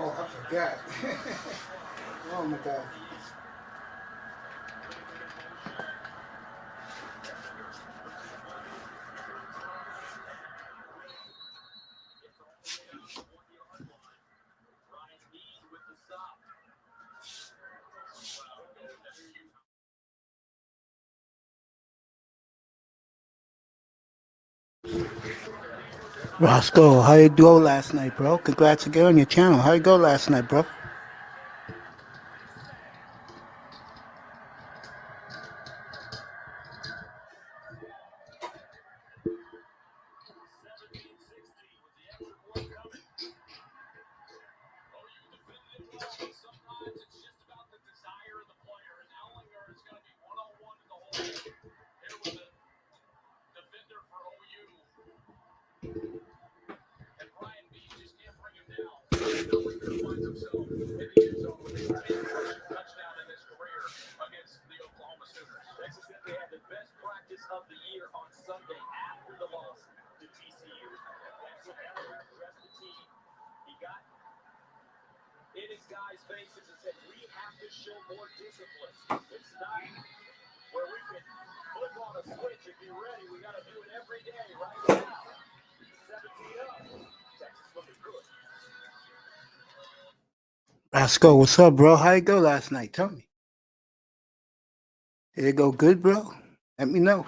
Oh, I forgot. Oh my God. Roscoe, how you go last night, bro? Congrats again on your channel. How you go last night, bro? Roscoe, what's up, bro? How you go last night? Tell me. Did it go good, bro? Let me know.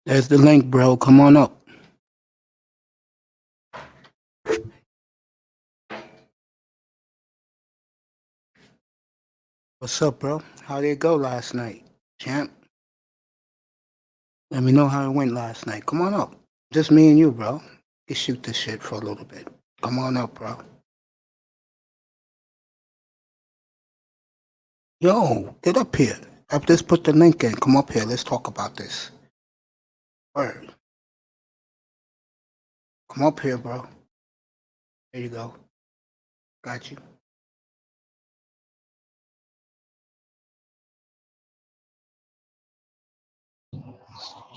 There's the link, bro. Come on up. What's up, bro? How did it go last night, champ? Let me know how it went last night. Come on up. Just me and you, bro. You shoot this shit for a little bit. Come on up, bro. Yo, get up here. I've just put the link in. Come up here. Let's talk about this. Word. Come up here, bro. There you go. Got you.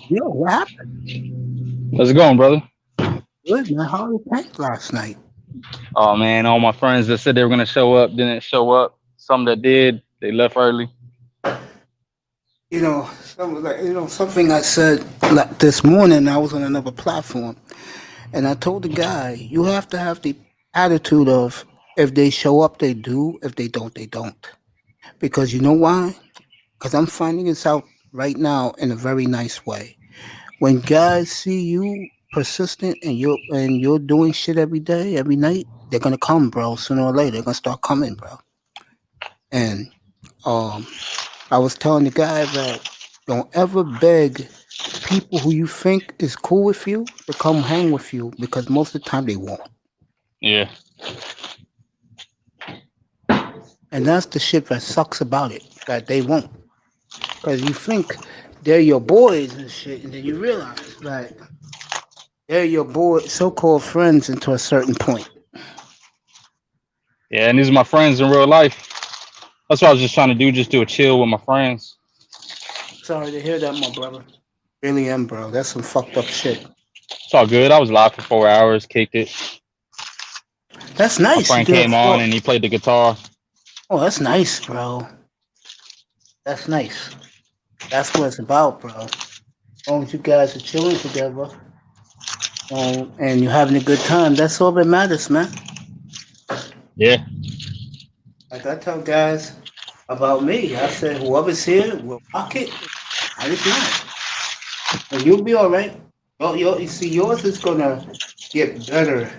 Yo, what happened? How's it going, brother? Good, man. How was paint last night? Oh man, all my friends that said they were gonna show up didn't show up. Some that did, they left early. Something I said like this morning. I was on another platform, and I told the guy, you have to have the attitude of if they show up, they do. If they don't, they don't. Because you know why? Because I'm finding this out right now in a very nice way. When guys see you persistent and you're doing shit every day, every night, they're gonna come, bro. Sooner or later, they're gonna start coming, bro. And um, I was telling the guy that don't ever beg people who you think is cool with you to come hang with you because most of the time they won't. Yeah, And that's the shit that sucks about it, that they won't. Because you think they're your boys and shit, and then you realize that they're your boy, so-called friends until a certain point. yeah, and these are my friends in real life. That's what I was just trying to do, just do a chill with my friends. Sorry to hear that, my brother. Really am, bro. That's some fucked up shit. It's all good. I was live for 4 hours, kicked it. That's My nice. You friend did it came on for. and he played the guitar. Oh, that's nice, bro. That's nice. That's what it's about, bro. As long as you guys are chilling together, and you're having a good time, that's all that matters, man. Yeah, Like I tell guys about me, I said, whoever's here will rock it. I just not. And you'll be all right. You see, yours is gonna get better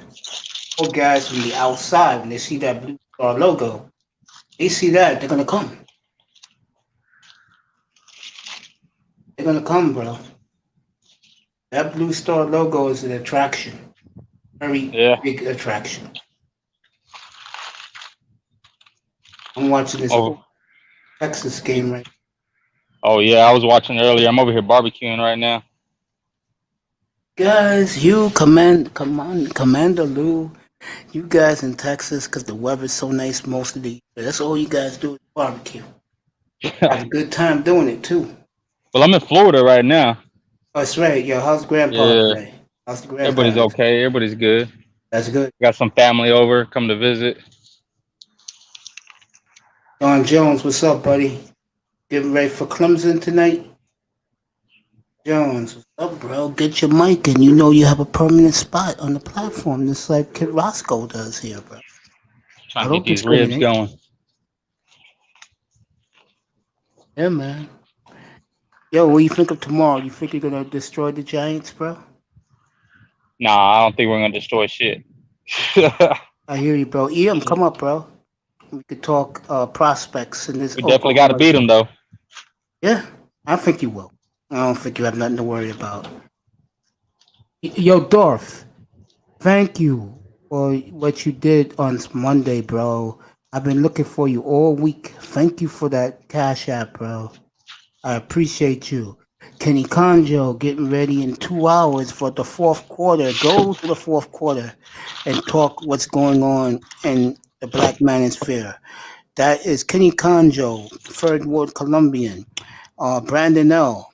for guys from the outside when they see that Blue Star logo. They see that, they're gonna come. They're gonna come, bro. That Blue Star logo is an attraction, very yeah, big attraction. I'm watching this Oh, Texas game right. oh yeah, I was watching earlier. I'm over here barbecuing right now. Guys, Commander Lou, you guys in Texas, because the weather's so nice most of the year. That's all you guys do is barbecue. Have a good time doing it too. Well, I'm in Florida right now. Oh, that's right. Yo, how's Grandpa Yeah, today? How's the everybody's grandparents? okay. Everybody's good. That's good. Got some family over, come to visit. Don Jones, what's up, buddy? Getting ready for Clemson tonight? Jones, what's up, bro? Get your mic and you know you have a permanent spot on the platform, just like Kid Roscoe does here, bro. I Trying to get don't these ribs discriminate. going. Yeah, man. Yo, what do you think of tomorrow? You think you're gonna destroy the Giants, bro? Nah, I don't think we're gonna destroy shit. I hear you, bro. EM, come up, bro. We could talk prospects in this We definitely got to Oklahoma beat them game. though. Yeah, I think you will. I don't think you have nothing to worry about. Yo, Dorf, thank you for what you did on Monday, bro. I've been looking for you all week. Thank you for that Cash App, bro. I appreciate you. Kenny Conjo getting ready in 2 hours for the fourth quarter. Go to the fourth quarter and talk what's going on in the Black Manosphere. That is Kenny Conjo, Third Ward Colombian, Brandon L,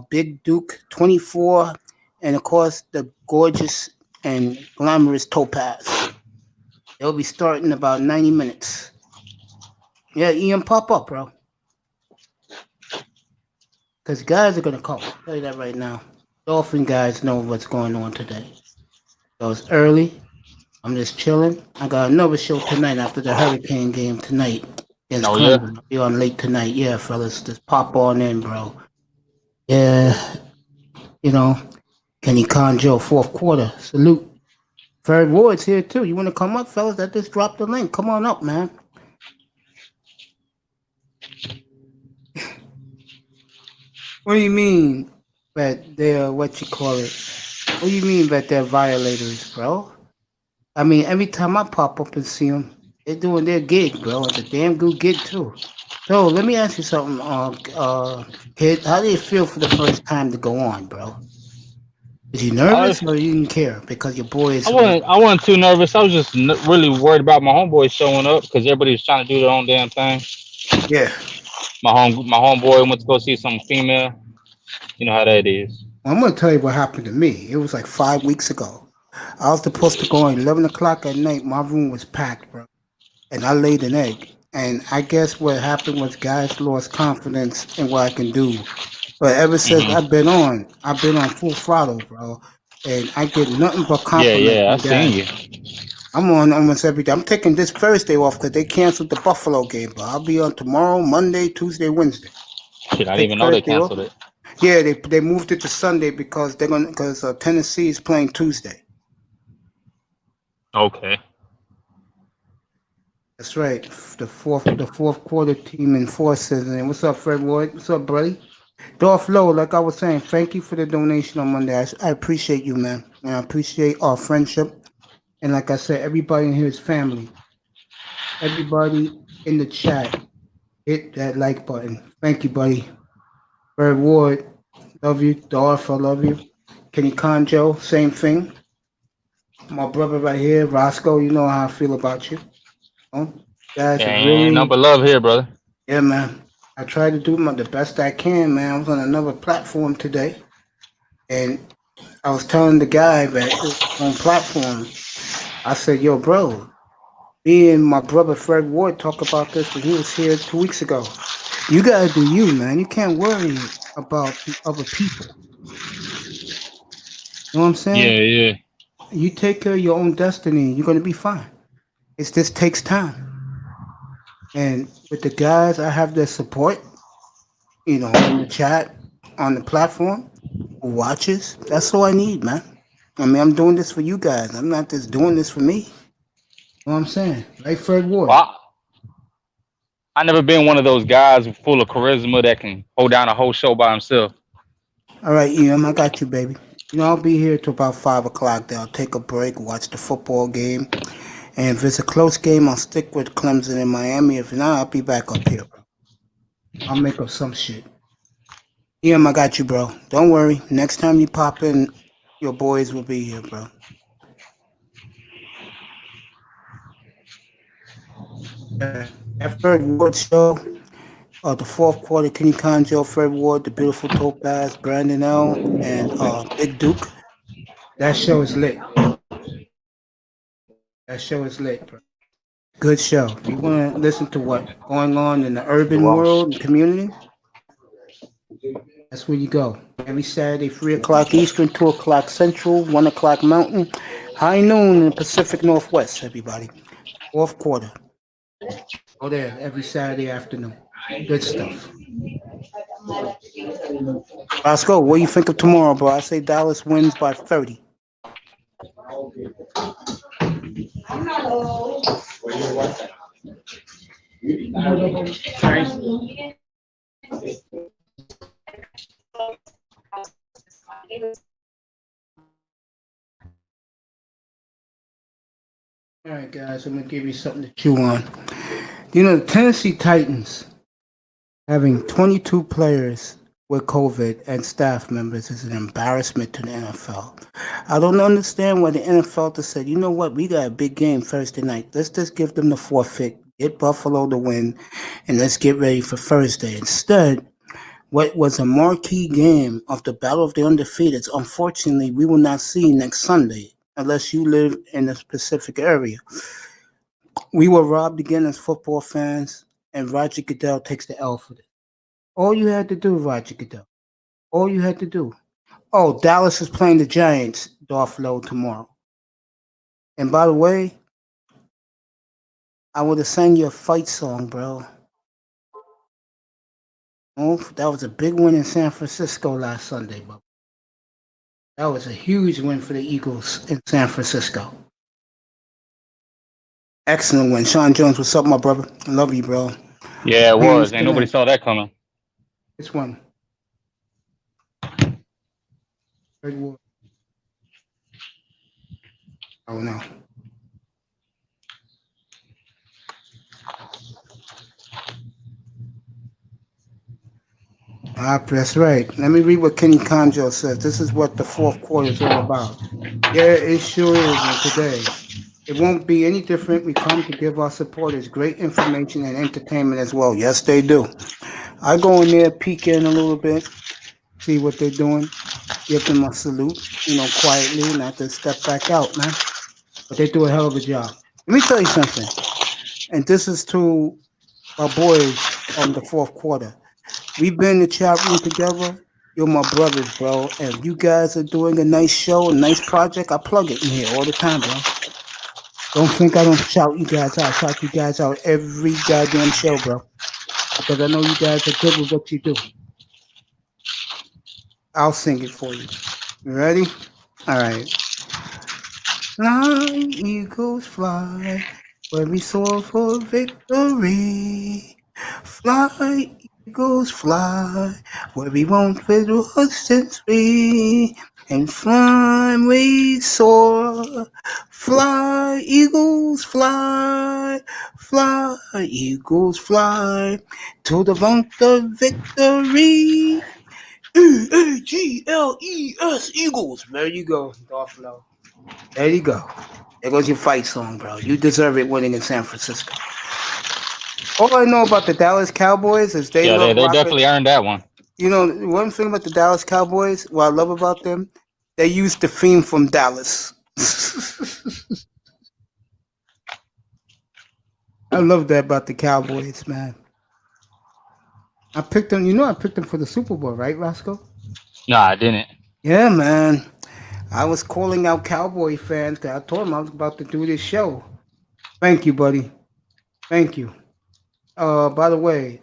Big Duke 24, and of course the gorgeous and glamorous Topaz. They'll be starting in about 90 minutes. Yeah, Ian, pop up, bro. Because guys are going to call. I'll tell you that right now. Dolphin guys know what's going on today. So it's early. I'm just chilling. I got another show tonight after the Hurricane game tonight against Oh yeah. Clemson. I'll be on late tonight. Yeah, fellas. Just pop on in, bro. Yeah, you know, Kenny Conjo, fourth quarter. Salute. Third Ward's here too. You want to come up, fellas? I just dropped the link. Come on up, man. What do you mean that they're what you call it? What do you mean that they're violators, bro? I mean, every time I pop up and see them, they're doing their gig, bro. It's a damn good gig too. So let me ask you something, kid. How do you feel for the first time to go on, bro? Was you I, nervous or you didn't care because your boys I was? wasn't. I wasn't too nervous. I was just really worried about my homeboys showing up because everybody was trying to do their own damn thing. Yeah. My homeboy went to go see some female. You know how that is. Well, I'm gonna tell you what happened to me. It was like 5 weeks ago. I was supposed to go at 11 o'clock at night. My room was packed, bro, and I laid an egg. And I guess what happened was guys lost confidence in what I can do. But ever since Hmm. I've been on full throttle, bro, and I get nothing but Yeah, compliments yeah. I from seen guys. you. I'm on almost every day. I'm taking this Thursday off because they canceled the Buffalo game, but I'll be on tomorrow, Monday, Tuesday, Wednesday. Shit, I didn't Take even know they Thursday off. canceled it. Yeah, they moved it to Sunday because Tennessee is playing Tuesday. Okay. That's right. The fourth quarter team enforces. And what's up, Fred Ward? What's up, buddy? Dolph Lowe, like I was saying, thank you for the donation on Monday. I appreciate you, man. And I appreciate our friendship. And like I said, everybody in here is family. Everybody in the chat, hit that like button. Thank you, buddy. Fred Ward, love you. Dolph, I love you. Kenny Conjo, same thing. My brother right here, Roscoe, you know how I feel about you. You know? Guys are And really, number love here, brother. yeah, man. I try to do the best I can, man. I was on another platform today, and I was telling the guy that it was on platform. I said, "Yo, bro, me and my brother Fred Ward talk about this when he was here 2 weeks ago. You gotta do you, man. You can't worry about the other people. You know what I'm saying? Yeah, yeah. You take care of your own destiny. You're gonna be fine. It just takes time. And with the guys, I have their support. In the chat, on the platform, who watches. That's all I need, man. I mean, I'm doing this for you guys. I'm not just doing this for me. You know what I'm saying? Right, Fred Ward? Well, I never been one of those guys full of charisma that can hold down a whole show by himself. All right, I got you, baby. I'll be here till about 5 o'clock. Then I'll take a break, watch the football game, And if it's a close game, I'll stick with Clemson and Miami. If not, I'll be back up here, bro. I'll make up some shit. I got you, bro. Don't worry. Next time you pop in, your boys will be here, bro. That Fred Ward show, the fourth quarter, Kenny Conjo, Fred Ward, the beautiful Topaz, Brandon L, and Big Duke. That show is lit. That show is lit, bro. Good show. If you want to listen to what going on in the urban world and community, that's where you go. Every Saturday, 3 o'clock Eastern, 2 o'clock Central, 1 o'clock Mountain, high noon in the Pacific Northwest, everybody. Fourth quarter. Go there every Saturday afternoon. Good stuff. Roscoe, what do you think of tomorrow, bro? I say Dallas wins by 30. All right, guys, I'm going to give you something to chew on. The Tennessee Titans having 22 players with COVID and staff members is an embarrassment to the NFL. I don't understand why the NFL just said, you know what, we got a big game Thursday night. Let's just give them the forfeit, get Buffalo the win, and let's get ready for Thursday. Instead, what was a marquee game of the Battle of the Undefeateds, unfortunately, we will not see next Sunday unless you live in a specific area. We were robbed again as football fans, and Roger Goodell takes the L for this. All you had to do, Roger Goodell, all you had to do. Oh, Dallas is playing the Giants, Dolphins tomorrow. And by the way, I would have sang you a fight song, bro. Oh, that was a big win in San Francisco last Sunday, bro. That was a huge win for the Eagles in San Francisco. Excellent win. Sean Jones, what's up, my brother? I love you, bro. Yeah, it was. Ain't nobody saw that coming. This one. Oh, no. That's right. Let me read what Kenny Conjo says. This is what the fourth quarter is all about. Yeah, it sure is. And today, it won't be any different. We come to give our supporters great information and entertainment as well. Yes, they do. I go in there, peek in a little bit, see what they're doing, give them a salute, quietly, not to step back out, man. But they do a hell of a job. Let me tell you something. And this is to our boys on the fourth quarter. We've been in the chat room together. You're my brothers, bro. And if you guys are doing a nice show, a nice project, I plug it in here all the time, bro. Don't think I don't shout you guys out. I shout you guys out every goddamn show, bro. Because I know you guys are good with what you do. I'll sing it for you. You ready? All right. Fly, eagles, fly, where we soar for victory. Fly, eagles, fly, where we won't fiddle since we. And fly, we soar. Fly, eagles, fly. Fly, eagles, fly, to the front of victory. Eagles, Eagles. There you go, Dolphins. There you go. There goes your fight song, bro. You deserve it winning in San Francisco. All I know about the Dallas Cowboys is they definitely earned that one. One thing about the Dallas Cowboys, what I love about them, they use the theme from Dallas. I love that about the Cowboys, man. I picked them. I picked them for the Super Bowl, right, Roscoe? No, I didn't. Yeah, man. I was calling out Cowboy fans because I told them I was about to do this show. Thank you, buddy. Thank you. By the way,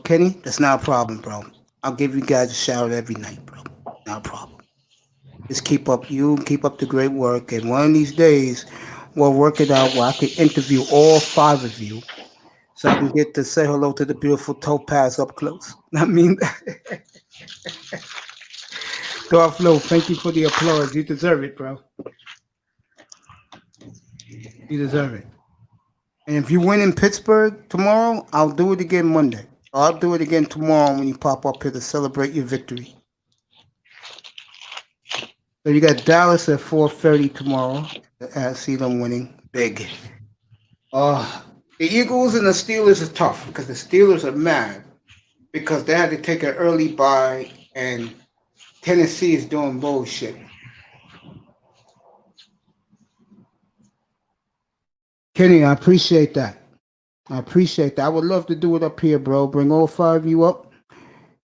Kenny, that's not a problem, bro. I'll give you guys a shout out every night, bro. Not a problem. Just keep up the great work, and one of these days we'll work it out where I can interview all 5 of you so I can get to say hello to the beautiful Topaz up close. I mean, Garflo, thank you for the applause. You deserve it, bro. You deserve it. And if you win in Pittsburgh tomorrow, I'll do it again Monday. I'll do it again tomorrow when you pop up here to celebrate your victory. So you got Dallas at 4:30 tomorrow. I see them winning big. Uh, the Eagles and the Steelers is tough because the Steelers are mad because they had to take an early bye and Tennessee is doing bullshit. Kenny, I appreciate that. I appreciate that. I would love to do it up here, bro. Bring all five of you up.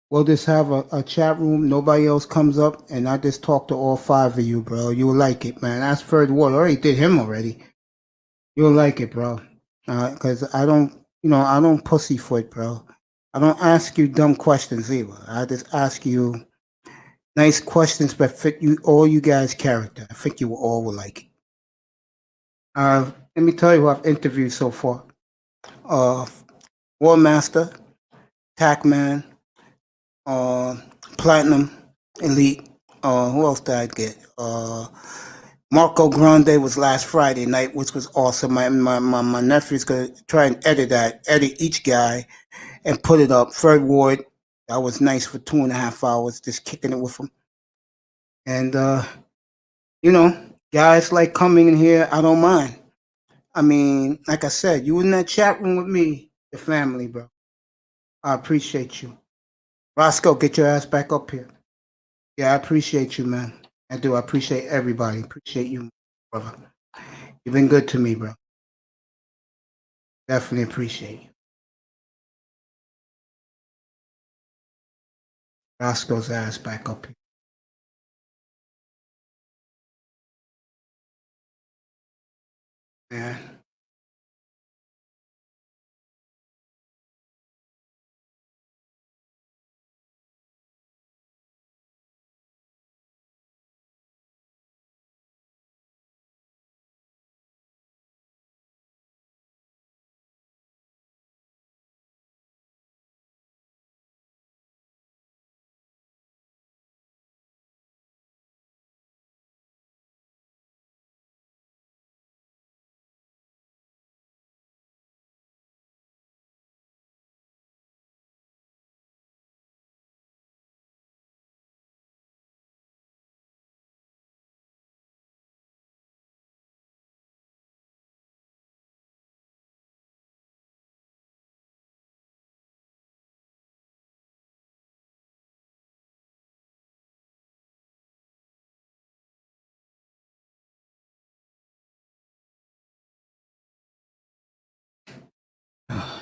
We'll just have a chat room. Nobody else comes up, and I just talk to all five of you, bro. You'll like it, man. That's Fred Ward. I already did him already. You'll like it, bro. Because I don't pussyfoot, bro. I don't ask you dumb questions either. I just ask you nice questions that fit you, all you guys' character. I think you all will like it. Let me tell you who I've interviewed so far. Uh, War Master, Tackman, uh, Platinum, Elite. Who else did I get? Marco Grande was last Friday night, which was awesome. My nephew's gonna try and edit each guy and put it up. Fred Ward, that was nice for 2.5 hours, just kicking it with him. And guys like coming in here, I don't mind. I mean, like I said, you in that chat room with me, the family, bro. I appreciate you. Roscoe, get your ass back up here. Yeah, I appreciate you, man. I do. I appreciate everybody. Appreciate you, brother. You've been good to me, bro. Definitely appreciate you. Roscoe's ass back up here. Man.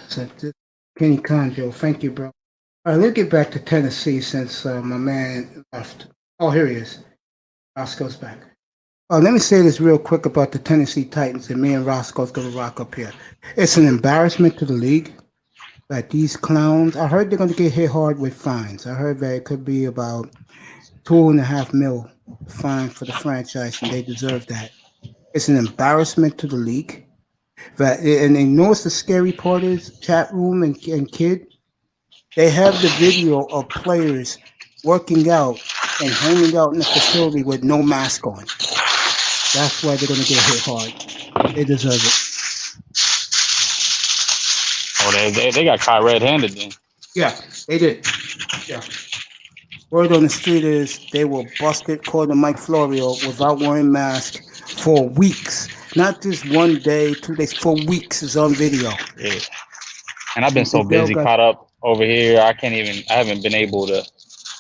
So, Kenny Conjo, thank you, bro. All right, let's get back to Tennessee since my man left. Oh, here he is. Roscoe's back. Let me say this real quick about the Tennessee Titans, and me and Roscoe's going to rock up here. It's an embarrassment to the league that these clowns, I heard they're going to get hit hard with fines. I heard that it could be about 2.5 mil fine for the franchise, and they deserve that. It's an embarrassment to the league. That, and you know what the scary part is, chat room and kid? They have the video of players working out and hanging out in the facility with no mask on. That's why they're going to get hit hard. They deserve it. Oh, they got caught red-handed then. Yeah, they did. Yeah. Word on the street is they were busted, according to Mike Florio, without wearing masks for weeks. Not just one day, 2 days, for weeks. Is on video. Yeah. And I've been And so Goodell busy got, caught up over here, I haven't been able to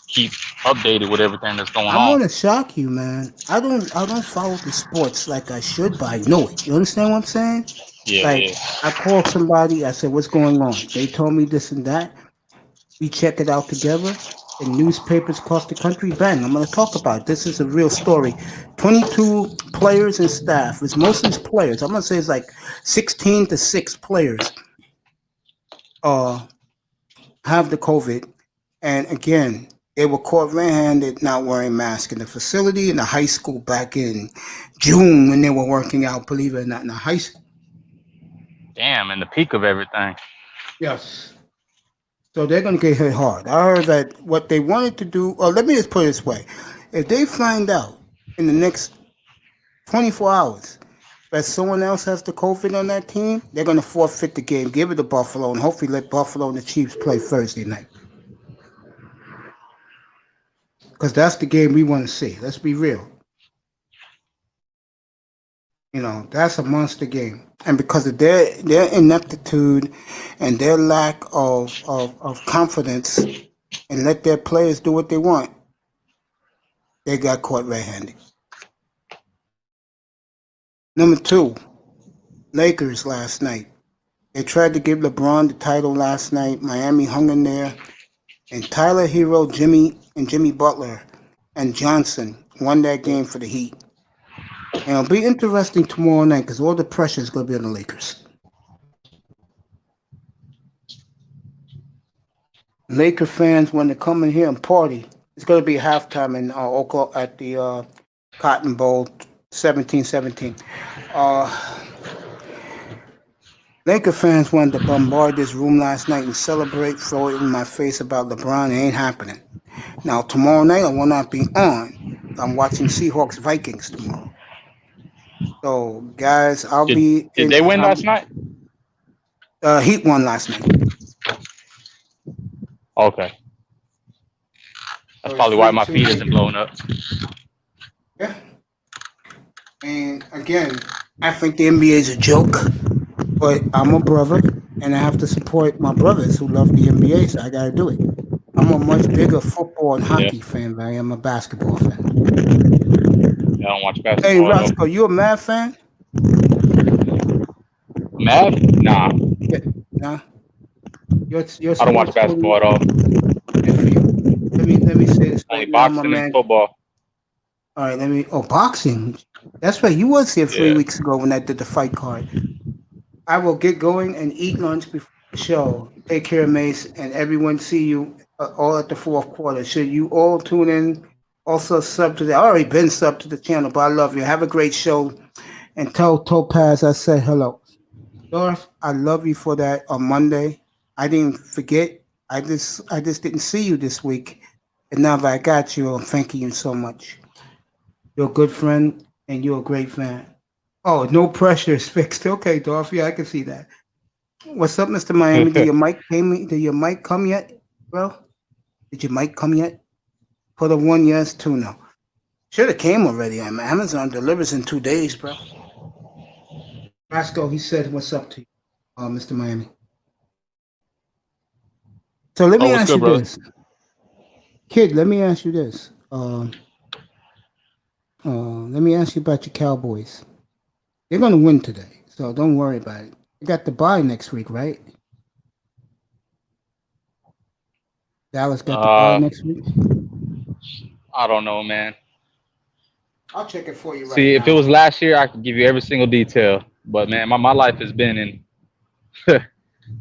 keep updated with everything that's going I'm on. gonna shock you, man. I don't follow the sports like I should, but I know it. You understand what I'm saying? Yeah, Like yeah. I called somebody, I said, "What's going on?" They told me this and that. We check it out together. In newspapers across the country, bang, I'm going to talk about it. This is a real story. 22 players and staff. It's mostly players. I'm going to say it's like 16 to 6 players uh, have the COVID. And again, they were caught red-handed not wearing masks in the facility in the high school back in June when they were working out, believe it or not, in the high school. Damn, in the peak of everything. Yes. So they're going to get hit hard. I heard that what they wanted to do, or let me just put it this way. If they find out in the next 24 hours if someone else has the COVID on that team, they're going to forfeit the game, give it to Buffalo, and hopefully let Buffalo and the Chiefs play Thursday night. Because that's the game we want to see. Let's be real. That's a monster game. And because of their ineptitude and their lack of confidence and let their players do what they want, they got caught red-handed. Number two, Lakers last night. They tried to give LeBron the title last night. Miami hung in there. And Tyler Hero, Jimmy Butler, and Johnson won that game for the Heat. And it'll be interesting tomorrow night because all the pressure is going to be on the Lakers. Laker fans, when they come in here and party, it's going to be halftime in Oklahoma at the Cotton Bowl, 17-17. Laker fans wanted to bombard this room last night and celebrate, throw it in my face about LeBron. It ain't happening. Now, tomorrow night, I will not be on. I'm watching Seahawks Vikings tomorrow. So, guys, I'll Did be did in. they win last night? Heat won last night. Okay, So that's it's probably why my 3-2 feed isn't Lakers. blowing up. Yeah. And again, I think the NBA is a joke, but I'm a brother, and I have to support my brothers who love the NBA, so I got to do it. I'm a much bigger football and Yeah, hockey fan than I am a basketball fan. I don't watch Hey, basketball at all. Roscoe, you a Mad fan? Mad? Nah, Yeah. Nah. Your I don't watch sports basketball totally at all. good for you. Let me say this Only right now, my boxing and man. football. All right, boxing. That's right. You was here three Yeah. weeks ago when I did the fight card. I will get going and eat lunch before the show. Take care, Mace, and everyone. See you all at the fourth quarter. Should you all tune in? Also sub to the. I already been sub to the channel, but I love you. Have a great show, and tell Topaz I said hello. Dorf, I love you for that on Monday. I didn't forget. I just didn't see you this week, and now that I got you, I'm thanking you so much. You're a good friend, and you're a great fan. Oh, no pressure is fixed. Okay, Dorothy, I can see that. What's up, Mr. Miami? Did your mic come yet, bro? Did your mic come yet? For the one, yes, two, no. Should have came already. Amazon delivers in 2 days, bro. Roscoe, he said, "What's up to you, Mr. Miami?" So let Oh, me what's ask good, you brother? this, kid. Let me ask you this. Let me ask you about your Cowboys. They're gonna win today, so don't worry about it. You got the bye next week, right? Dallas got the bye Uh, next week. I don't know, man. I'll check it for you right See, if it now. was last year, I could give you every single detail. But man, my life has been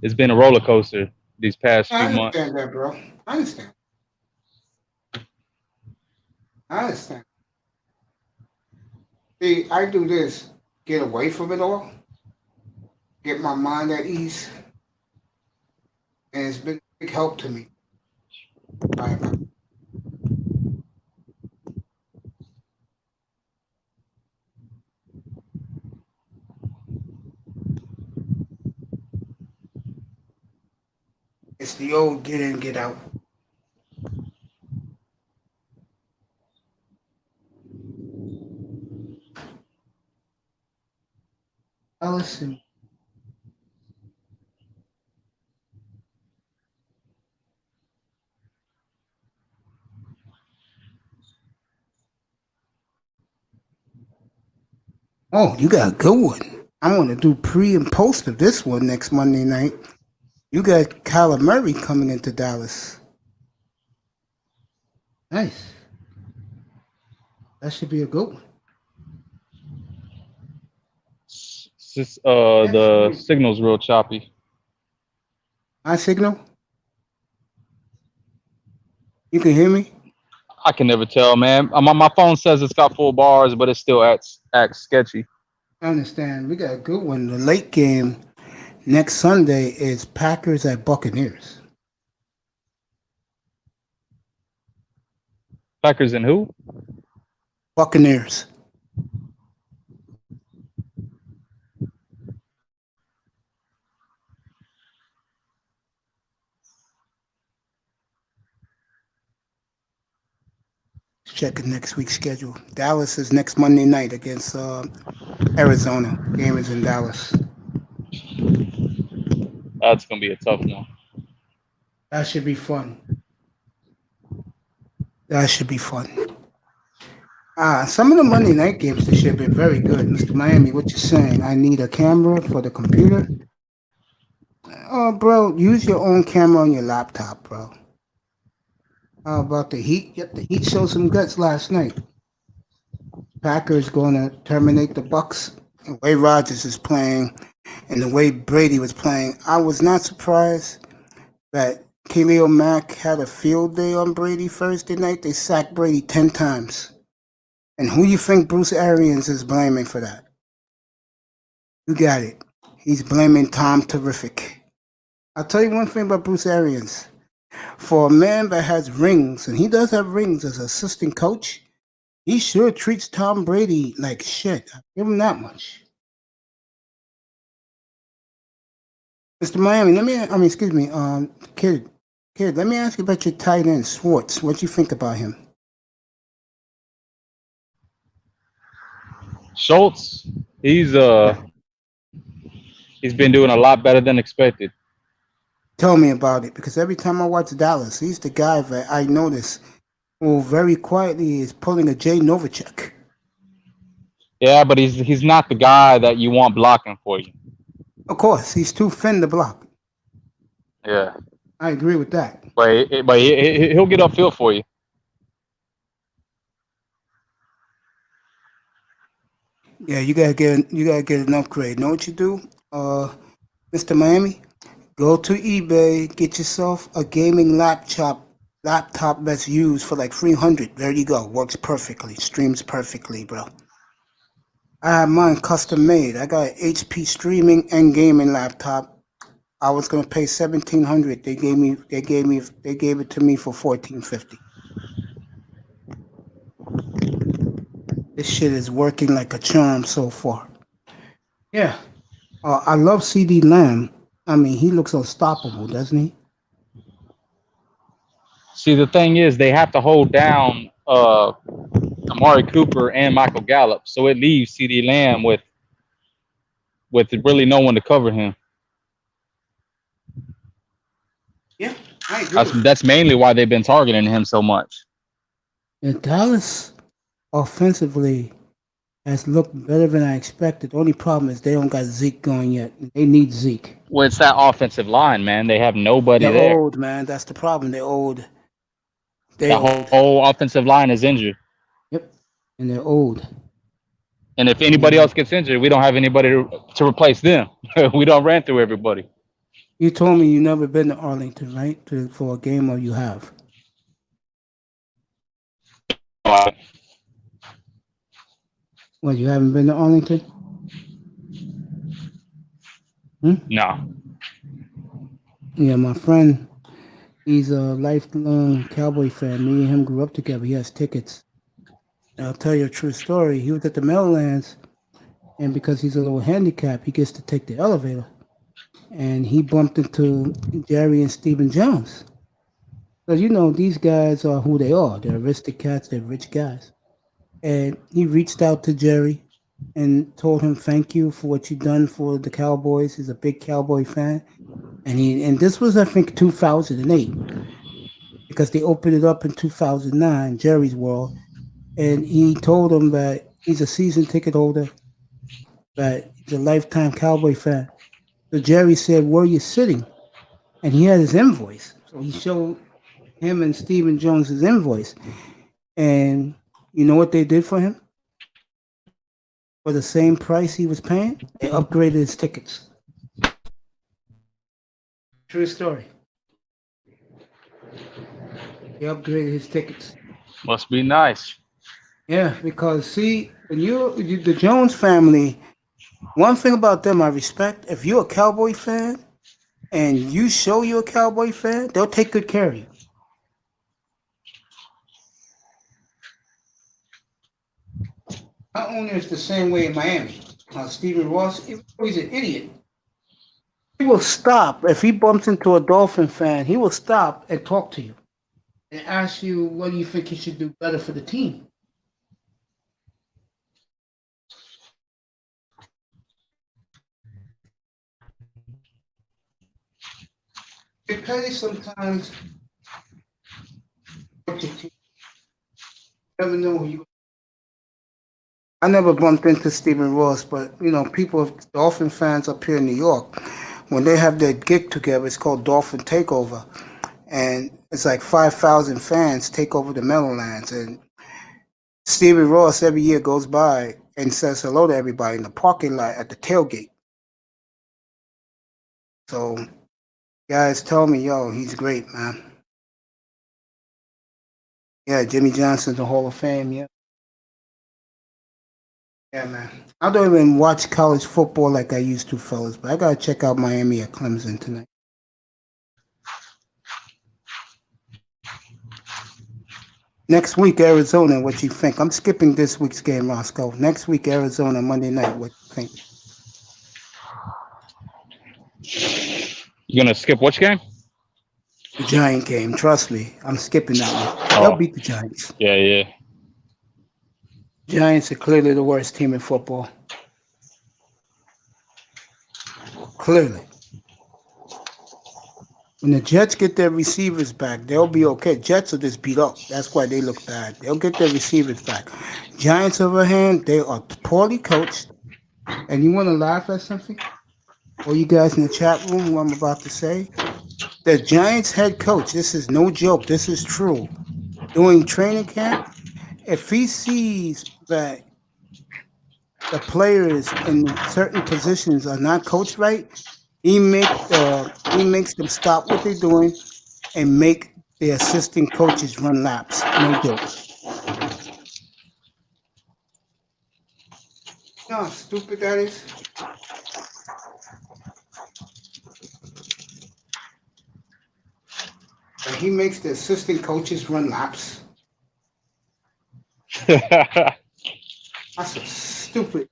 it's been a roller coaster these past I few months. understand that, bro. I understand. I understand. See, I do this, get away from it all, get my mind at ease, and it's been a big help to me. Right about it's the old get in, get out. Now listen. Oh, you got a good one. I'm gonna do pre and post of this one next Monday night. You got Kyler Murray coming into Dallas. Nice. That should be a good one. Yes. The signal's real choppy. My signal? You can hear me? I can never tell, man. My phone says it's got full bars, but it still acts sketchy. I understand. We got a good one. The late game next Sunday is Packers at Buccaneers. Packers and who? Buccaneers. Checking next week's schedule. Dallas is next Monday night against Arizona. Game is in Dallas. That's gonna be a tough one. That should be fun. That should be fun. Some of the Monday night games this year have been very good. Mr. Miami, what you saying? I need a camera for the computer. Oh, bro, use your own camera on your laptop, bro. How about the Heat? Yep, the Heat showed some guts last night. Packers going to terminate the Bucks. The way Rodgers is playing and the way Brady was playing, I was not surprised that Khalil Mack had a field day on Brady Thursday night. They sacked Brady 10 times. And who you think Bruce Arians is blaming for that? You got it. He's blaming Tom Terrific. I'll tell you one thing about Bruce Arians. For a man that has rings, and he does have rings as assistant coach, he sure treats Tom Brady like shit. I'll give him that much. Mr. Miami, kid, let me ask you about your tight end, Swartz. What you think about him? Schultz, Yeah. he's been doing a lot better than expected. Tell me about it, because every time I watch Dallas, he's the guy that I notice who very quietly is pulling a Jay Novacek. Yeah, but he's not the guy that you want blocking for you. Of course, he's too thin to block. Yeah, I agree with that. but he'll get upfield for you. Yeah, you gotta get an upgrade. Know what you do, Mr. Miami? Go to eBay, get yourself a gaming laptop that's used for like 300. There you go. Works perfectly. Streams perfectly, bro. I have mine custom made. I got an HP streaming and gaming laptop. I was gonna pay 1,700. They gave it to me for 1,450. This shit is working like a charm so far. Yeah. I love CD Lamb. I mean, he looks unstoppable, doesn't he? See, the thing is, they have to hold down Amari Cooper and Michael Gallup, so it leaves CD Lamb with really no one to cover him. Yeah, I agree. That's mainly why they've been targeting him so much. And Dallas offensively has looked better than I expected. The only problem is they don't got Zeke going yet. They need Zeke. Well, it's that offensive line, man. They have nobody They're there. old, man. That's the problem. They're old. The whole offensive line is injured. Yep. And they're old. And if anybody else gets injured, we don't have anybody to replace them. We don't ran through everybody. You told me you never been to Arlington, right? For a game, or you have? What, you haven't been to Arlington? No. Yeah, my friend, he's a lifelong Cowboy fan. Me and him grew up together. He has tickets. And I'll tell you a true story. He was at the Meadowlands, and because he's a little handicapped, he gets to take the elevator. And he bumped into Jerry and Stephen Jones. Because, these guys are who they are. They're aristocrats. They're rich guys. And he reached out to Jerry and told him thank you for what you've done for the Cowboys. He's a big Cowboy fan. And this was, I think, 2008. Because they opened it up in 2009, Jerry's World. And he told him that he's a season ticket holder, that he's a lifetime Cowboy fan. So Jerry said, "Where are you sitting?" And he had his invoice. So he showed him and Stephen Jones his invoice. And you know what they did for him? For the same price he was paying, they upgraded his tickets. True story. They upgraded his tickets. Must be nice. Yeah, because see, when the Jones family, one thing about them I respect, if you're a Cowboy fan and you show you're a Cowboy fan, they'll take good care of you. Not only is the same way in Miami. Stephen Ross, he's an idiot. He will stop if he bumps into a Dolphin fan. He will stop and talk to you and ask you, what do you think you should do better for the team? It pays sometimes what the team. You never know who you. I never bumped into Stephen Ross, but people, Dolphin fans up here in New York, when they have their get together, it's called Dolphin Takeover, and it's like 5,000 fans take over the Meadowlands, and Stephen Ross every year goes by and says hello to everybody in the parking lot at the tailgate. So guys tell me, yo, he's great, man. Yeah, Jimmy Johnson's the Hall of Fame, yeah. Yeah, man. I don't even watch college football like I used to, fellas, but I gotta check out Miami at Clemson tonight. Next week, Arizona, what you think? I'm skipping this week's game, Roscoe. Next week, Arizona, Monday night, what you think? You gonna skip which game? The Giant game, trust me. I'm skipping that one. They'll Oh, beat the Giants. yeah. Giants are clearly the worst team in football. Clearly. When the Jets get their receivers back, they'll be okay. Jets will just beat up. That's why they look bad. They'll get their receivers back. Giants, on the other hand, they are poorly coached. And you want to laugh at something? All you guys in the chat room, what I'm about to say? The Giants head coach, this is no joke, this is true. During training camp, if he sees that the players in certain positions are not coached right, he makes them stop what they're doing and make the assistant coaches run laps. No joke. You know how stupid that is? That he makes the assistant coaches run laps. That's so stupid.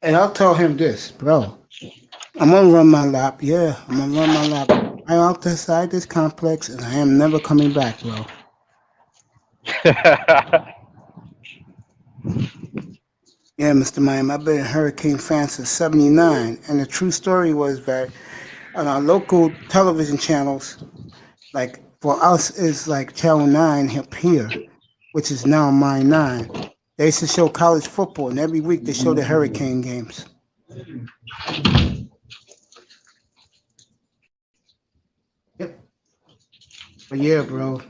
And I'll tell him this, bro. I'm gonna run my lap. Yeah, I'm gonna run my lap. I'm outside this complex, and I am never coming back, bro. Yeah, Mr. Miami, I've been a Hurricane fan since '79, and the true story was that on our local television channels, like for us, is like Channel 9 up here, which is now Mine 9. They used to show college football, and every week they show the Hurricane games. Yep. But yeah, bro,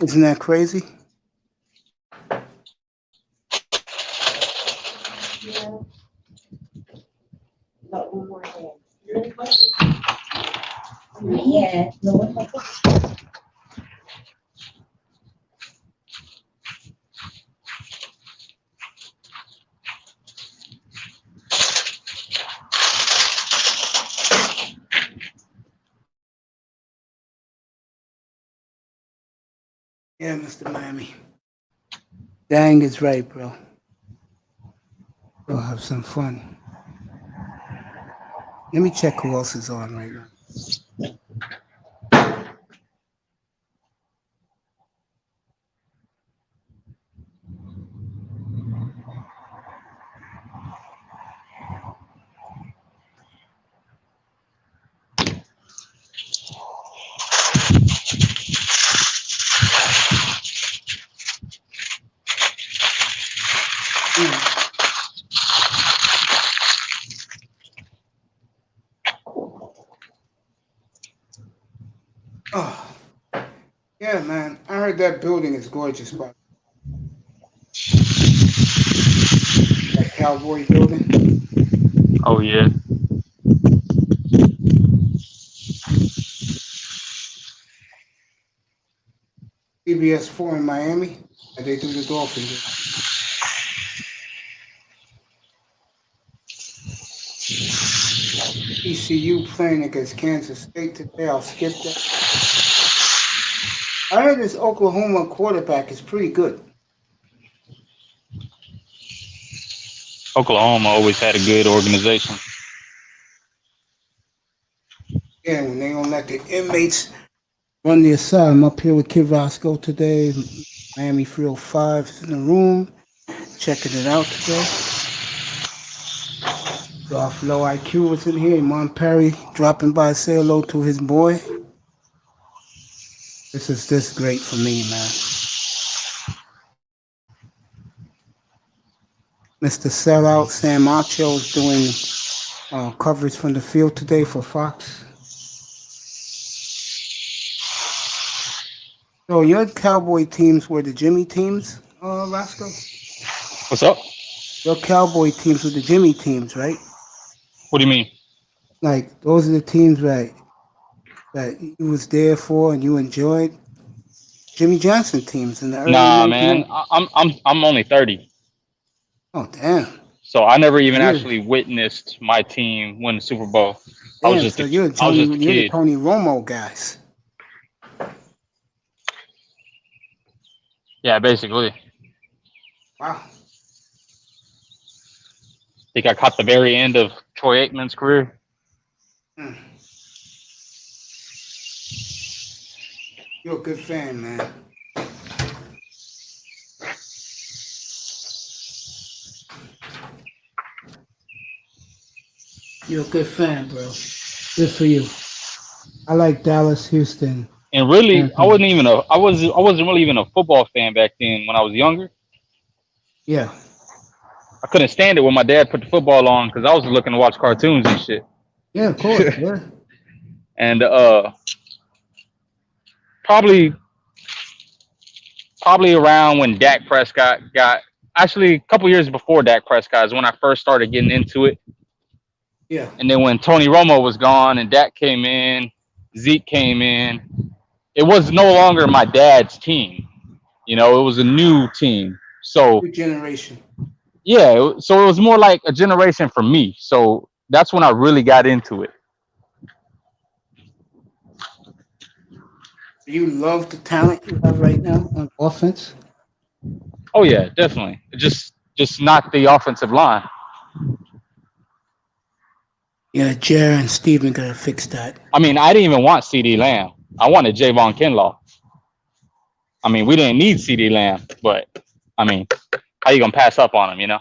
isn't that crazy? Yeah, Mr. Miami. Dang is right, bro. We'll have some fun. Let me check who else is on right now. Hmm. Oh, yeah, man. I heard that building is gorgeous, but that Cowboy building. Oh yeah. CBS 4 in Miami. And they do the Dolphins game. ECU playing against Kansas State today. I'll skip that. I heard this Oklahoma quarterback is pretty good. Oklahoma always had a good organization. Yeah, when they don't let the inmates Run the aside. I'm up here with Kid Roscoe today. Miami 305 is in the room, checking it out today. Off Low IQ was in here. Iman Perry dropping by, say hello to his boy. This is this great for me, man. Mr. Sellout Sam Macho is doing coverage from the field today for Fox. So your Cowboy teams were the Jimmy teams, Roscoe? What's up? Your Cowboy teams were the Jimmy teams, right? What do you mean? Like those are the teams that you was there for and you enjoyed. Jimmy Johnson teams in the early Nah, 1990s. man. I'm only 30, Oh damn! so I never even Yeah. actually witnessed my team win the Super Bowl. I was Damn, just so a, you're I was just a the kid. Tony Romo guys. Yeah, basically. Wow. I think I caught the very end of Troy Aikman's career. Hmm. You're a good fan, man. You're a good fan, bro. Good for you. I like Dallas, Houston. And really, Mhm. I wasn't really even a football fan back then when I was younger. Yeah. I couldn't stand it when my dad put the football on because I was looking to watch cartoons and shit. Yeah, of course. Yeah. And probably around when Dak Prescott got, actually a couple years before Dak Prescott is when I first started getting into it. Yeah. And then when Tony Romo was gone and Dak came in, Zeke came in, it was no longer my dad's team. You know, it was a new team. So New generation. yeah, so it was more like a generation for me. So that's when I really got into it. You love the talent you have right now on offense? Oh yeah, definitely. Just not the offensive line. Yeah, Jared and Steven gotta fix that. I mean, I didn't even want CD Lamb. I wanted Javon Kinlaw. I mean, we didn't need CD Lamb, but I mean, how you gonna pass up on him, you know?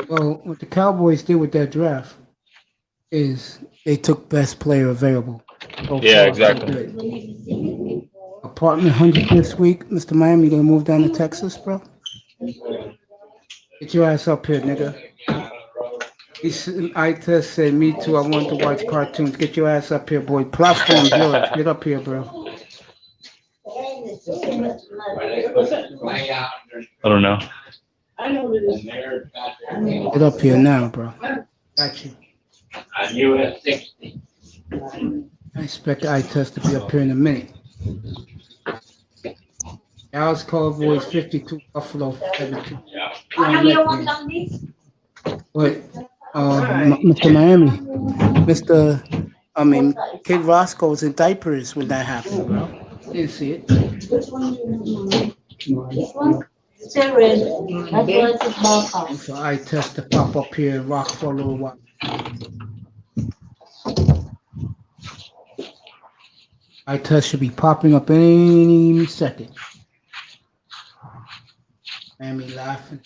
Well, what the Cowboys did with that draft is they took best player available. So Yeah, far, exactly. so good. Apartment 100 this week, Mr. Miami. You gonna move down to Texas, bro? Get your ass up here, nigga. I test said, me too. I wanted to watch cartoons. Get your ass up here, boy. Platform's yours. Get up here, bro. I don't know. Get up here now, bro. Got you. I expect I test to be up here in a minute. Dallas Cowboys 52, Buffalo 72. But Mr. Miami, Kid Roscoe's in diapers when that happened, bro. Didn't see it. Which one do you want? This one? Still red. That's why it's a small And house. for eye test to pop up here and rock for a little while. Eye test should be popping up any second. Miami laughing.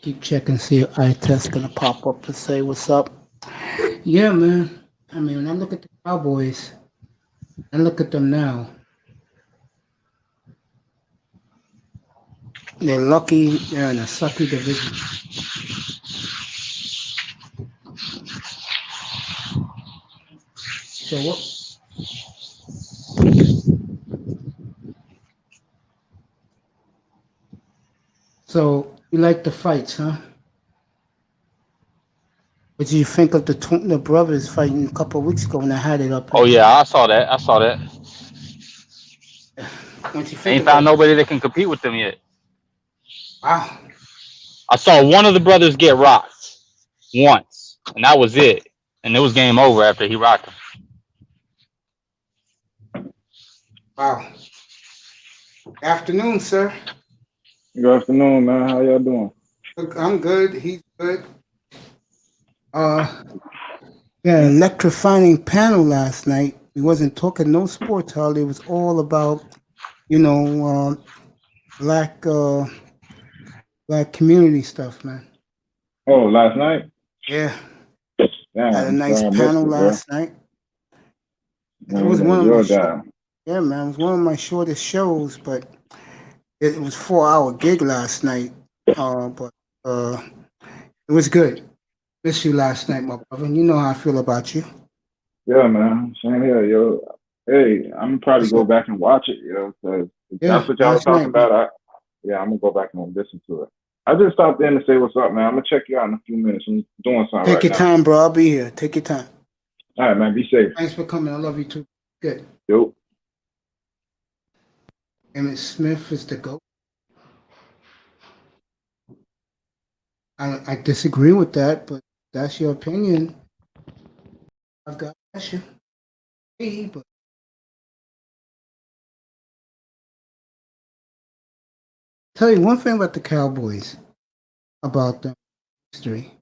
Keep checking, see if eye test gonna pop up to say what's up. Yeah, man. I mean, when I look at the Cowboys, I look at them now. They're lucky they're in a sucky division. So what? So you like the fights, huh? What did you think of the brothers fighting a couple of weeks ago when I had it up? Oh yeah, I saw that. What you I think ain't of found that? nobody that can compete with them yet. Wow. I saw one of the brothers get rocked once, and that was it. And it was game over after he rocked him. Wow. Afternoon, sir. Good afternoon, man. How y'all doing? I'm good. He's good. Yeah, electrifying panel last night. He wasn't talking no sports hardly. It was all about, you know, black black community stuff, man. Oh, last night? Yeah, Damn, had a I'm nice sorry I missed panel it, bro. last night. It Man, was that one was of my your short, job. yeah, man. It was one of my shortest shows, but it was 4 hour gig last night. But it was good. Missed you last night, my brother. You know how I feel about you. Yeah, man. Same here, yo. Hey, I'm gonna probably What's go up? back and watch it, yo, because if Yeah, that's what y'all were last talking night, man. about, I'm gonna go back and listen to it. I just stopped in to say what's up, man. I'm gonna check you out in a few minutes. I'm doing something Take right your now. time, bro. I'll be here. Take your time. All right, man. Be safe. Thanks for coming. I love you too. Good. Yo. Emmett Smith is the GOAT. I disagree with that, but that's your opinion. I've got you. Hey, but tell you one thing about the Cowboys, about their history,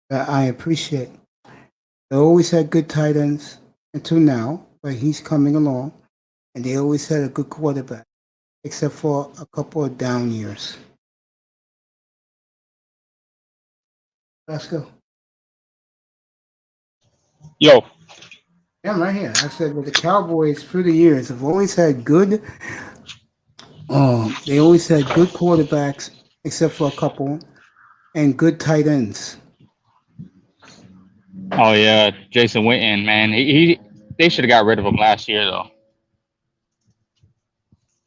that I appreciate. They always had good tight ends until now, but he's coming along, and they always had a good quarterback, except for a couple of down years. Let's go. Yo, Yeah, I'm right here. I said with the Cowboys through the years have always had good. They always had good quarterbacks, except for a couple, and good tight ends. oh yeah, Jason Witten, man. He they should have got rid of him last year though.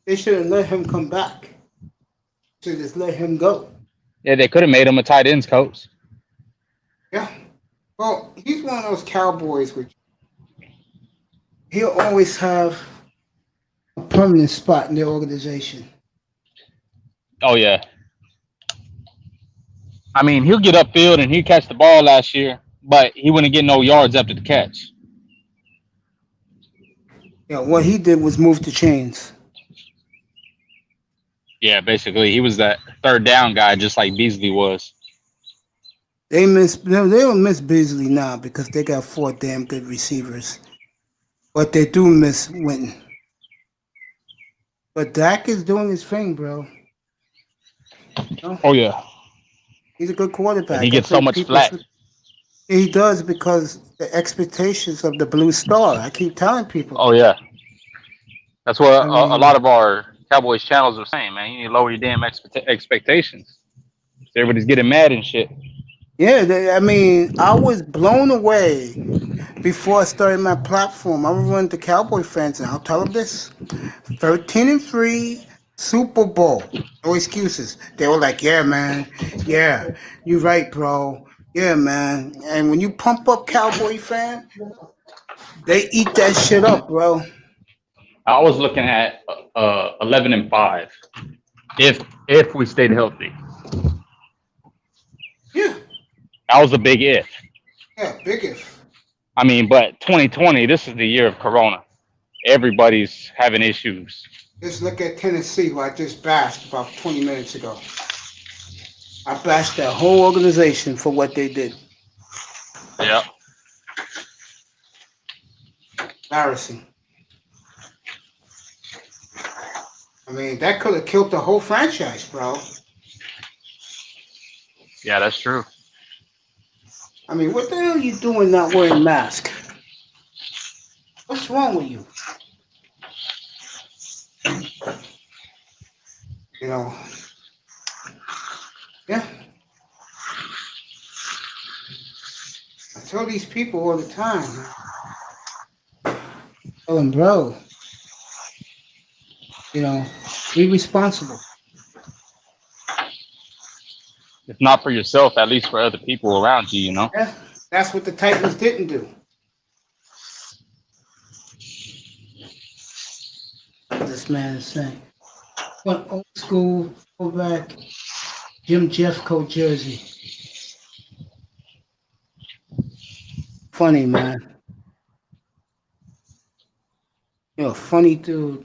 They should have let him come back. Should just let him go. Yeah, they could have made him a tight ends coach. Yeah. Well, he's one of those Cowboys which he'll always have a permanent spot in the organization. Oh yeah. I mean, he'll get upfield and he'll catch the ball last year, but he wouldn't get no yards after the catch. Yeah, what he did was move the chains. Yeah, basically, he was that third down guy, just like Beasley was. They don't miss Beasley now because they got 4 damn good receivers. But they do miss Winton. But Dak is doing his thing, bro. You know, Oh yeah, he's a good and he quarterback. I gets so think much people flack. should. He does because the expectations of the blue star. I keep telling people. Oh yeah, that's what I a lot mean, of our Cowboys channels are saying, man. You need to lower your damn expectations. Everybody's getting mad and shit. yeah. I mean, I was blown away before I started my platform. I would run to Cowboy fans and I'll tell them this: 13-3 Super Bowl. No excuses. They were like, "Yeah, man. Yeah, you're right, bro. Yeah, man." And when you pump up Cowboy fan, they eat that shit up, bro. I was looking at 11-5 if we stayed healthy. Yeah, That was a big if. yeah. Big if. I mean, but 2020, this is the year of Corona. Everybody's having issues. Just look at Tennessee, who I just bashed about 20 minutes ago. I bashed that whole organization for what they did. Yeah. Embarrassing. I mean, that could have killed the whole franchise, bro. Yeah, that's true. I mean, what the hell are you doing not wearing mask? What's wrong with you? You know, yeah. I tell these people all the time, tell them, bro, you know, be responsible. If not for yourself, at least for other people around you, you know? Yeah, that's what the Titans didn't do. This man is saying, what old school throwback Jim Jeffcoat jersey. Funny, man. You're a funny dude.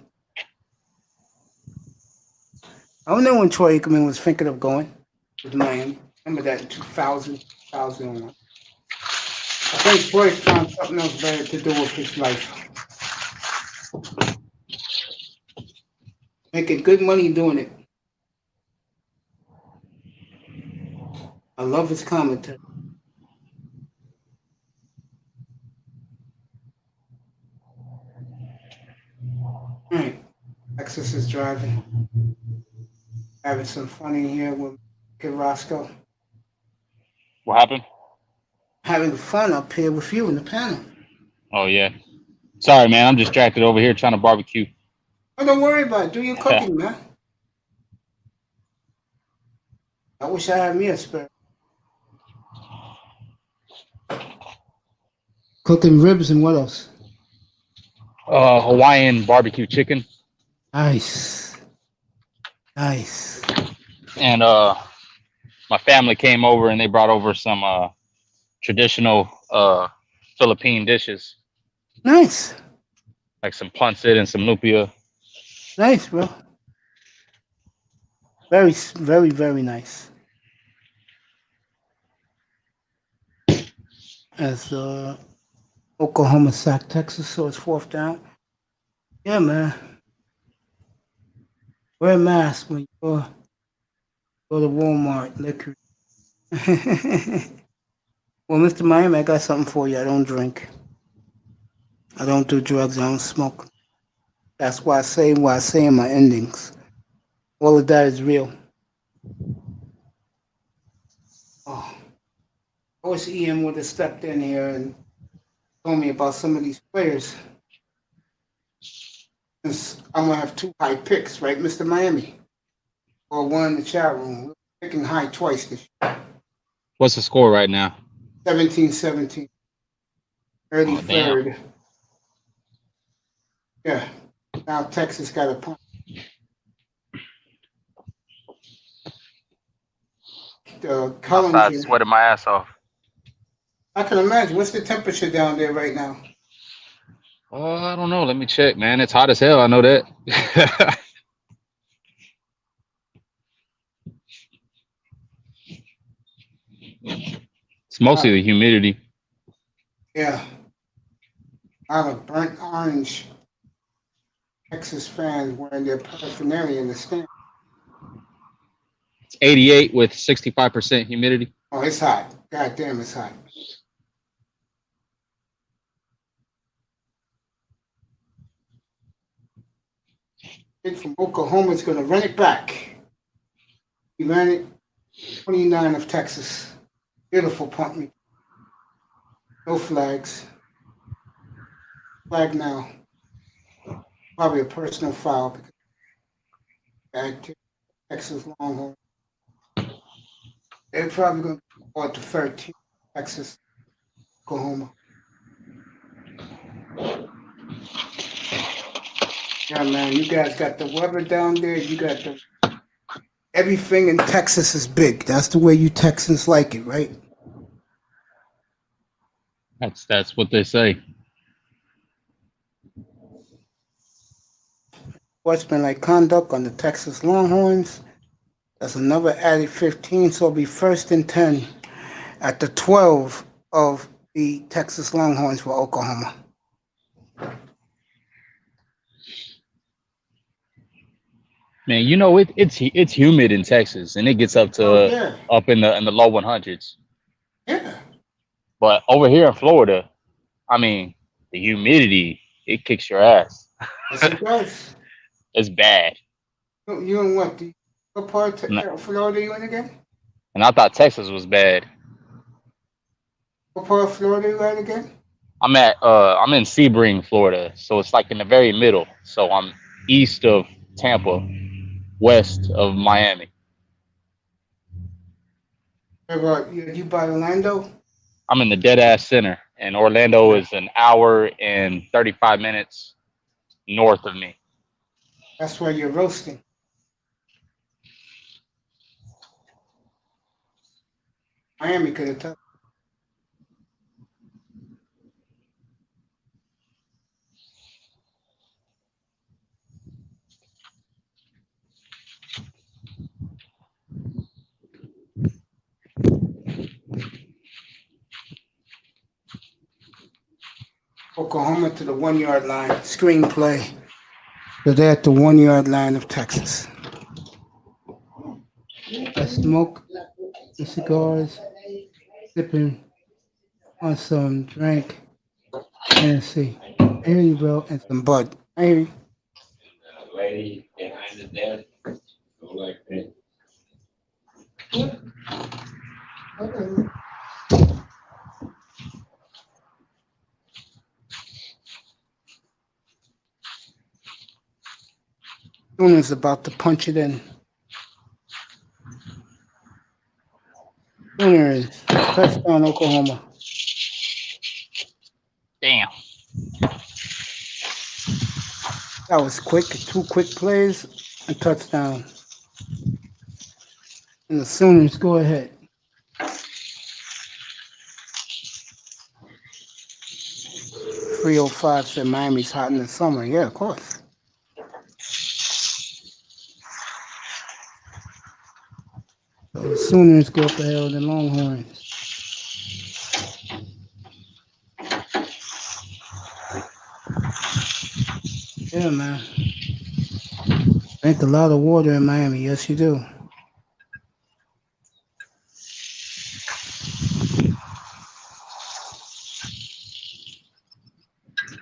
I don't know when Troy Aikman was thinking of going with Miami. Remember that in 2000, 2001. I think Troy found something else better to do with his life. Making good money doing it. I love his commentary. All right. Texas is driving. Having some fun in here with Kid Roscoe. What happened? Having fun up here with you in the panel. Oh yeah. Sorry, man. I'm distracted over here trying to barbecue. Oh, don't worry about it. Do your cooking, man. I wish I had me a spare. Cooking ribs and what else? Hawaiian barbecue chicken. Nice. Nice. And my family came over and they brought over some traditional Philippine dishes, Nice. like some pancit and some lumpia. Nice, bro. Very, very, very nice. As Oklahoma sacked Texas, so it's 4th down. Yeah, man. Wear a mask when you go to Walmart. Liquor. Well, Mr. Miami, I got something for you. I don't drink. I don't do drugs. I don't smoke. That's why I say what I say in my endings. All of that is real. Oh, I wish Ian would have stepped in here and told me about some of these players. Since I'm gonna have 2 high picks, right, Mr. Miami? Or one in the chat room. We're picking high twice this year. What's the score right now? 17-17. Early Oh, damn. third. Yeah. Now Texas got a point. Outside Cullinger. sweating my ass off. I can imagine. What's the temperature down there right now? I don't know. Let me check, man. It's hot as hell. I know that. It's mostly the humidity. Yeah. A lot of burnt orange Texas fans wearing their paraphernalia in the stand. It's 88 with 65% humidity. Oh, it's hot. God damn, it's hot. Kid from Oklahoma is going to run it back. He ran it 29 of Texas. Beautiful punt me. No flags. Flag now. Probably a personal foul because bad Texas Longhorn. They're probably going to go to 13 Texas, Oklahoma. Yeah, man, you guys got the weather down there. You got the everything in Texas is big. That's the way you Texans like it, right? That's what they say. Sportsmanlike conduct on the Texas Longhorns. That's another added 15, so it'll be 1st and 10 at the 12 of the Texas Longhorns for Oklahoma. Man, you know it's humid in Texas, and it gets up to up in the low 100s. Yeah. But over here in Florida, I mean, the humidity, it kicks your ass. Yes, it does. It's bad. You in what part of Florida you in again? And I thought Texas was bad. What part of Florida you at again? I'm in Sebring, Florida, so it's like in the very middle. So I'm east of Tampa, west of Miami. You by Orlando? I'm in the dead ass center, and Orlando is an hour and 35 minutes north of me. That's where you're roasting. Miami could have tough. Oklahoma to the 1 yard line. Screenplay. So they're at the 1 yard line of Texas. I smoke the cigars, sipping on some drink, Tennessee. I hear you, bro, and some bud. I hear you. Lady behind the desk, go like that. Sooners about to punch it in. Sooners, touchdown, Oklahoma. Damn. That was quick. 2 quick plays and touchdown. And the Sooners go ahead. Three 305 said Miami's hot in the summer. Yeah, of course. So the Sooners go up ahead of the Longhorns. Yeah, man. Drink a lot of water in Miami. Yes, you do.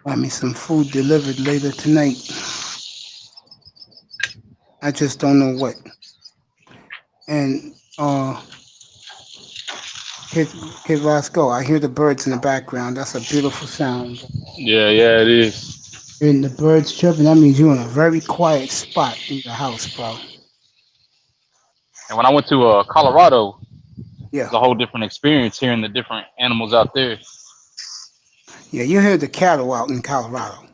Buy me some food delivered later tonight. I just don't know what. And Kid Roscoe, I hear the birds in the background. That's a beautiful sound. Yeah, it is. Hearing the birds chirping, that means you're in a very quiet spot in the house, bro. And when I went to Colorado, Yeah. it's a whole different experience hearing the different animals out there. Yeah, you hear the cattle out in Colorado.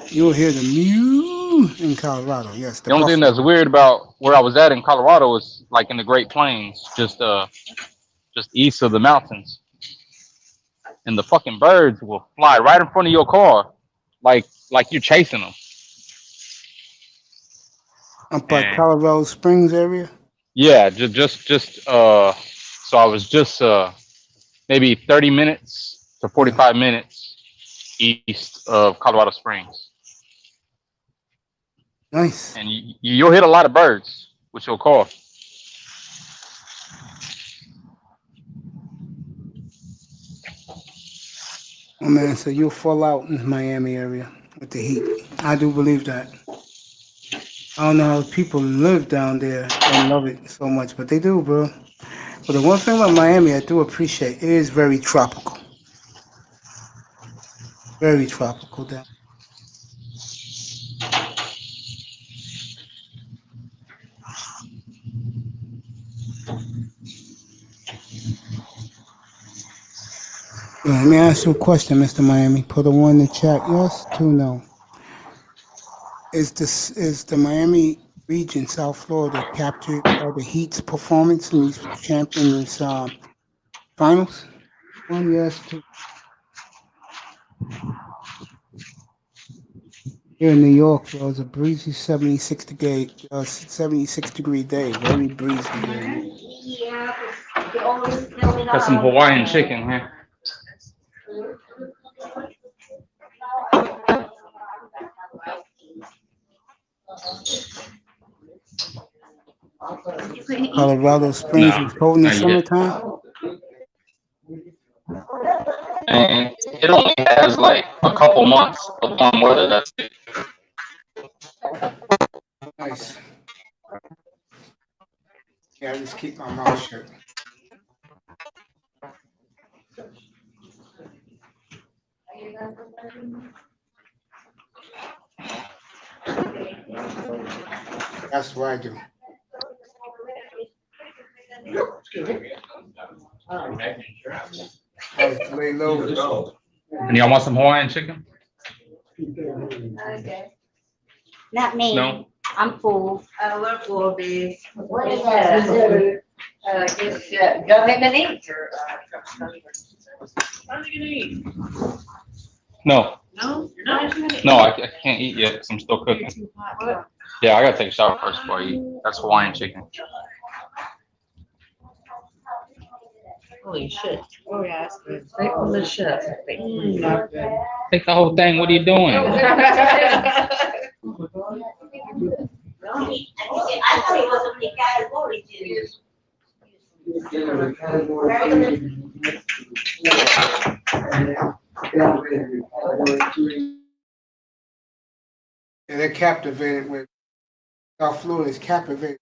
You'll hear the mew in Colorado. Yes, The only thing that's weird about where I was at in Colorado is like in the Great Plains, just east of the mountains. And the fucking birds will fly right in front of your car, like you're chasing them. Up by Colorado Springs area? Yeah, so I was just maybe 30 minutes to 45 minutes east of Colorado Springs. Nice. And you'll hit a lot of birds with your car. Oh man, so you'll fall out in the Miami area with the heat. I do believe that. I don't know how people live down there and love it so much, but they do, bro. But the one thing about Miami I do appreciate, it is very tropical. Very tropical down. Let me ask you a question, Mr. Miami. Put a 1 in the chat. Yes, 2 no. Is the Miami region, South Florida, captured by the Heat's performance in these Champions finals? 1 yes, 2. Here in New York, bro, it's a breezy 76 degree day. Very breezy here. Yeah, they always tell me Got some Hawaiian chicken here. Colorado Springs is cold in the summertime. And it only has like a couple months of warm weather. That's it. Nice. Yeah, I just keep my mouth shut. That's what I do. I lay low. And y'all want some Hawaiian chicken? Okay. Not me. No. I'm full. We're full, B. What is that? Just go ahead and eat. What are you gonna eat? No. No, you're not gonna eat. No, I can't eat yet because I'm still cooking. What? Yeah, I gotta take a shower first before I eat. That's Hawaiian chicken. Holy shit. Oh, yeah, it's good. Delicious. Not good. Take the whole thing. What are you doing? Oh, I thought it was only categories. Yeah, they're captivated with South Florida is captivated.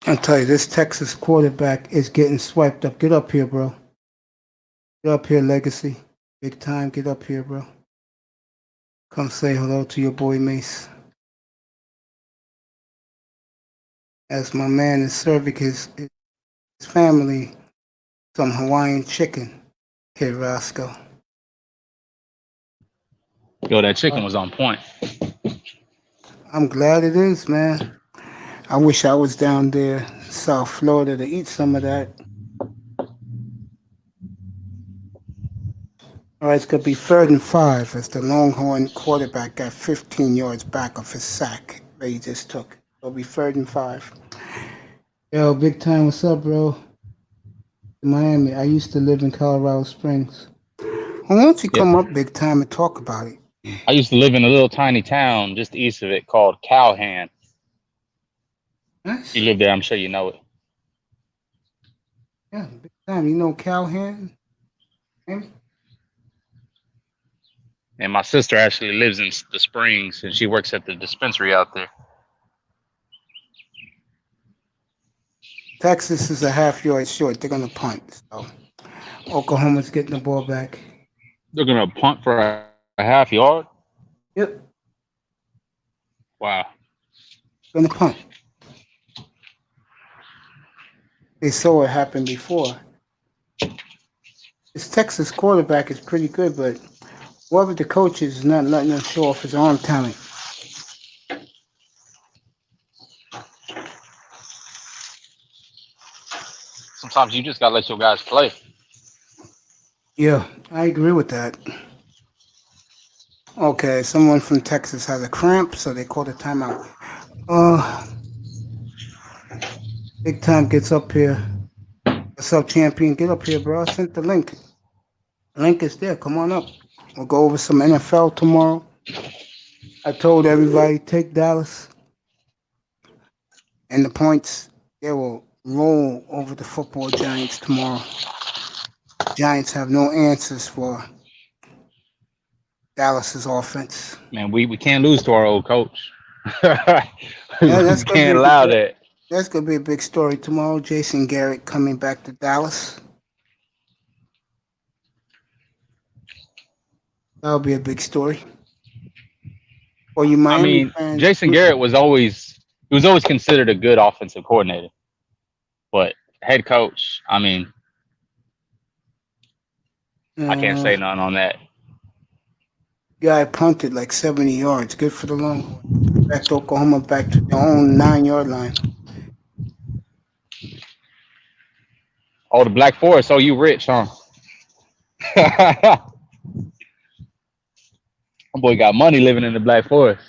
I'll tell you, this Texas quarterback is getting swiped up. Get up here, bro. Get up here, Legacy. Big time. Get up here, bro. Come say hello to your boy Mace. As my man is serving his family some Hawaiian chicken. Here, Roscoe. Yo, that chicken was on point. I'm glad it is, man. I wish I was down there, South Florida, to eat some of that. All right, it's going to be 3rd and 5 as the Longhorn quarterback got 15 yards back of his sack that he just took. It'll be 3rd and 5. Yo, big time, what's up, bro? Miami. I used to live in Colorado Springs. Why don't you come up big time and talk about it? I used to live in a little tiny town just east of it called Calhan. Nice. You live there, I'm sure you know it. Yeah, big time. You know Calhan? Amy? And my sister actually lives in the Springs, and she works at the dispensary out there. Texas is a half yard short. They're going to punt. So Oklahoma's getting the ball back. They're going to punt for a half yard? Yep, Wow. going to punt. They saw it happen before. This Texas quarterback is pretty good, but whoever the coach is not letting him show off his arm talent. Sometimes you just got to let your guys play. Yeah, I agree with that. Okay, someone from Texas has a cramp, so they called a timeout. Big time gets up here. What's up, champion? Get up here, bro. I sent the link. The link is there. Come on up. We'll go over some NFL tomorrow. I told everybody, take Dallas. And the points, they will roll over the football Giants tomorrow. Giants have no answers for Dallas's offense. Man, we can't lose to our old coach. Yeah, We that's gonna can't be allow that. That's gonna be a big story tomorrow. Jason Garrett coming back to Dallas. That'll be a big story. Or you I Miami mean, fans? Jason Garrett was always considered a good offensive coordinator, but head coach, I mean, I can't say nothing on that. Guy punted like 70 yards. Good for the Longhorns. Back to Oklahoma, back to their own 9-yard line. Oh, the Black Forest. Oh, you rich, huh? My boy got money living in the Black Forest.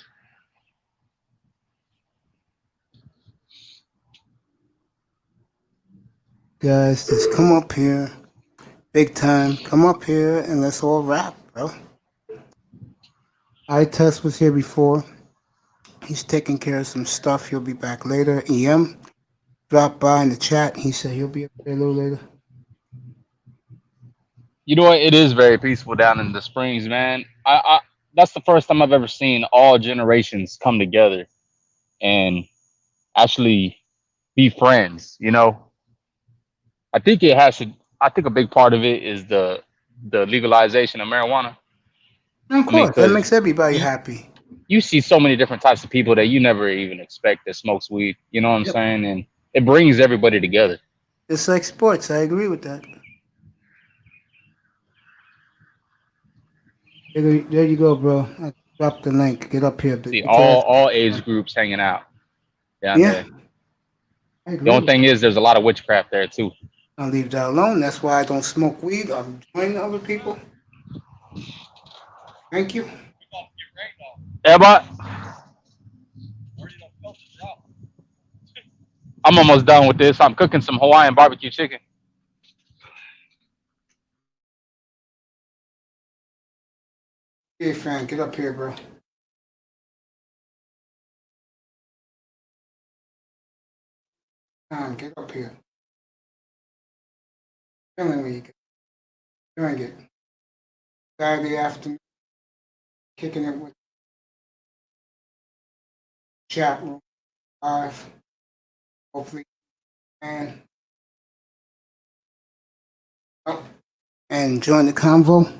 Guys, just come up here. Big time. Come up here and let's all rap, bro. I-Test was here before. He's taking care of some stuff. He'll be back later. EM dropped by in the chat. He said he'll be up there a little later. You know what? It is very peaceful down in the Springs, man. I that's the first time I've ever seen all generations come together and actually be friends. You know, I think it has to. I think a big part of it is the legalization of marijuana. Of I mean, course, that makes 'cause everybody happy. you see so many different types of people that you never even expect that smokes weed. You know what I'm Yep. saying? And it brings everybody together. It's like sports. I agree with that. There you go, bro. I dropped the link. Get up here. See Get your ass- all age groups hanging out down Yeah, there. I agree. The only thing is, there's a lot of witchcraft there too. I'll leave that alone. That's why I don't smoke weed. I'm joining other people. Thank you. Everybody, I'm almost done with this. I'm cooking some Hawaiian barbecue chicken. Hey, fan, get up here, bro. Get up here. Feeling when you get doing it. Saturday afternoon, kicking it with chat room live. Hopefully, and oh, and join the convo.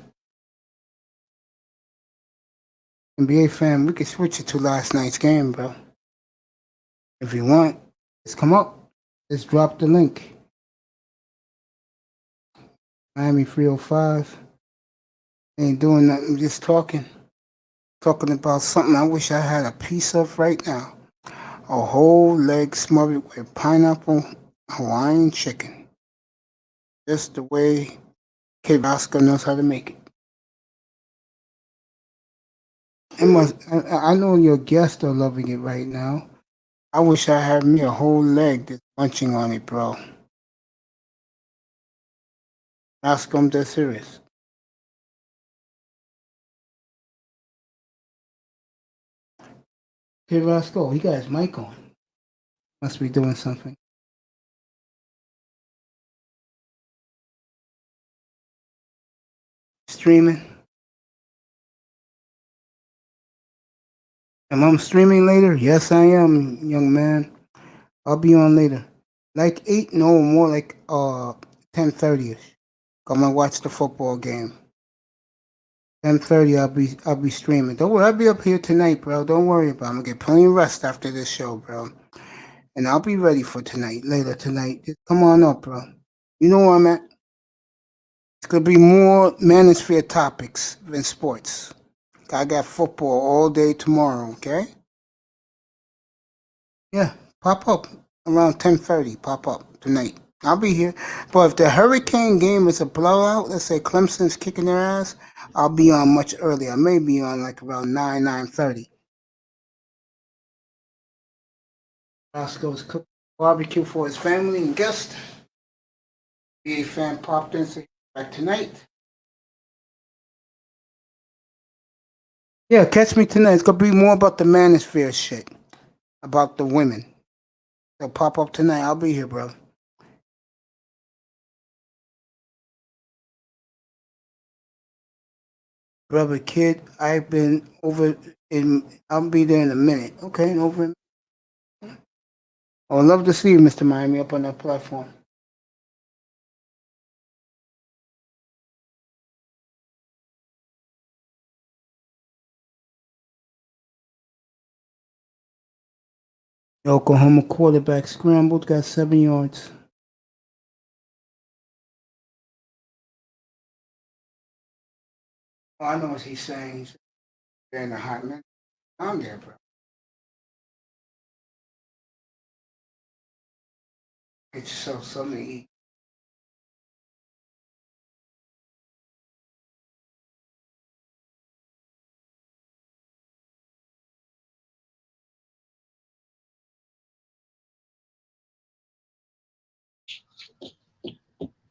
NBA fan, we can switch it to last night's game, bro. If you want, just come up. Just drop the link. Miami 305. Ain't doing nothing, just talking. Talking about something I wish I had a piece of right now. A whole leg smothered with pineapple Hawaiian chicken. Just the way Kid Oscar knows how to make it. I know your guests are loving it right now. I wish I had me a whole leg that's munching on it, bro. Ask them they're serious. Kid Roscoe, he got his mic on. Must be doing something. Streaming. Am I streaming later? Yes, I am, young man. I'll be on later. Like 8, no, more like 10:30ish. I'm gonna watch the football game. 10:30 I'll be streaming. Don't worry, I'll be up here tonight, bro. Don't worry about it. I'm gonna get plenty of rest after this show, bro. And I'll be ready for tonight, later tonight. Just come on up, bro. You know where I'm at? It's gonna be more manosphere topics than sports. I got football all day tomorrow, okay? Yeah, pop up around 10:30. Pop up tonight. I'll be here. But if the Hurricane game is a blowout, let's say Clemson's kicking their ass, I'll be on much earlier. I may be on like around 9:30. Roscoe's cooking barbecue for his family and guests. BA fan popped in, so back tonight. Yeah, catch me tonight. It's gonna be more about the manosphere shit, about the women. They'll pop up tonight. I'll be here, bro. Brother Kid, I've been over in. I'll be there in a minute. Okay, over. I would love to see you, Mr. Miami, up on that platform. The Oklahoma quarterback scrambled, got 7 yards. Oh, I know what he's saying. He's there in the hot minute. I'm there, bro. Get yourself something to eat.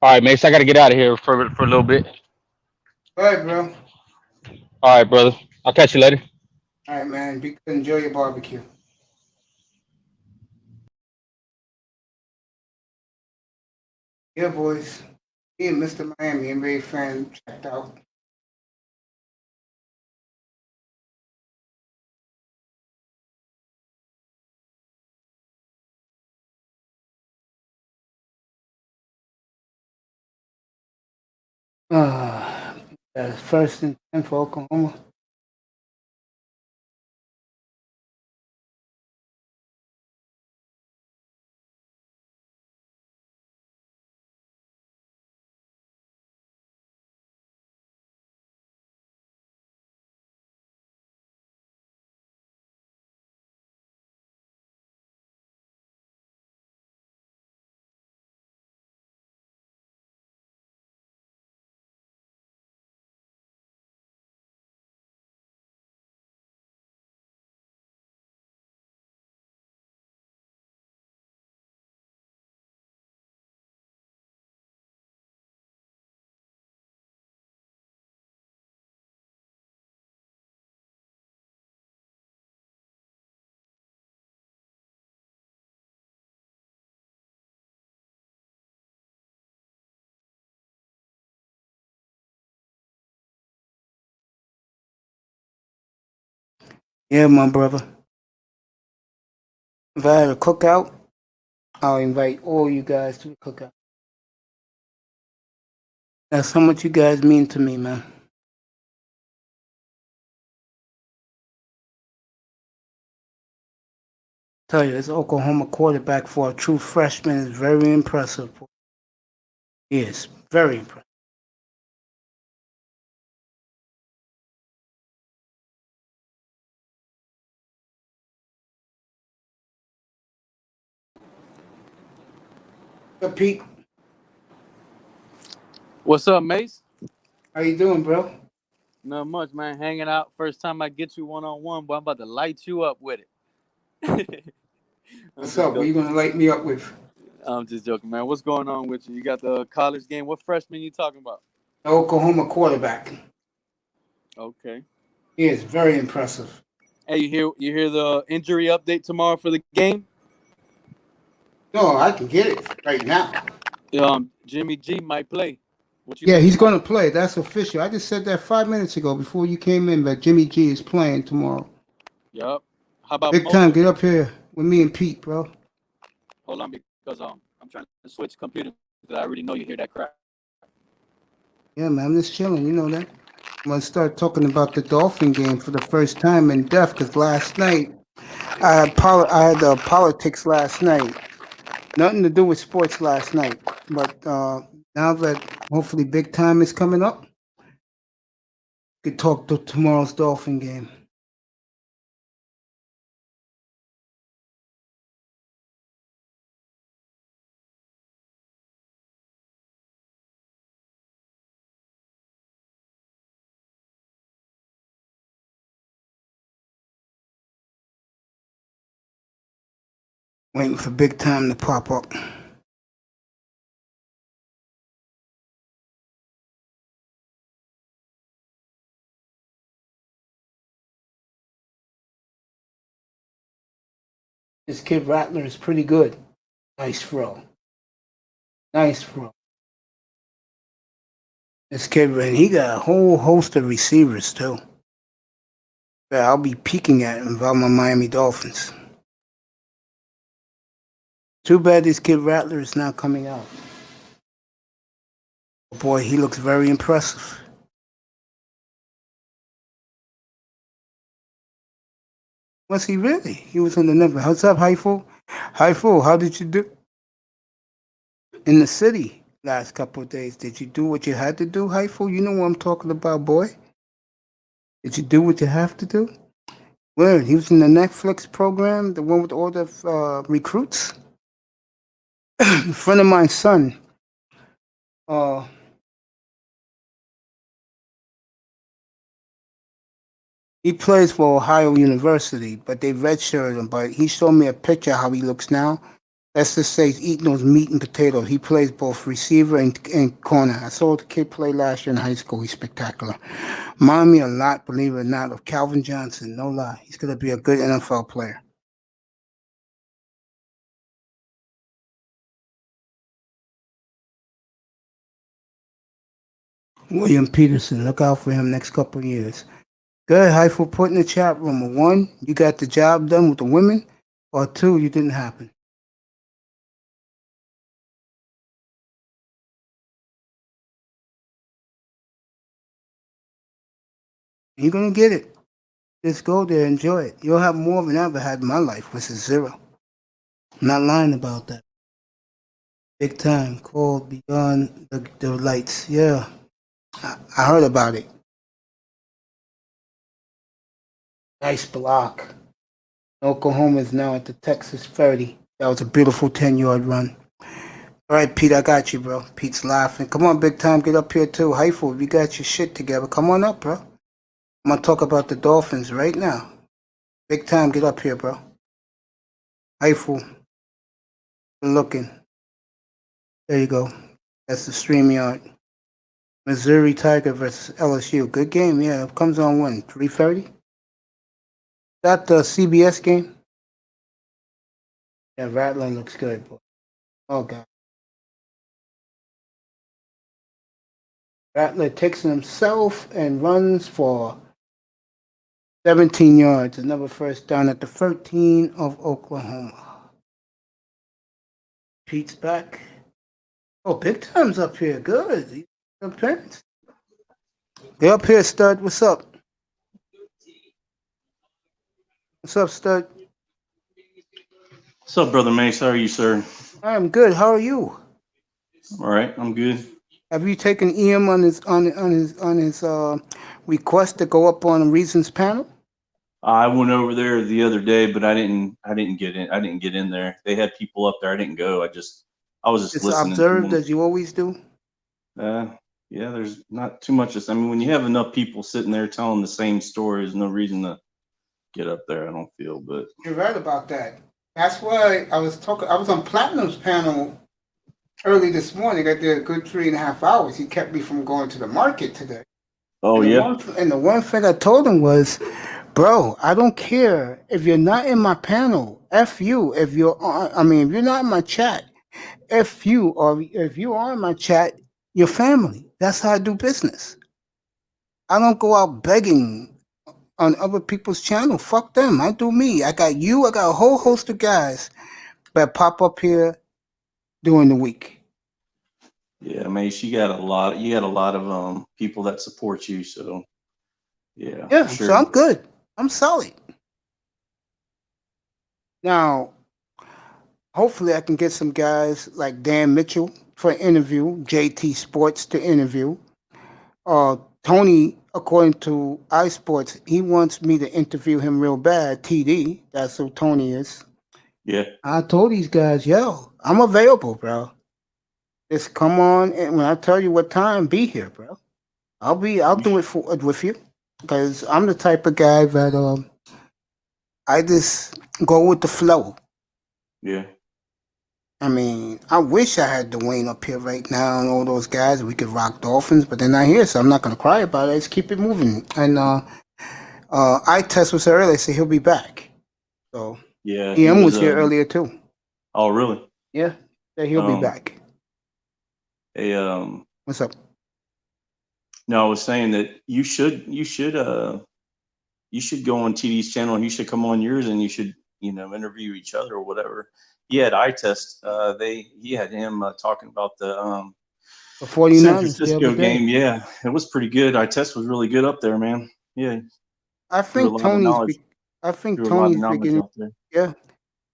All right, Mace, I got to get out of here for a little bit. All right, bro. All right, brother. I'll catch you later. All right, man. Be good. Enjoy your barbecue. Yeah, boys. Me and Mr. Miami, NBA fan, checked out. Uh, First and 10 for Oklahoma. Yeah, my brother. If I had a cookout, I'll invite all you guys to the cookout. That's how much you guys mean to me, man. Tell you, this Oklahoma quarterback for a true freshman is very impressive. He is very impressive. So, Pete, What's up, Mace? how you doing, bro? Not much, man. Hanging out. First time I get you one on one, but I'm about to light you up with it. I'm What's just up? What you joking. gonna light me up with? I'm just joking, man. What's going on with you? You got the college game. What freshman you talking about? The Oklahoma quarterback. Okay. He is very impressive. Hey, you hear the injury update tomorrow for the game? No, I can get it right now. Jimmy G might play. What you Yeah, he's looking gonna like? play. That's official. I just said that 5 minutes ago before you came in that Jimmy G is playing tomorrow. Yup. How about Big time. Mojo? Get up here with me and Pete, bro. Hold on, because I'm trying to switch computers because I already know you hear that crap. Yeah, man, I'm just chilling. You know that. I'm gonna start talking about the Dolphin game for the first time in depth because last night I had politics last night. Nothing to do with sports last night, but now that hopefully big time is coming up, we could talk to tomorrow's Dolphin game. Waiting for big time to pop up. This kid Rattler is pretty good. Nice throw. Nice throw. This kid, and he got a whole host of receivers too. Yeah, I'll be peeking at him about my Miami Dolphins. Too bad this kid Rattler is not coming out. Boy, he looks very impressive. Was he really? He was on the number. What's up, Hyfo? Hyfo, how did you do in the city last couple of days? Did you do what you had to do, Hyfo? You know what I'm talking about, boy. Did you do what you have to do? Where? He was in the Netflix program, the one with all the recruits. A friend of mine's son. Uh, he plays for Ohio University, but they redshirted him. But he showed me a picture of how he looks now. Let's just say he's eating those meat and potatoes. He plays both receiver and corner. I saw the kid play last year in high school. He's spectacular. Remind me a lot, believe it or not, of Calvin Johnson. No lie. He's going to be a good NFL player. William Peterson. Look out for him next couple of years. Good. Hyfo put in the chat room. One, you got the job done with the women, or two, you didn't happen. You're going to get it. Just go there, enjoy it. You'll have more than I ever had in my life, which is zero. I'm not lying about that. Big time. Called Beyond the Lights. Yeah, I heard about it. Nice block. Oklahoma is now at the Texas 30. That was a beautiful 10-yard run. All right, Pete, I got you, bro. Pete's laughing. Come on, big time, get up here too. Hyfo, you got your shit together. Come on up, bro. I'm gonna talk about the Dolphins right now. Big time, get up here, bro. Hyfo, looking. There you go. That's the StreamYard. Missouri Tiger versus LSU. Good game, yeah. It comes on when? 3:30? That the CBS game? Yeah, Rattler looks good, boy. Oh god. Rattler takes himself and runs for 17 yards, another first down at the 13 of Oklahoma. Pete's back. Oh, big time's up here. Good. Good parents. They up here, stud. What's up? What's up, stud? What's up, brother Mace? How are you, sir? I'm good. How are you? All right, I'm good. Have you taken EM on his request to go up on the Reasons panel? I went over there the other day, but I didn't get in. I didn't get in there. They had people up there. I didn't go. I was just Just listening to observed them. as you always do. Yeah, there's not too much. I mean, when you have enough people sitting there telling the same story, there's no reason to get up there. I don't feel, but You're right about that. That's why I was talking. I was on Platinum's panel early this morning. I did a good 3.5 hours. He kept me from going to the market today. oh And yeah, the one thing I told him was, bro, I don't care if you're not in my panel. F you. If you're on, I mean, if you're not in my chat, F you. Or if you are in my chat, your family. That's how I do business. I don't go out begging on other people's channel. Fuck them. I do me. I got you. I got a whole host of guys that pop up here during the week. yeah, Mace. You got a lot. You got a lot of people that support you. So yeah, Yeah, for so sure. I'm good. I'm solid. Now, hopefully I can get some guys like Dan Mitchell for an interview, JT Sports to interview. Tony, according to iSports, he wants me to interview him real bad. TD, that's who Tony is. Yeah, I told these guys, yo, I'm available, bro. Just come on, and when I tell you what time, be here, bro. I'll do it with you, because I'm the type of guy that I just go with the flow. yeah. I mean, I wish I had Dwayne up here right now and all those guys. We could rock Dolphins, but they're not here, so I'm not gonna cry about it. Let's keep it moving. And I test was earlier, so he'll be back. So Yeah, he EM was. was here earlier too. Oh, really? Yeah, so he'll be back. Hey, What's up? no, I was saying that you should go on TD's channel and you should come on yours and you should, interview each other or whatever. He had eye test. He had him talking about the The San 49ers the other Francisco day. game. Yeah, it was pretty good. Eye test was really good up there, man. Yeah, I threw a think lot of knowledge. Threw a lot of knowledge beginning. out there. Yeah,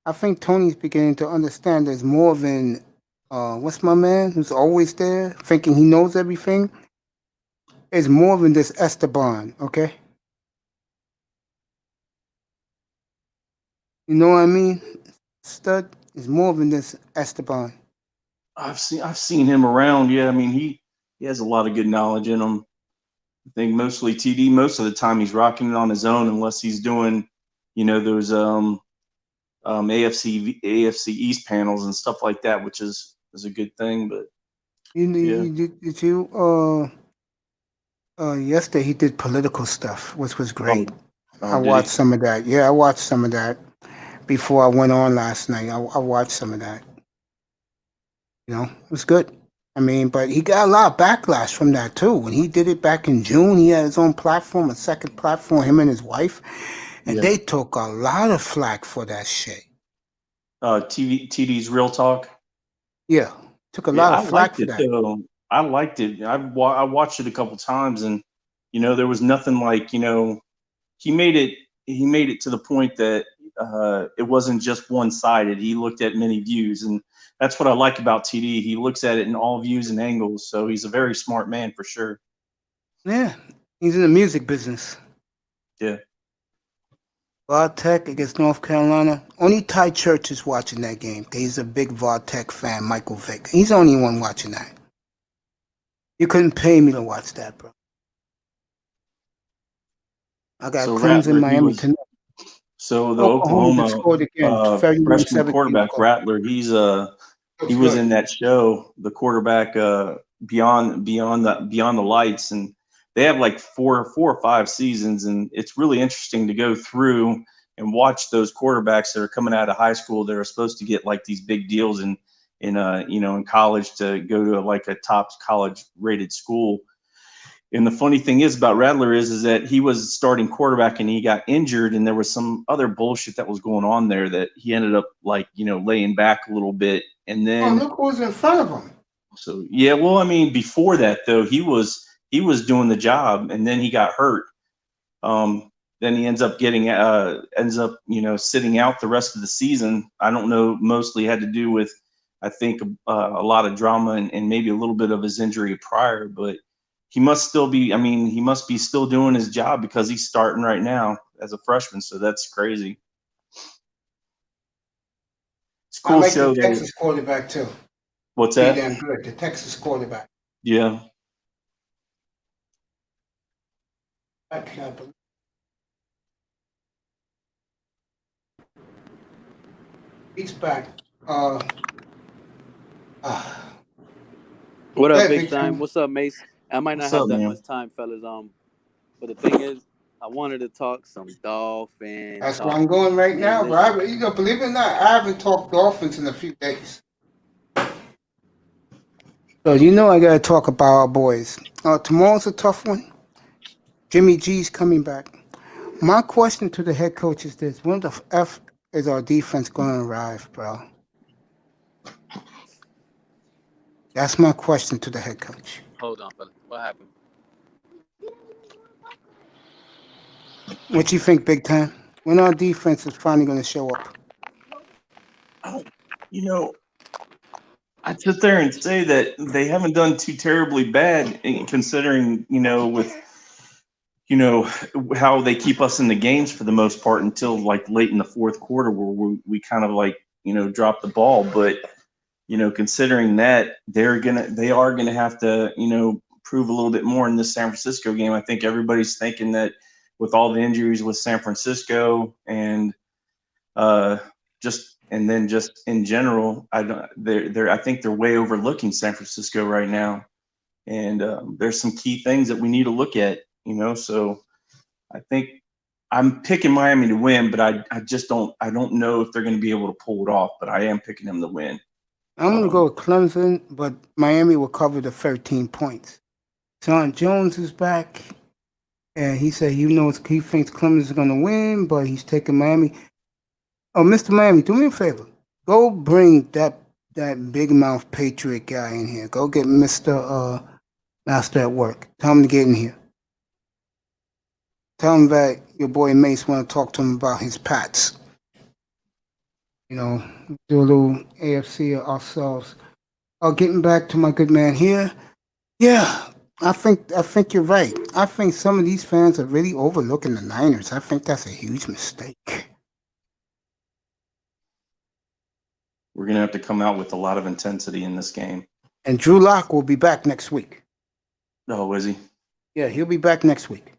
I think Tony's beginning to understand there's more than what's my man who's always there thinking he knows everything. It's more than this Esteban, okay? You know what I mean? Stud is more than this Esteban. I've seen him around. Yeah, I mean he has a lot of good knowledge in him. I think mostly TD. Most of the time he's rocking it on his own, unless he's doing, those AFC East panels and stuff like that, which is a good thing. But yeah, Did you yesterday he did political stuff, which was great. I did watched he? some of that. Yeah, I watched some of that before I went on last night. I watched some of that. It was good. I mean, but he got a lot of backlash from that too. When he did it back in June, he had his own platform, a second platform, him and his wife, and they took a lot of flack for that shit. TD's Real Talk. Yeah, took a Yeah, lot I of flack liked for it that. though. I liked it. I watched it a couple times, and there was nothing like he made it to the point that it wasn't just one sided. He looked at many views, and that's what I like about TD. He looks at it in all views and angles. So he's a very smart man for sure. Yeah, he's in the music business. Yeah. Tech against North Carolina. Only Ty Church is watching that game. He's a big Tech fan, Michael Vick. He's the only one watching that. You couldn't pay me to watch that, bro. I got So Clemson, Rattler, Miami tonight. so the Oklahoma just Oklahoma scored again. freshman 31-17. quarterback Rattler, he was in that show, the quarterback beyond the lights, and they have like four or five seasons, and it's really interesting to go through and watch those quarterbacks that are coming out of high school that are supposed to get like these big deals in college to go to like a top college rated school. And the funny thing is about Rattler is that he was starting quarterback and he got injured, and there was some other bullshit that was going on there that he ended up laying back a little bit, and Oh, then look who's in front of him. so yeah. Well, I mean, before that though, he was doing the job, and then he got hurt. Then he ends up sitting out the rest of the season. I don't know. Mostly had to do with, I think, a lot of drama and maybe a little bit of his injury prior, but he must still be. I mean, he must be still doing his job because he's starting right now as a freshman. So that's crazy. It's a I cool like show. the Texas quarterback too. What's Pretty that? damn good. The Texas quarterback. Yeah. I can't believe. He's back. What Go up, ahead, big Big time? Time. What's up, Mace? I might not What's have up, that man? much time, fellas. But the thing is, I wanted to talk some Dolphin That's where talk. I'm going right And now, listen, bro. Believe it or not, I haven't talked Dolphins in a few days. So I gotta talk about our boys. Tomorrow's a tough one. Jimmy G's coming back. My question to the head coach is this: when the f is our defense going to arrive, bro? That's my question to the head coach. hold on, fella. What happened? What you think, Big Time? When our defense is finally going to show up? You know, I'd sit there and say that they haven't done too terribly bad, considering with how they keep us in the games for the most part until like late in the fourth quarter where we kind of drop the ball. But considering that they are gonna have to prove a little bit more in this San Francisco game. I think everybody's thinking that with all the injuries with San Francisco and just in general, I think they're way overlooking San Francisco right now, and there's some key things that we need to look at. So I think I'm picking Miami to win, but I don't know if they're going to be able to pull it off. But I am picking them to win. I'm going to go with Clemson, but Miami will cover the 13 points. John Jones is back, and he said he thinks Clemson is going to win, but he's taking Miami. Oh, Mr. Miami, do me a favor. Go bring that big mouth Patriot guy in here. Go get Mr. Master at Work. Tell him to get in here. Tell him that your boy Mace want to talk to him about his Pats. Do a little AFC ourselves. Getting back to my good man here. Yeah, I think you're right. I think some of these fans are really overlooking the Niners. I think that's a huge mistake. We're going to have to come out with a lot of intensity in this game. And Drew Lock will be back next week. Oh, is he? Yeah, he'll be back next week.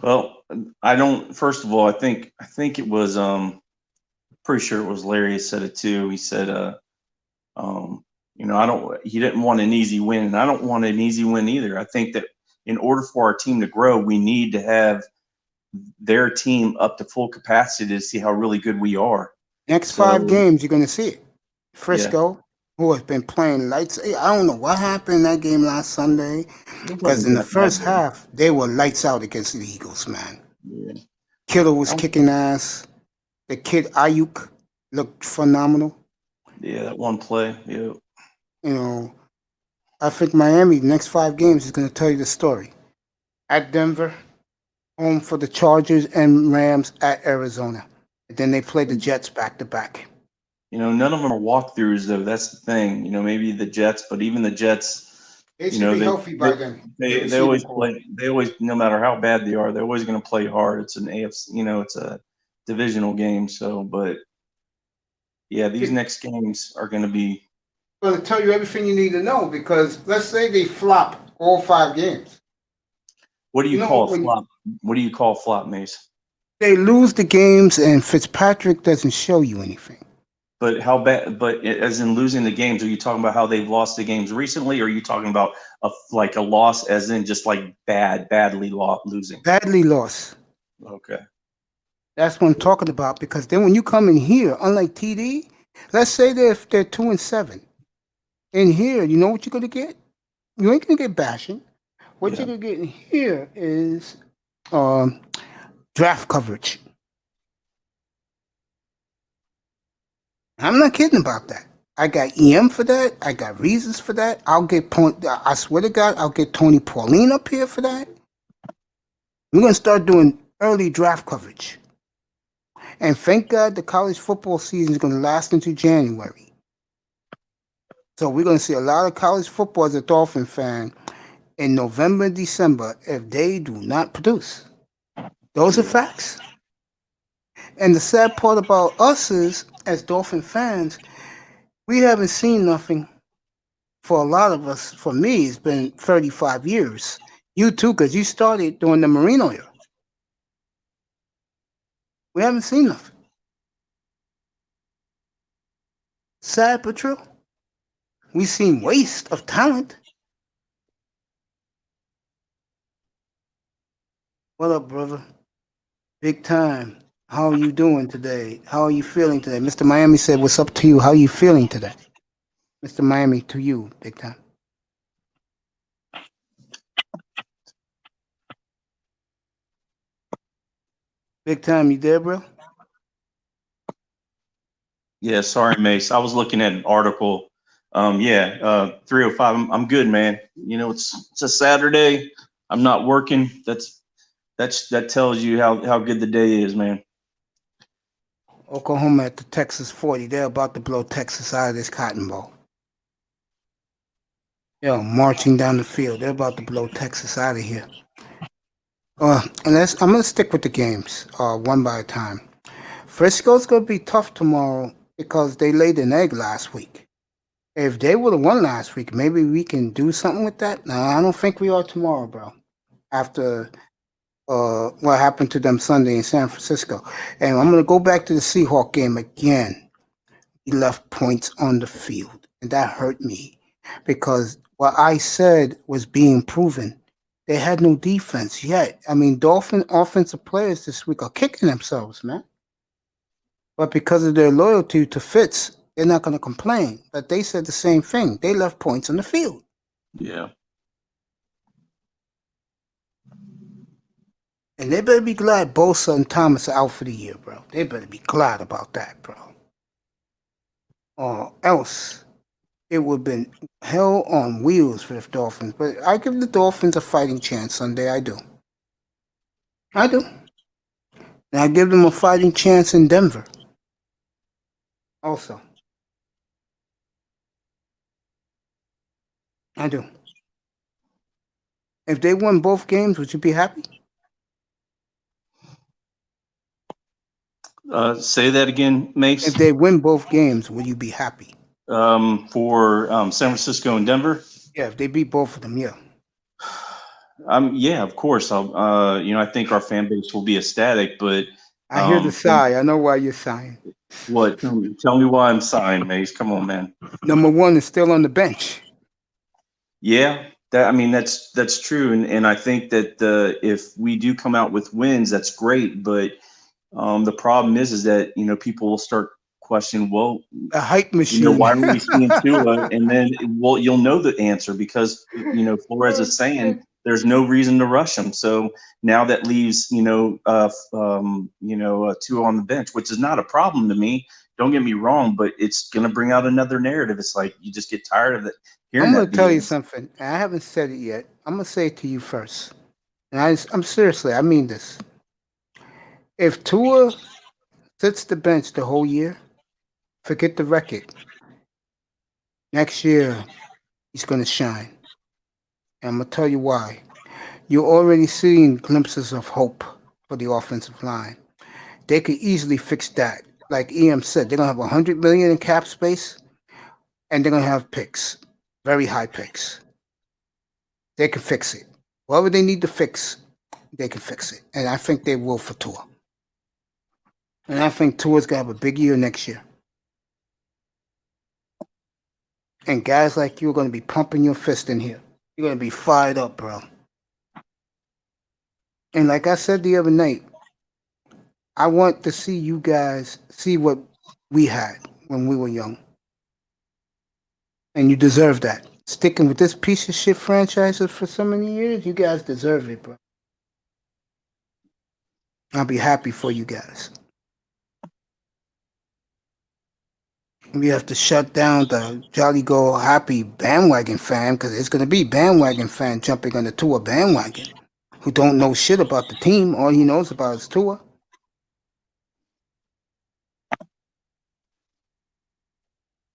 Well, first of all, I think it was, pretty sure it was Larry who said it too. He said, he didn't want an easy win, and I don't want an easy win either. I think that in order for our team to grow, we need to have their team up to full capacity to see how really good we are. Next 5 games, you're going to see it. Frisco, who has been playing lights. I don't know what happened in that game last Sunday, because in the first half, they were lights out against the Eagles, man. Yeah. Kittle was kicking ass. The kid Ayuk looked phenomenal. Yeah, that one play. Yeah. I think Miami, the next 5 games, is going to tell you the story. At Denver, home for the Chargers, and Rams at Arizona. And then they play the Jets back to back. None of them are walkthroughs, though. That's the thing. Maybe the Jets, but even the Jets, They should be healthy by then. They always play. They always, no matter how bad they are, they're always going to play hard. It's an AFC. It's a divisional game. So, but yeah, these next games are going to be. I'm going to tell you everything you need to know, because let's say they flop all 5 games. What do you call flop? What do you call flop, Mace? They lose the games and Fitzpatrick doesn't show you anything. But how bad? But as in losing the games, are you talking about how they've lost the games recently, or are you talking about a loss, as in just like badly losing? Badly lost. Okay. That's what I'm talking about, because then when you come in here, unlike TD, let's say they're 2-7. In here, you know what you're going to get? You ain't going to get bashing, What Yeah. you're gonna get in here is um, draft coverage. I'm not kidding about that. I got EM for that. I got reasons for that. I'll get point. I swear to God, I'll get Tony Pauline up here for that. We're gonna start doing early draft coverage. And thank God the college football season is gonna last into January. So we're gonna see a lot of college football as a Dolphin fan in November and December if they do not produce. Those are facts. And the sad part about us is, as Dolphin fans, we haven't seen nothing for a lot of us. For me, it's been 35 years. You too, because you started during the Marino era. We haven't seen nothing. Sad but true. We've seen waste of talent. What up, brother? Big time. How are you doing today? How are you feeling today? Mr. Miami said, what's up to you? How are you feeling today? Mr. Miami, to you, big time. Big time, you there, bro? Yeah, sorry, Mace. I was looking at an article. 305. I'm good, man. You know, it's a Saturday. I'm not working. That tells you how good the day is, man. Oklahoma at the Texas 40. They're about to blow Texas out of this Cotton Bowl. Yo, marching down the field. They're about to blow Texas out of here. I'm gonna stick with the games, one by a time. Frisco's gonna be tough tomorrow because they laid an egg last week. If they would have won last week, maybe we can do something with that. No, I don't think we are tomorrow, bro. After what happened to them Sunday in San Francisco. And I'm gonna go back to the Seahawk game again. He left points on the field, and that hurt me because what I said was being proven. They had no defense yet. I mean, Dolphin offensive players this week are kicking themselves, man. But because of their loyalty to Fitz, they're not going to complain. But they said the same thing. They left points on the field. Yeah. And they better be glad Bosa and Thomas are out for the year, bro. They better be glad about that, bro. Or else it would have been hell on wheels for the Dolphins. But I give the Dolphins a fighting chance Sunday. I do. I do. And I give them a fighting chance in Denver. Also. I do. If they won both games, would you be happy? Say that again, Mace. If they win both games, will you be happy? For San Francisco and Denver. Yeah, if they beat both of them, yeah. Yeah, of course. I think our fan base will be ecstatic, but I hear the sigh. I know why you're sighing. what? Tell me why I'm sighing, Mace. Come on, man. Number one is still on the bench. Yeah, that's true, and I think that if we do come out with wins, that's great. But the problem is that people will start questioning, well, A hype machine. why are we seeing Tua? And then, well, you'll know the answer because Flores is saying there's no reason to rush him. So now that leaves Tua on the bench, which is not a problem to me. Don't get me wrong, but it's going to bring out another narrative. It's like you just get tired of it. I'm going to tell you something. I haven't said it yet. I'm going to say it to you first. And I'm seriously, I mean this. If Tua sits the bench the whole year, forget the record. Next year, he's going to shine. And I'm going to tell you why. You're already seeing glimpses of hope for the offensive line. They could easily fix that. Like EM said, they're going to have $100 million in cap space, and they're going to have picks, very high picks. They can fix it. Whatever they need to fix, they can fix it. And I think they will for Tua. And I think Tua's going to have a big year next year. And guys like you are going to be pumping your fist in here. You're going to be fired up, bro. And like I said the other night, I want to see you guys see what we had when we were young. And you deserve that. sticking with this piece of shit franchise for so many years. You guys deserve it, bro. I'll be happy for you guys. We have to shut down the Jolly Go Happy bandwagon fan because there's going to be bandwagon fan jumping on the Tua bandwagon who don't know shit about the team. All he knows about is Tua.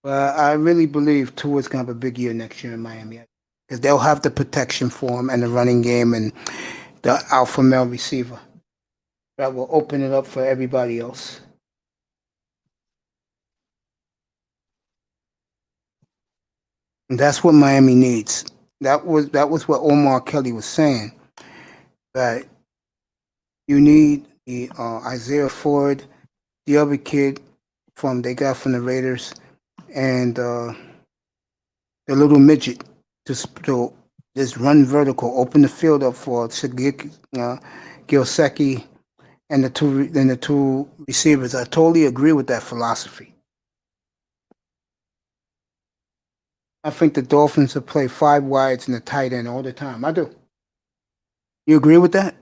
But I really believe Tua's going to have a big year next year in Miami because they'll have the protection for him and the running game and the alpha male receiver that will open it up for everybody else. And that's what Miami needs. That was what Omar Kelly was saying. That you need the Isaiah Ford, the other kid they got from the Raiders, and the little midget to just run vertical, open the field up for Gilsecki and the two receivers. I totally agree with that philosophy. I think the Dolphins will play 5 wides and the tight end all the time. I do. You agree with that?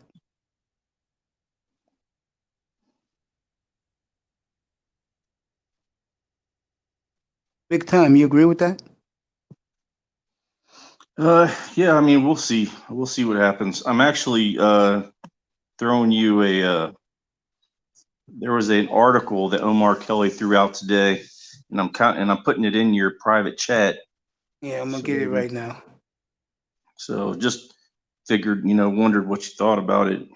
Big time. You agree with that? Yeah, I mean, we'll see. We'll see what happens. I'm actually throwing you there was an article that Omar Kelly threw out today, and I'm putting it in your private chat. Yeah, I'm gonna get it right now. So just figured, wondered what you thought about it.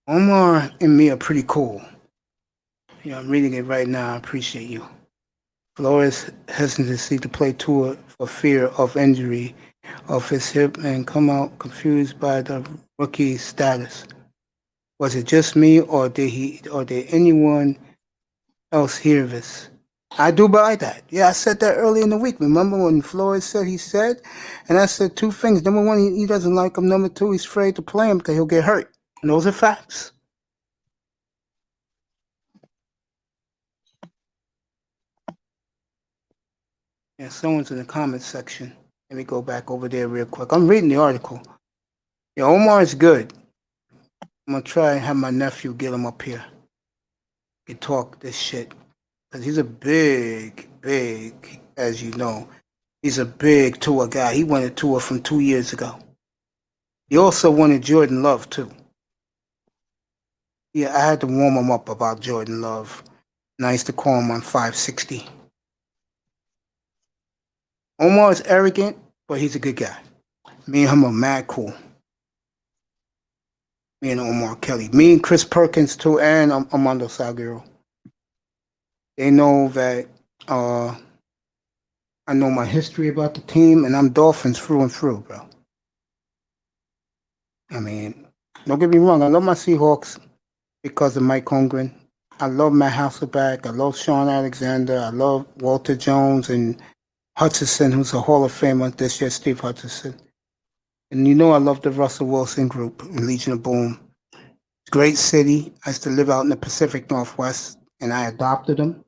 Omar and me are pretty cool. I'm reading it right now. I appreciate you. Flores hesitancy to play Tua for fear of injury of his hip and come out confused by the rookie status. Was it just me, or did anyone else hear this? I do buy that. Yeah, I said that early in the week. Remember when Flores said he said? And I said 2 things. Number 1, he doesn't like him. Number 2, he's afraid to play him because he'll get hurt. And those are facts. Yeah, someone's in the comments section. Let me go back over there real quick. I'm reading the article. Yeah, Omar is good. I'm going to try and have my nephew get him up here. He talk this shit. Because he's a big, as you know, he's a big Tua guy. He wanted Tua from 2 years ago. He also wanted Jordan Love, too. Yeah, I had to warm him up about Jordan Love. And I used to call him on 560. Omar is arrogant, but he's a good guy. Me and him are mad cool. Me and Omar Kelly. Me and Chris Perkins, too, and Armando Salguero. They know that I know my history about the team, and I'm Dolphins through and through, bro. I mean, don't get me wrong. I love my Seahawks because of Mike Holmgren. I love Matt Hasselbeck. I love Sean Alexander. I love Walter Jones and Hutchinson, who's a Hall of Famer this year, Steve Hutchinson. And I love the Russell Wilson group, Legion of Boom. Great city. I used to live out in the Pacific Northwest, and I adopted them.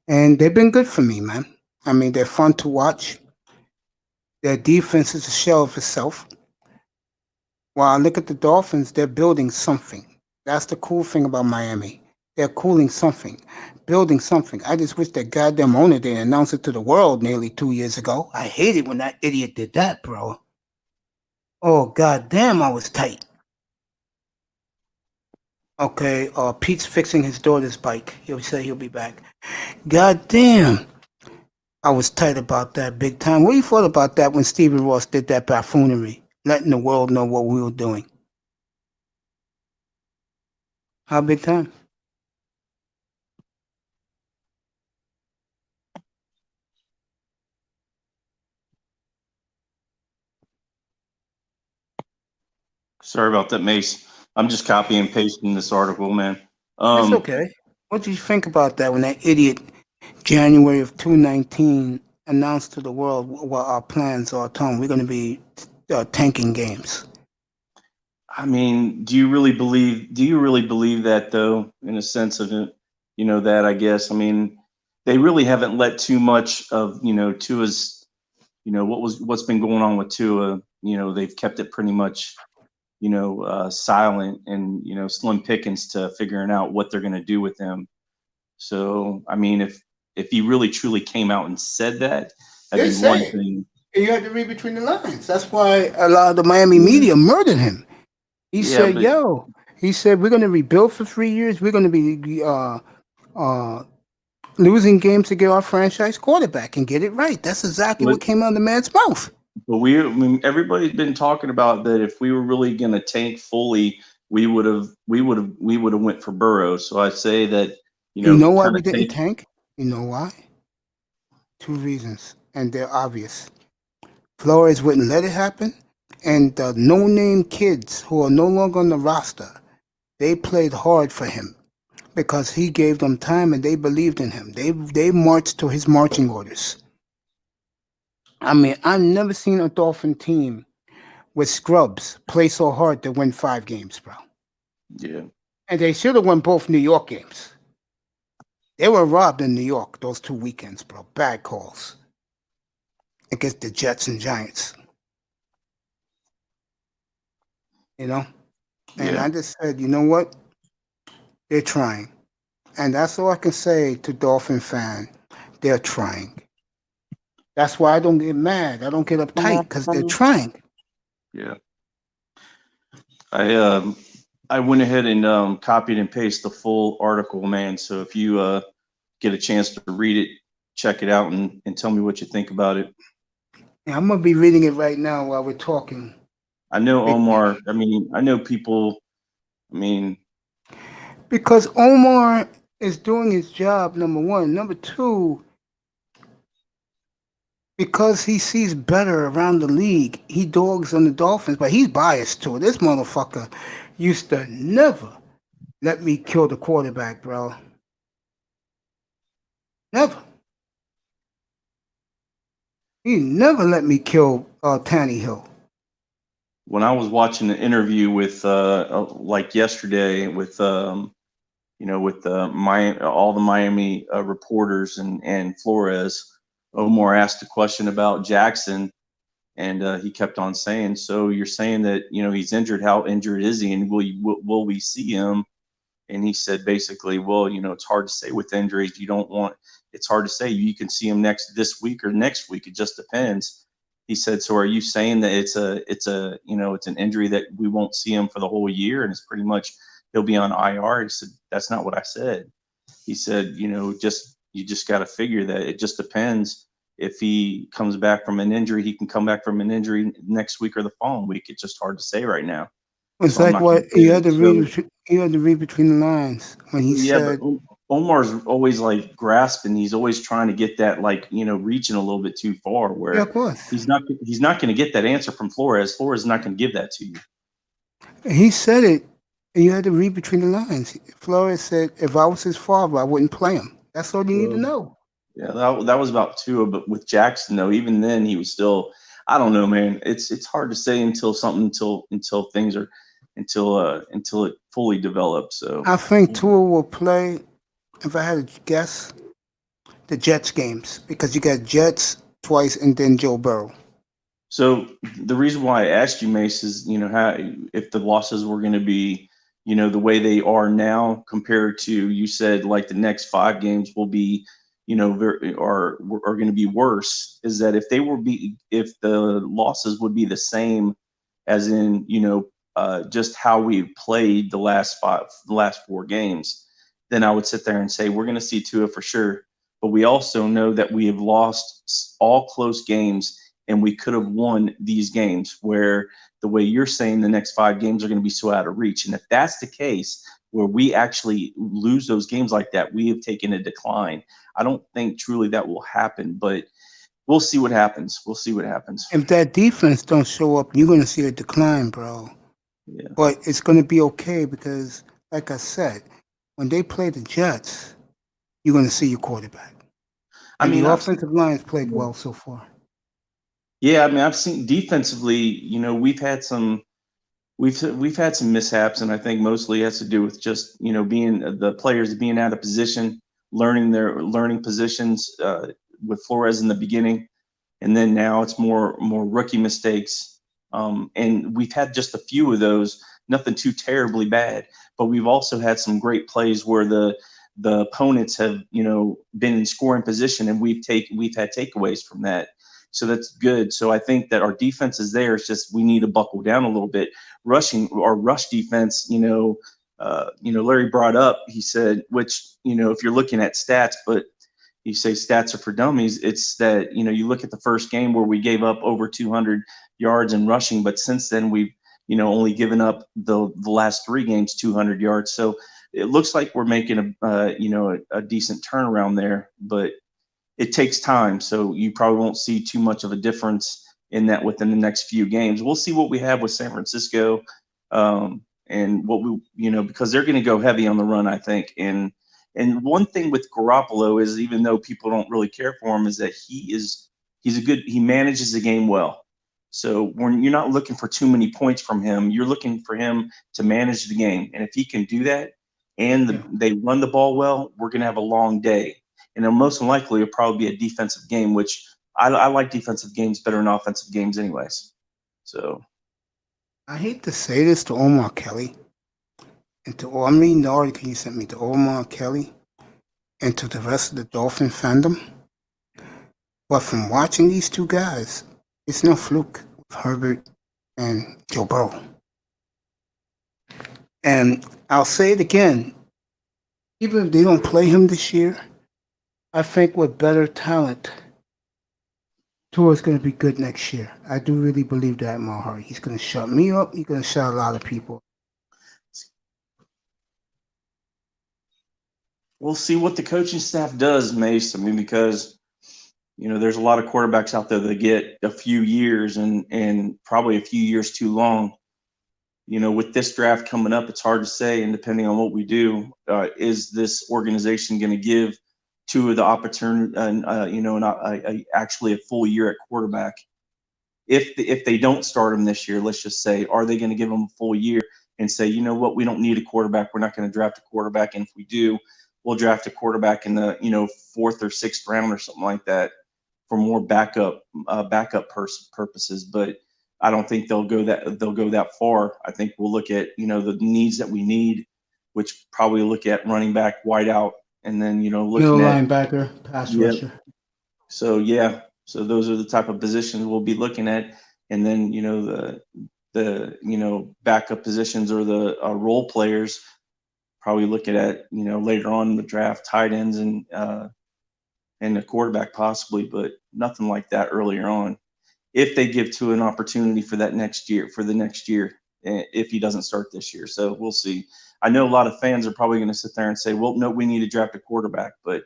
And they've been good for me, man. I mean, they're fun to watch. Their defense is a shell of itself. While I look at the Dolphins, they're building something. That's the cool thing about Miami. They're building something. I just wish that goddamn owner didn't announce it to the world nearly 2 years ago. I hated when that idiot did that, bro. Oh, goddamn, I was tight. Okay, Pete's fixing his daughter's bike. He'll say he'll be back. Goddamn. I was tight about that big time. What do you thought about that when Stephen Ross did that buffoonery, letting the world know what we were doing? How big time? Sorry about that, Mace. I'm just copying and pasting this article, man. That's okay. What did you think about that when that idiot, January of 2019, announced to the world what our plans are? Tom, we're going to be tanking games. I mean, do you really believe that, though, in a sense of it, that, I guess? I mean, they really haven't let too much of, Tua's what's been going on with Tua. They've kept it pretty much, silent and, slim pickings to figuring out what they're going to do with him. So, I mean, if he really truly came out and said that, that'd be one thing. And you had to read between the lines. That's why a lot of the Miami media murdered him. He said, we're going to rebuild for 3 years. We're going to be losing games to get our franchise quarterback and get it right. That's exactly what came out of the man's mouth. But everybody's been talking about that. If we were really going to tank fully, we would have went for Burrow. So I say that, You know why we didn't tank? You know why? 2 reasons, and they're obvious. Flores wouldn't let it happen, and the no-name kids who are no longer on the roster, they played hard for him because he gave them time and they believed in him. They marched to his marching orders. I mean, I've never seen a Dolphin team with scrubs play so hard to win 5 games, bro. Yeah. And they should have won both New York games. They were robbed in New York those 2 weekends, bro. Bad calls against the Jets and Giants. And I just said, you know what? They're trying. And that's all I can say to Dolphin fan. They're trying. That's why I don't get mad. I don't get uptight because they're trying. Yeah. I went ahead and copied and pasted the full article, man. So if you get a chance to read it, check it out and tell me what you think about it. Yeah, I'm going to be reading it right now while we're talking. I know Omar. I mean, I know people. I mean, because Omar is doing his job, number one. Number two, because he sees better around the league, he dogs on the Dolphins, but he's biased to it. This motherfucker used to never let me kill the quarterback, bro. Never. He never let me kill Tannehill. When I was watching the interview with like yesterday with with all the Miami reporters and Flores, Omar asked a question about Jackson, and he kept on saying, "So you're saying that he's injured? How injured is he? And will we see him?" And he said basically, "Well, it's hard to say with injuries. It's hard to say. You can see him this week or next week. It just depends." He said, "So are you saying that it's an injury that we won't see him for the whole year, and it's pretty much he'll be on IR?" He said, "That's not what I said." He said, you just got to figure that it just depends. If he comes back from an injury, he can come back from an injury next week or the following week. It's just hard to say right now." It's so like what you had to read. You had to read between the lines when he said. But Omar's always like grasping. He's always trying to get that reaching a little bit too far. Where of course. he's not going to get that answer from Flores. Flores is not going to give that to you. He said it, and you had to read between the lines. Flores said, "If I was his father, I wouldn't play him." That's all you need to know. Yeah, that was about Tua, but with Jackson though, even then he was still. I don't know, man. It's hard to say until things are until it fully develops. So I think Tua will play. If I had to guess, the Jets games, because you got Jets twice and then Joe Burrow. So the reason why I asked you, Mace, is how if the losses were going to be the way they are now compared to, you said like the next 5 games will be are going to be worse. Is that if the losses would be the same as in just how we played the last 4 games, then I would sit there and say we're going to see Tua for sure. But we also know that we have lost all close games, and we could have won these games where the way you're saying the next 5 games are going to be so out of reach. And if that's the case, where we actually lose those games like that, we have taken a decline. I don't think truly that will happen, but we'll see what happens. If that defense don't show up, you're going to see a decline, bro. Yeah. But it's going to be okay because, like I said, when they play the Jets, you're going to see your quarterback. The offensive line's played well so far. Yeah, I mean, I've seen defensively, we've had some mishaps, and I think mostly it has to do with just being the players being out of position, learning positions with Flores in the beginning, and then now it's more rookie mistakes. And we've had just a few of those, nothing too terribly bad, but we've also had some great plays where the opponents have, been in scoring position, and we've had takeaways from that. So that's good. So I think that our defense is there. It's just we need to buckle down a little bit. Our rush defense, Larry brought up, he said, which, if you're looking at stats, but you say stats are for dummies, it's that, you look at the first game where we gave up over 200 yards in rushing, but since then we've, only given up the last 3 games 200 yards. So it looks like we're making a decent turnaround there, but it takes time. So you probably won't see too much of a difference in that within the next few games. We'll see what we have with San Francisco, and what because they're going to go heavy on the run, I think. And one thing with Garoppolo is, even though people don't really care for him, is that he manages the game well. So when you're not looking for too many points from him, you're looking for him to manage the game. And if he can do that, and they run the ball well, we're going to have a long day. And then most likely it'll probably be a defensive game, which I like defensive games better than offensive games anyways. So I hate to say this to Omar Kelly, and to I'm reading the article you sent me, to Omar Kelly and to the rest of the Dolphin fandom. But from watching these two guys, it's no fluke with Herbert and Joe Burrow. And I'll say it again, even if they don't play him this year, I think with better talent, Tua's going to be good next year. I do really believe that in my heart. He's going to shut me up. He's going to shut a lot of people. we'll see what the coaching staff does, Mace. I mean, because there's a lot of quarterbacks out there that get a few years and probably a few years too long. With this draft coming up, it's hard to say. And depending on what we do, is this organization going to give Tua the opportunity, actually a full year at quarterback? If they don't start him this year, let's just say, are they going to give him a full year and say, you know what, we don't need a quarterback, we're not going to draft a quarterback, and if we do, we'll draft a quarterback in the 4th or 6th round or something like that for more backup purposes. But I don't think they'll go that far. I think we'll look at the needs that we need, which probably look at running back, wide out, and then Middle looking at linebacker, pass rusher. So so those are the type of positions we'll be looking at, and then the backup positions or the role players, probably looking at later on in the draft, tight ends and a quarterback possibly, but nothing like that earlier on. If they give to an opportunity for the next year, if he doesn't start this year. So we'll see. I know a lot of fans are probably going to sit there and say, well, no, we need to draft a quarterback, but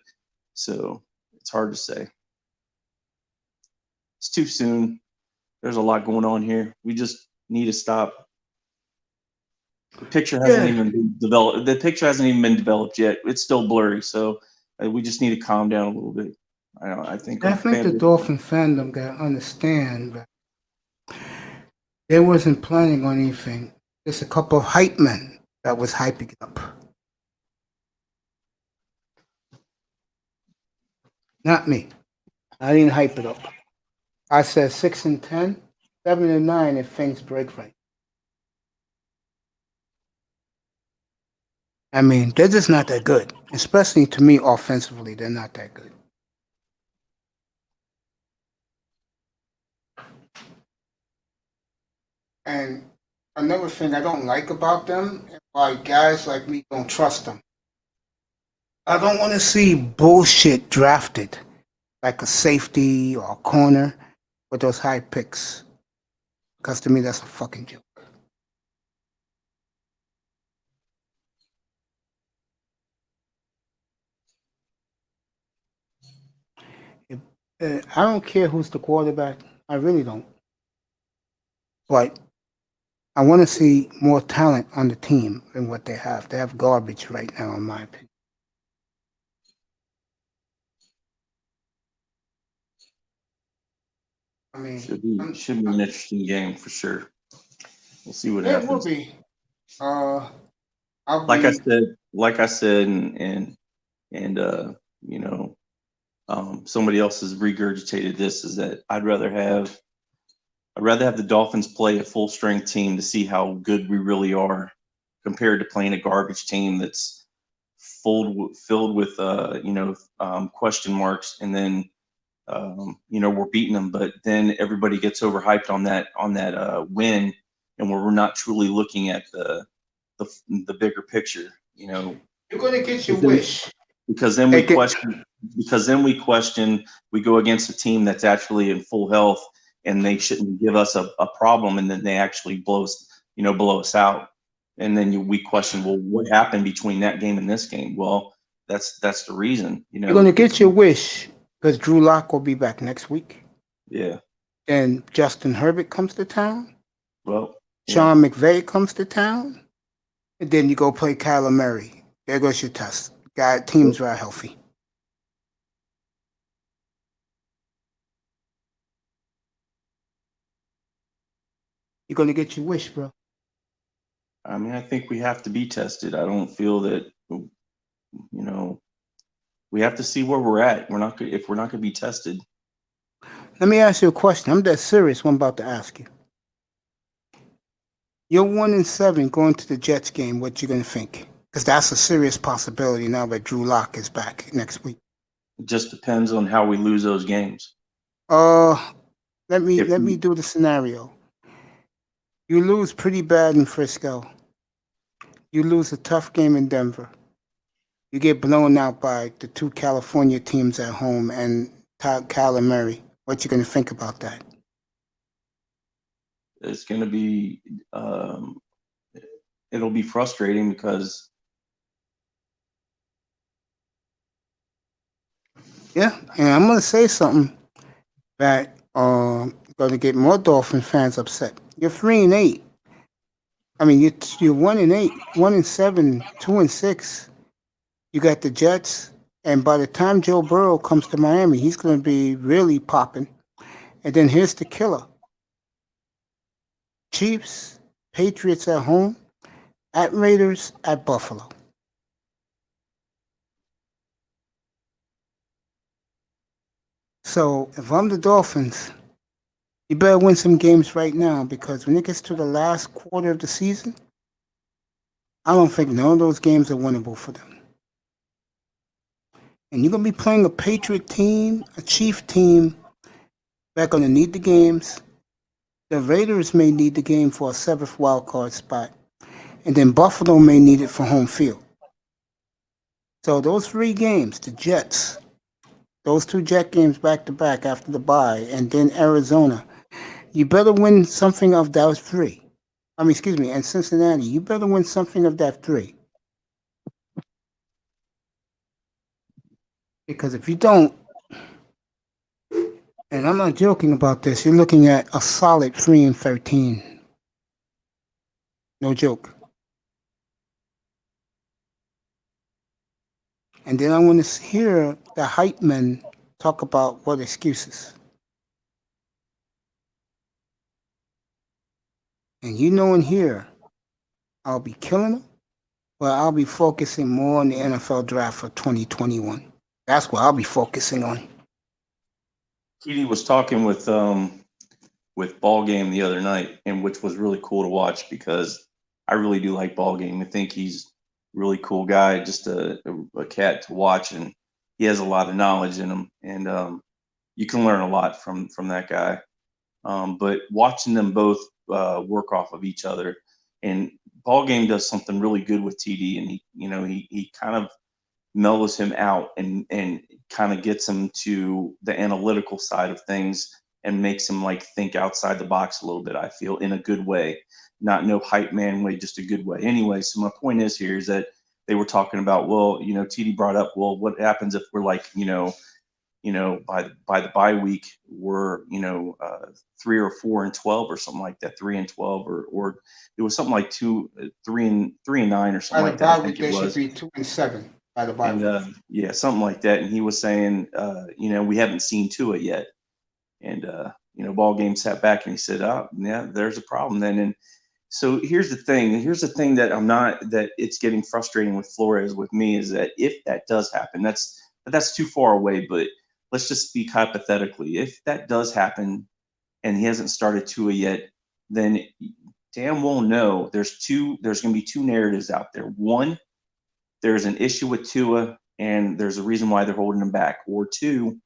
so it's hard to say. It's too soon. There's a lot going on here. We just need to stop. The picture hasn't even been developed. The picture hasn't even been developed yet. It's still blurry. So we just need to calm down a little bit. I think the Dolphin fandom got to understand that they wasn't planning on anything. Just a couple of hype men that was hyping it up. Not me. I didn't hype it up. I said 6-10, 7-9 if things break right. I mean, they're just not that good. Especially to me, offensively, they're not that good. And another thing I don't like about them is why guys like me don't trust them. I don't want to see bullshit drafted, like a safety or a corner with those high picks. Because to me, that's a fucking joke. I don't care who's the quarterback. I really don't. But I want to see more talent on the team than what they have. They have garbage right now, in my opinion. I mean, should be an interesting game for sure. We'll see what it happens. will be. Like I said, and somebody else has regurgitated this, is that I'd rather have the Dolphins play a full strength team to see how good we really are compared to playing a garbage team that's filled with question marks, and then we're beating them, but then everybody gets overhyped on that win, and we're not truly looking at the bigger picture. You're gonna get your Because then- wish. because then we Take it- question. We go against a team that's actually in full health, and they shouldn't give us a problem, and then they actually blow us out, and then we question, well, what happened between that game and this game? Well, that's the reason. You're gonna get your wish because Drew Lock will be back next week. Yeah. And Justin Herbert comes to town. Well, Sean McVay comes to town. And then you go play Kyler Murray. There goes your test. Teams are healthy. You're gonna get your wish, bro. I mean, I think we have to be tested. I don't feel that, we have to see where we're at. If we're not going to be tested. Let me ask you a question. I'm that serious. What I'm about to ask you. You're 1-7 going to the Jets game. What you gonna think? Because that's a serious possibility now that Drew Lock is back next week. It just depends on how we lose those games. Let me do the scenario. You lose pretty bad in Frisco. You lose a tough game in Denver. You get blown out by the two California teams at home and Kyler Murray. What you gonna think about that? It's going to be, it'll be frustrating because. Yeah, and I'm gonna say something that gonna get more Dolphin fans upset. You're 3-8. I mean, you're 1-8, 1-7, 2-6. You got the Jets, and by the time Joe Burrow comes to Miami, he's gonna be really popping. And then here's the killer: Chiefs, Patriots at home, at Raiders, at Buffalo. So if I'm the Dolphins, you better win some games right now, because when it gets to the last quarter of the season, I don't think none of those games are winnable for them. And you're going to be playing a Patriot team, a Chief team, that's going to need the games. The Raiders may need the game for a 7th wild card spot. And then Buffalo may need it for home field. So those 3 games, the Jets, those 2 Jet games back to back after the bye, and then Arizona, you better win something of those 3. And Cincinnati, you better win something of that 3. Because if you don't, and I'm not joking about this, you're looking at a solid 3-13. No joke. And then I want to hear the hype men talk about what excuses. And in here, I'll be killing them, but I'll be focusing more on the NFL draft for 2021. That's what I'll be focusing on. TD was talking with Ball Game the other night, and which was really cool to watch, because I really do like Ball Game. I think he's a really cool guy, just a cat to watch, and he has a lot of knowledge in him, and you can learn a lot from that guy. But watching them both work off of each other, and Ball Game does something really good with TD, and he kind of mellows him out and kind of gets him to the analytical side of things and makes him like think outside the box a little bit, I feel, in a good way, not no hype man way, just a good way. Anyway, so my point is that they were talking about, well, TD brought up, well, what happens if we're like, by the bye week, we're 3 or 4-12 or something like that, 3-12, or it was something like 3-9 or something like that. I think it was. They should be 2-7 by the bye week. Yeah, something like that. And he was saying, we haven't seen Tua yet. And Ball Game sat back and he said, oh, yeah, there's a problem then. And so here's the thing that it's getting frustrating with Flores with me, is that if that does happen, that's too far away, but let's just speak hypothetically. If that does happen and he hasn't started Tua yet, then damn well know there's going to be two narratives out there. One, there's an issue with Tua and there's a reason why they're holding him back. Or two,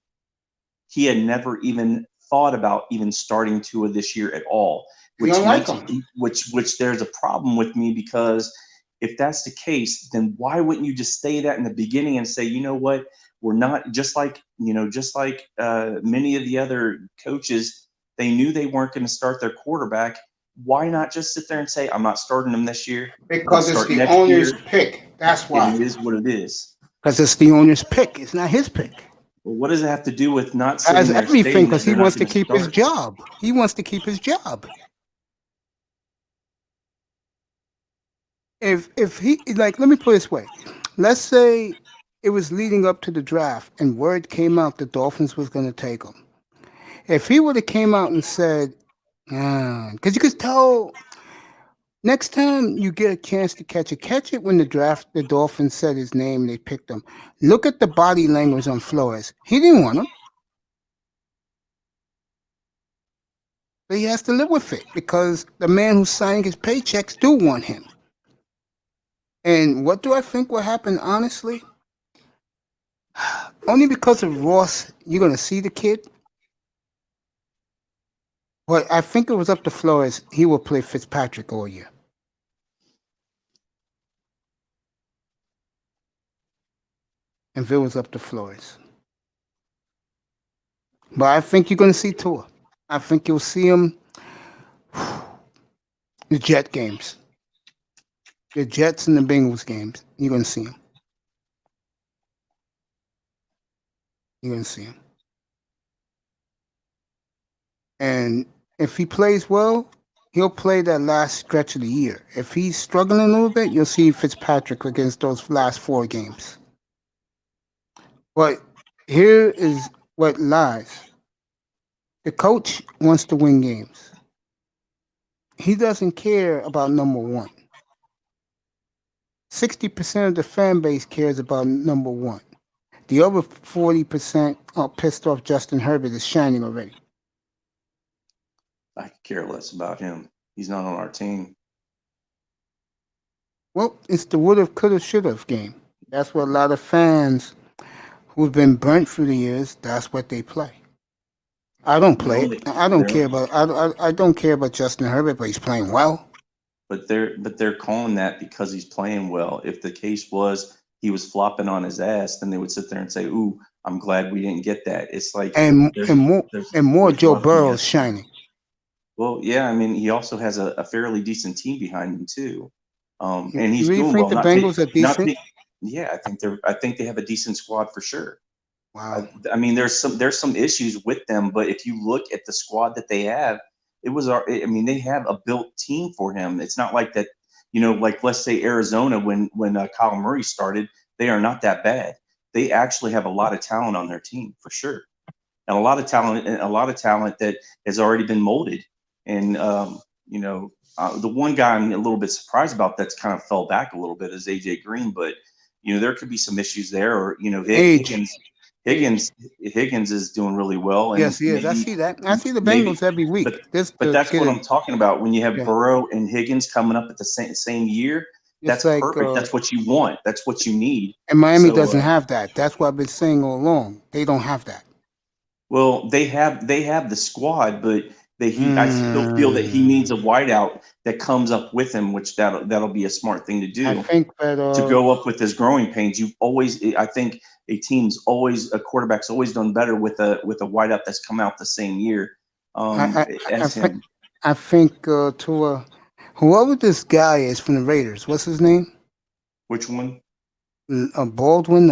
he had never even thought about even starting Tua this year at all. Which there's a problem with me, because if that's the case, then why wouldn't you just say that in the beginning and say, you know what, we're not, just like many of the other coaches, they knew they weren't going to start their quarterback. Why not just sit there and say, I'm not starting him this year? Because it's the owner's pick. That's why. It is what it is. Because it's the owner's pick. It's not his pick. Well, what does it have to do with not It sitting has there everything, stating because that he they're wants not to keep his start? job. He wants to keep his job. If he, like, let me put it this way. Let's say it was leading up to the draft and word came out the Dolphins was going to take him. If he would have came out and said, because you could tell next time you get a chance to catch it when the Dolphins said his name and they picked him. Look at the body language on Flores. He didn't want him. But he has to live with it because the man who's signing his paychecks do want him. And what do I think will happen, honestly? Only because of Ross, you're going to see the kid. But I think it was up to Flores. He will play Fitzpatrick all year. If it was up to Flores. But I think you're going to see Tua. I think you'll see him the Jet games. The Jets and the Bengals games. You're going to see him. You're going to see him. And if he plays well, he'll play that last stretch of the year. If he's struggling a little bit, you'll see Fitzpatrick against those last 4 games. But here is what lies. The coach wants to win games. He doesn't care about number 1. 60% of the fan base cares about number 1. The other 40% are pissed off Justin Herbert is shining already. I could care less about him. He's not on our team. Well, it's the woulda, coulda, shoulda game. That's what a lot of fans who've been burnt through the years, that's what they play. I don't play it. I don't care about I don't care about Justin Herbert, but he's playing well. But they're calling that because he's playing well. If the case was he was flopping on his ass, then they would sit there and say, "Ooh, I'm glad we didn't get that." It's like and more Joe Burrow's BS. shining. Well, yeah, I mean, he also has a fairly decent team behind him too, and he's Do you doing think well. the Bengals are decent? Yeah, I think they have a decent squad for sure. Wow. I mean, there's some issues with them, but if you look at the squad that they have, they have a built team for him. It's not like that, like let's say Arizona when Kyler Murray started, they are not that bad. They actually have a lot of talent on their team for sure, and a lot of talent that has already been molded. And the one guy I'm a little bit surprised about that's kind of fell back a little bit is AJ Green, but there could be some issues there, or Higgins is doing really well. And yes, he is. I see that. I see the Bengals every week. But that's what I'm talking about. When you have Burrow and Higgins coming up at the same year, that's like, perfect. That's what you want. That's what you need. And Miami doesn't have that. That's what I've been saying all along. They don't have that. Well, they have the squad, but I still feel that he needs a wideout that comes up with him, which that'll be a smart thing to do. I think that to go up with his growing pains. I think a quarterback's always done better with a wideout that's come out the same year as him. I think to whoever this guy is from the Raiders, what's his name? Which one? Baldwin,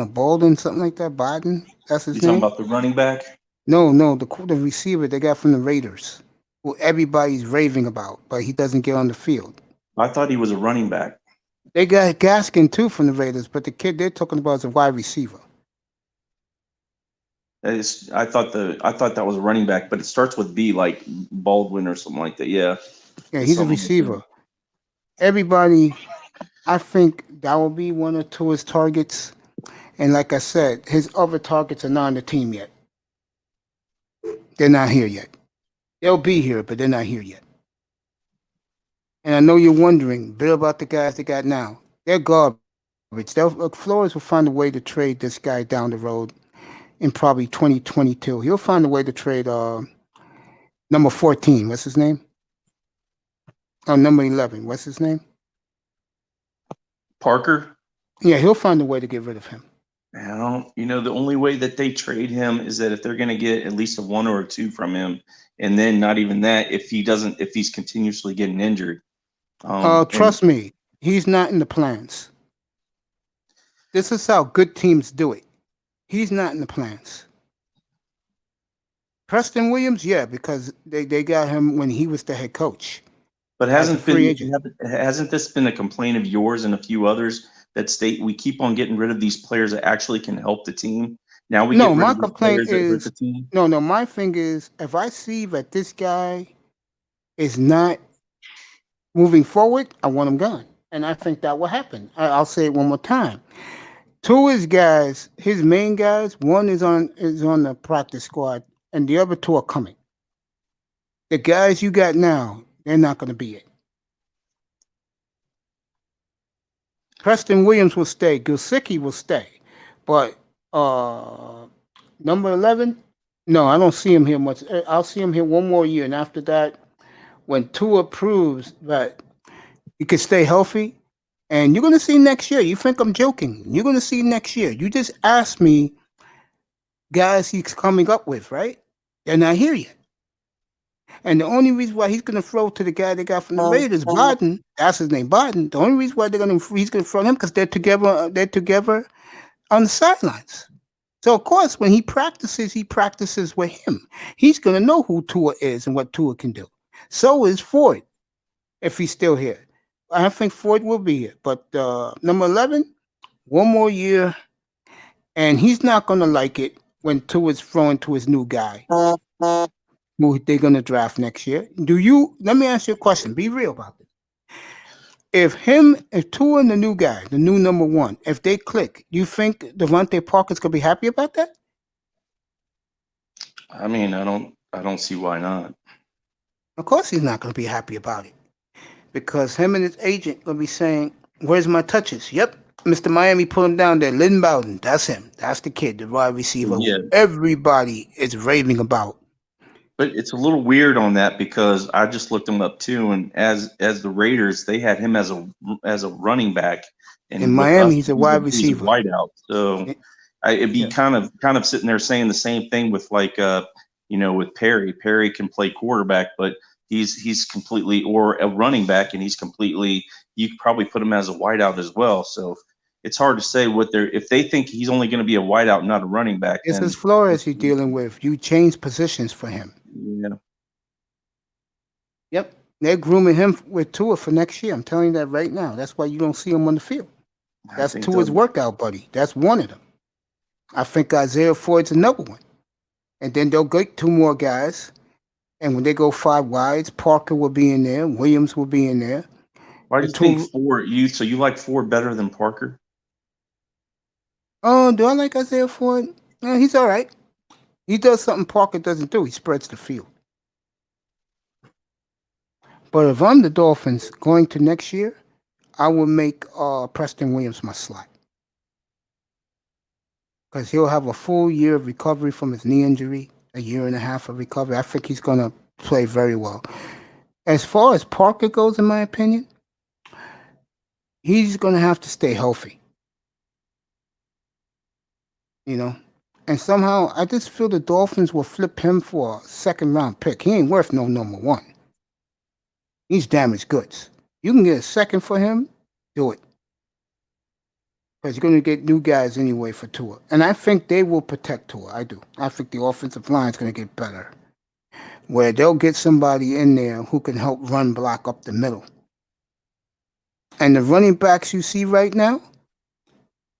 something like that. Biden. That's his name. You talking about the running back? No, the receiver they got from the Raiders, who everybody's raving about, but he doesn't get on the field. I thought he was a running back. They got Gaskin too from the Raiders, but the kid they're talking about is a wide receiver. I thought that was a running back, but it starts with B, like Baldwin or something like that. Yeah. Yeah, he's a receiver. Everybody, I think that will be one or two of his targets, and like I said, his other targets are not on the team yet. They're not here yet. They'll be here, but they're not here yet. And I know you're wondering, Bill, about the guys they got now. They're garbage. Flores will find a way to trade this guy down the road in probably 2022. He'll find a way to trade number 14. What's his name? Oh, number 11. What's his name? Parker. Yeah, he'll find a way to get rid of him. I don't, the only way that they trade him is that if they're going to get at least a 1 or a 2 from him, and then not even that, if he's continuously getting injured. Trust me, he's not in the plans. This is how good teams do it. He's not in the plans. Preston Williams, yeah, because they got him when he was the head coach. But hasn't this been a complaint of yours and a few others that state we keep on getting rid of these players that actually can help the team? Now we get rid my of these complaint players that hurt is the team. no. My thing is, if I see that this guy is not moving forward, I want him gone, and I think that will happen. I'll say it one more time. 2 of his guys, his main guys, one is on the practice squad, and the other 2 are coming. The guys you got now, they're not going to be it. Preston Williams will stay. Gilsicki will stay. But number 11, no, I don't see him here much. I'll see him here one more year. And after that, when Tua proves that he can stay healthy, and you're going to see next year. You think I'm joking. You're going to see next year. You just asked me guys he's coming up with, right? They're not here yet. And the only reason why he's going to throw to the guy they got from the Raiders, Biden, that's his name, Biden. The only reason why he's going to throw him because they're together on the sidelines. So of course, when he practices with him. He's going to know who Tua is and what Tua can do. So is Ford, if he's still here. I think Ford will be here. But number 11, one more year, and he's not going to like it when Tua's throwing to his new guy. Who they're going to draft next year. Let me ask you a question. Be real about this. If Tua and the new guy, the new number 1, if they click, you think Devontae Parker's going to be happy about that? I mean, I don't see why not. Of course he's not going to be happy about it. Because him and his agent going to be saying, where's my touches? Yep. Mr. Miami put him down there. Lynn Bowden. That's him. That's the kid, the wide receiver. Yeah. Everybody is raving about. But it's a little weird on that because I just looked him up too, and as the Raiders, they had him as a running back, and in Miami he's a wide receiver, wide out. So it'd be kind of sitting there saying the same thing with with Perry. Perry can play quarterback, but he's completely or a running back, and he's completely. You could probably put him as a wide out as well. So it's hard to say if they think he's only going to be a wide out, not a running back. This is Flores you're dealing with. You change positions for him. Yeah. Yep. They're grooming him with Tua for next year. I'm telling you that right now. That's why you don't see him on the field. That's Tua's workout buddy. That's one of them. I think Isaiah Ford's another one. And then they'll get 2 more guys. And when they go 5 wides, Parker will be in there. Williams will be in there. Why do you think Ford? So you like Ford better than Parker? Oh, do I like Isaiah Ford? He's all right. He does something Parker doesn't do. He spreads the field. But if I'm the Dolphins going to next year, I will make Preston Williams my slot. Because he'll have a full year of recovery from his knee injury, a year and a half of recovery. I think he's going to play very well. As far as Parker goes, in my opinion, he's going to have to stay healthy. And somehow I just feel the Dolphins will flip him for a 2nd-round pick. He ain't worth no number 1. He's damaged goods. You can get a 2nd for him, do it. Because you're going to get new guys anyway for Tua. And I think they will protect Tua. I do. I think the offensive line is going to get better. Where they'll get somebody in there who can help run block up the middle. And the running backs you see right now,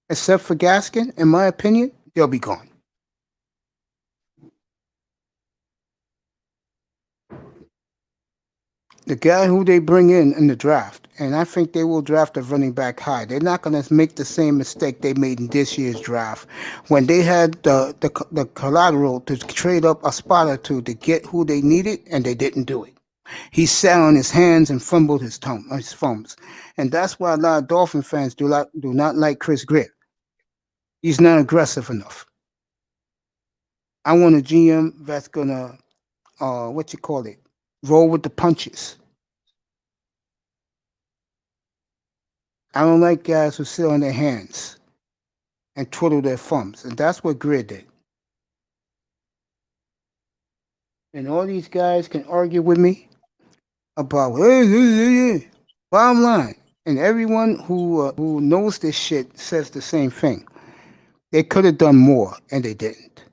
except for Gaskin, in my opinion, they'll be gone. the guy who they bring in the draft, and I think they will draft a running back high. They're not going to make the same mistake they made in this year's draft when they had the collateral to trade up a spot or two to get who they needed, and they didn't do it. He sat on his hands and fumbled his thumbs, and that's why a lot of Dolphin fans do not like Chris Greer. He's not aggressive enough. I want a GM that's gonna roll with the punches. I don't like guys who sit on their hands and twiddle their thumbs, and that's what Greer did. And all these guys can argue with me about bottom line, and everyone who knows this shit says the same thing. They could have done more, and they didn't.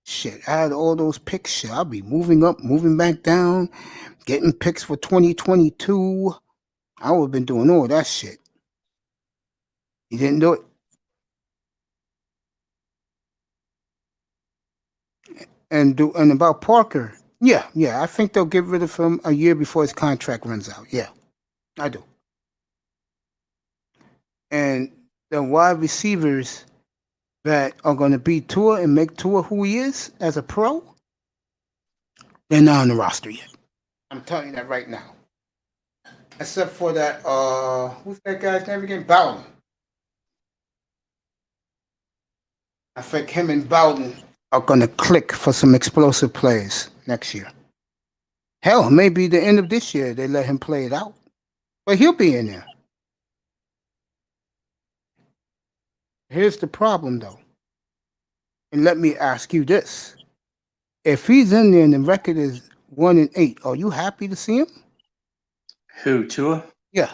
Shit, I had all those picks. Shit, I'll be moving up, moving back down, getting picks for 2022. I would have been doing all that shit. He didn't do it. And about Parker, yeah, I think they'll get rid of him a year before his contract runs out. Yeah, I do. And the wide receivers that are going to beat Tua and make Tua who he is as a pro, they're not on the roster yet. I'm telling you that right now. Except for that, who's that guy's name again? Bowden. I think him and Bowden are going to click for some explosive plays next year. Hell, maybe the end of this year they let him play it out. But he'll be in there. Here's the problem, though. And let me ask you this. If he's in there and the record is 1-8, are you happy to see him? Who, Tua? Yeah.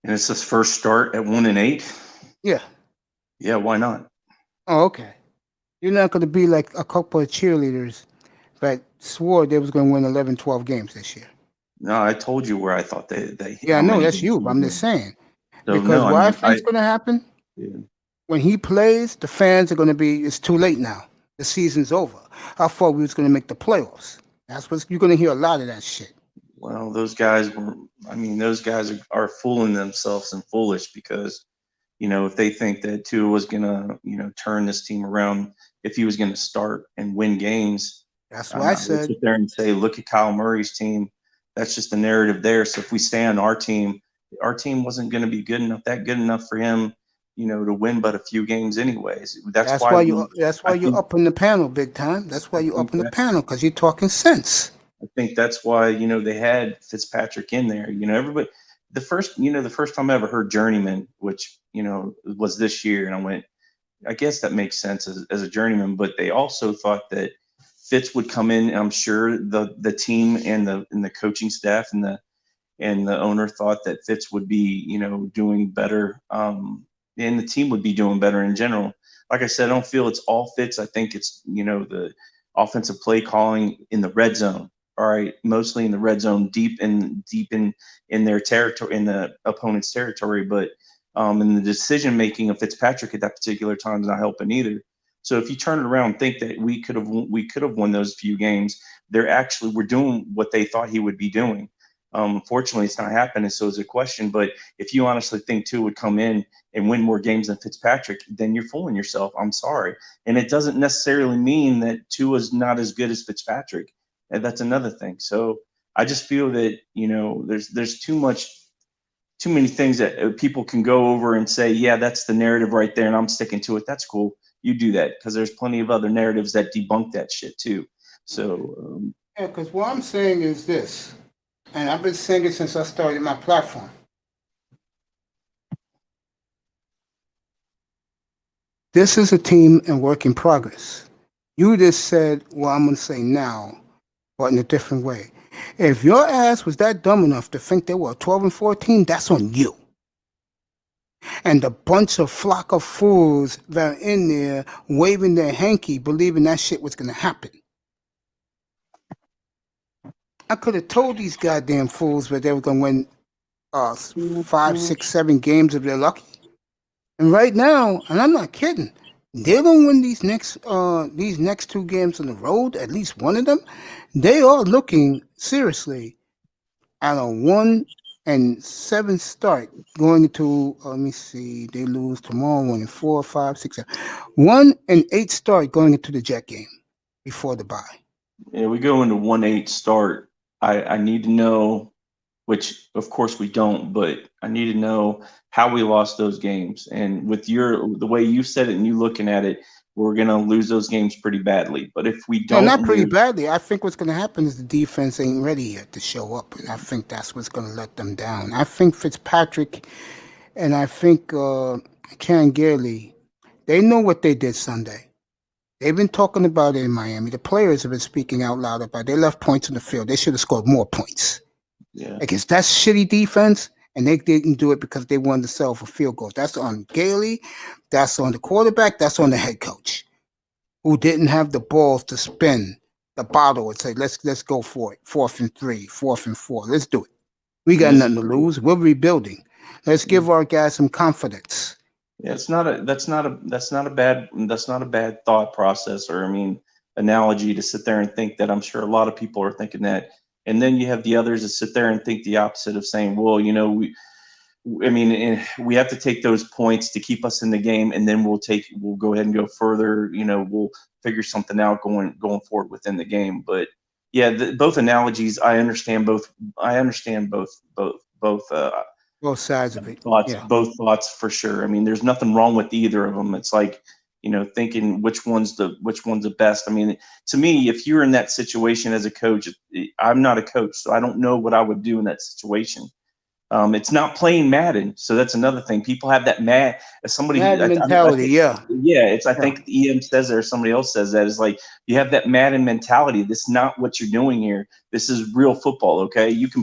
And it's his first start at 1-8? Yeah. Yeah, why not? Oh, okay. You're not going to be like a couple of cheerleaders that swore they was going to win 11, 12 games this year. No, I told you where I thought they Yeah, I know that's you, but I'm just saying. So, Because no, what I think's going to happen, when he plays, the fans are going to be, it's too late now. The season's over. I thought we was going to make the playoffs. That's what you're going to hear a lot of that shit. Well, those guys are fooling themselves and foolish because, if they think that Tua was going to, turn this team around, if he was going to start and win games. That's what I said. Sit there and say, look at Kyle Murray's team. That's just the narrative there. So if we stay on our team wasn't going to be good enough for him, to win but a few games anyways. That's why you're up in the panel big time. That's why you're up in the panel, because you're talking sense. I think that's why, they had Fitzpatrick in there. Everybody, the first time I ever heard journeyman, which, was this year, and I went, I guess that makes sense as a journeyman, but they also thought that Fitz would come in. I'm sure the team and the coaching staff and the owner thought that Fitz would be, doing better, and the team would be doing better in general. Like I said, I don't feel it's all Fitz. I think it's, the offensive play calling in the red zone. All right, mostly in the red zone, deep in their territory, in the opponent's territory, but in the decision making of Fitzpatrick at that particular time is not helping either. So if you turn it around and think that we could have won those few games, they're actually were doing what they thought he would be doing. Unfortunately, it's not happening, so it's a question. But if you honestly think Tua would come in and win more games than Fitzpatrick, then you're fooling yourself. I'm sorry, and it doesn't necessarily mean that Tua's not as good as Fitzpatrick. And that's another thing. So I just feel that there's too many things that people can go over and say, yeah, that's the narrative right there, and I'm sticking to it. That's cool. You do that, because there's plenty of other narratives that debunk that shit too. So yeah, because what I'm saying is this, and I've been saying it since I started my platform. This is a team in work in progress. You just said, well, I'm going to say now, but in a different way. If your ass was that dumb enough to think they were 12-14, that's on you. And the bunch of flock of fools that are in there waving their hanky, believing that shit was going to happen. I could have told these goddamn fools that they were going to win 5, 6, 7 games if they're lucky. And right now, and I'm not kidding, they're going to win these next 2 games on the road, at least one of them. They are looking seriously and a 1-7 start going into, let me see, they lose tomorrow, 1-4, 5, 6, 7. 1-8 start going into the Jet game before the bye. Yeah, we go into 1-8 start. I need to know, which of course we don't, but I need to know how we lost those games. And with the way you said it and you looking at it, we're gonna lose those games pretty badly. But if we No, not don't pretty lose, badly. I think what's going to happen is the defense ain't ready yet to show up, and I think that's what's going to let them down. I think Fitzpatrick and I think Karen Gurley, they know what they did Sunday. They've been talking about it in Miami. The players have been speaking out loud about it. They left points in the field. They should have scored more points yeah, against that shitty defense, and they didn't do it because they wanted to settle for field goals. That's on Gurley. That's on the quarterback. That's on the head coach, who didn't have the balls to spin the bottle and say, let's go for it. 4th and 3, 4th and 4. Let's do it. We got nothing to lose. We're rebuilding. Let's give our guys some confidence. yeah, that's not a bad thought process, or I mean analogy to sit there and think that. I'm sure a lot of people are thinking that. And then you have the others that sit there and think the opposite of saying, well, we have to take those points to keep us in the game, and then we'll go ahead and go further. We'll figure something out going forward within the game. But yeah, both analogies, I understand both. I understand both Both sides of it. thoughts, Yeah. both thoughts for sure. I mean, there's nothing wrong with either of them. It's like, thinking which one's the best. I mean, to me, if you're in that situation as a coach, I'm not a coach, so I don't know what I would do in that situation. It's not playing Madden, so that's another thing. People have that somebody Madden I mentality, think, yeah. yeah. It's I Yeah. think EM says that, or somebody else says that. It's like you have that Madden mentality. This is not what you're doing here. This is real football. Okay, you can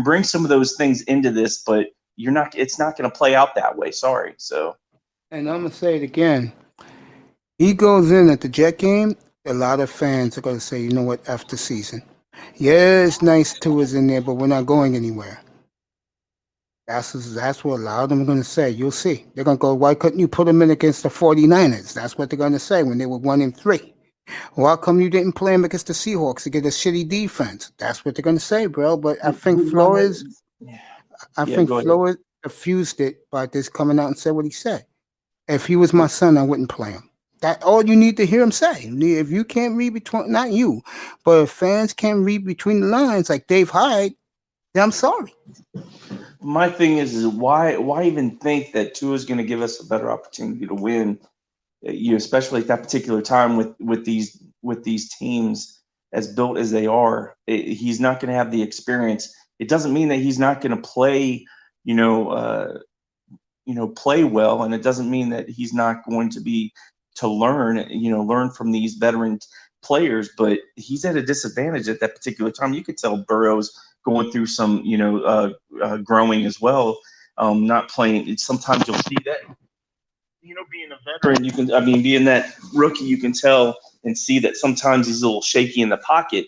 bring some of those things into this, but you're not. It's not going to play out that way. Sorry. So. And I'm going to say it again. He goes in at the Jet game, a lot of fans are going to say, you know what, after season. Yeah, it's nice Tua's in there, but we're not going anywhere. That's what a lot of them are going to say. You'll see. They're going to go, why couldn't you put him in against the 49ers? That's what they're going to say when they were 1-3. Why come you didn't play him against the Seahawks to get a shitty defense? That's what they're going to say, bro. But I think Flores diffused it by just coming out and said what he said. If he was my son, I wouldn't play him. That's all you need to hear him say. If you can't read between, not you, but if fans can't read between the lines like Dave Hyde, then I'm sorry. My thing is why even think that Tua is going to give us a better opportunity to win? Especially at that particular time with these teams as built as they are. He's not going to have the experience. It doesn't mean that he's not going to play, play well, and it doesn't mean that he's not going to be to learn from these veteran players. But he's at a disadvantage at that particular time. You could tell Burrow's going through some, growing as well, not playing. Sometimes you'll see that, being a veteran, being that rookie, you can tell and see that sometimes he's a little shaky in the pocket.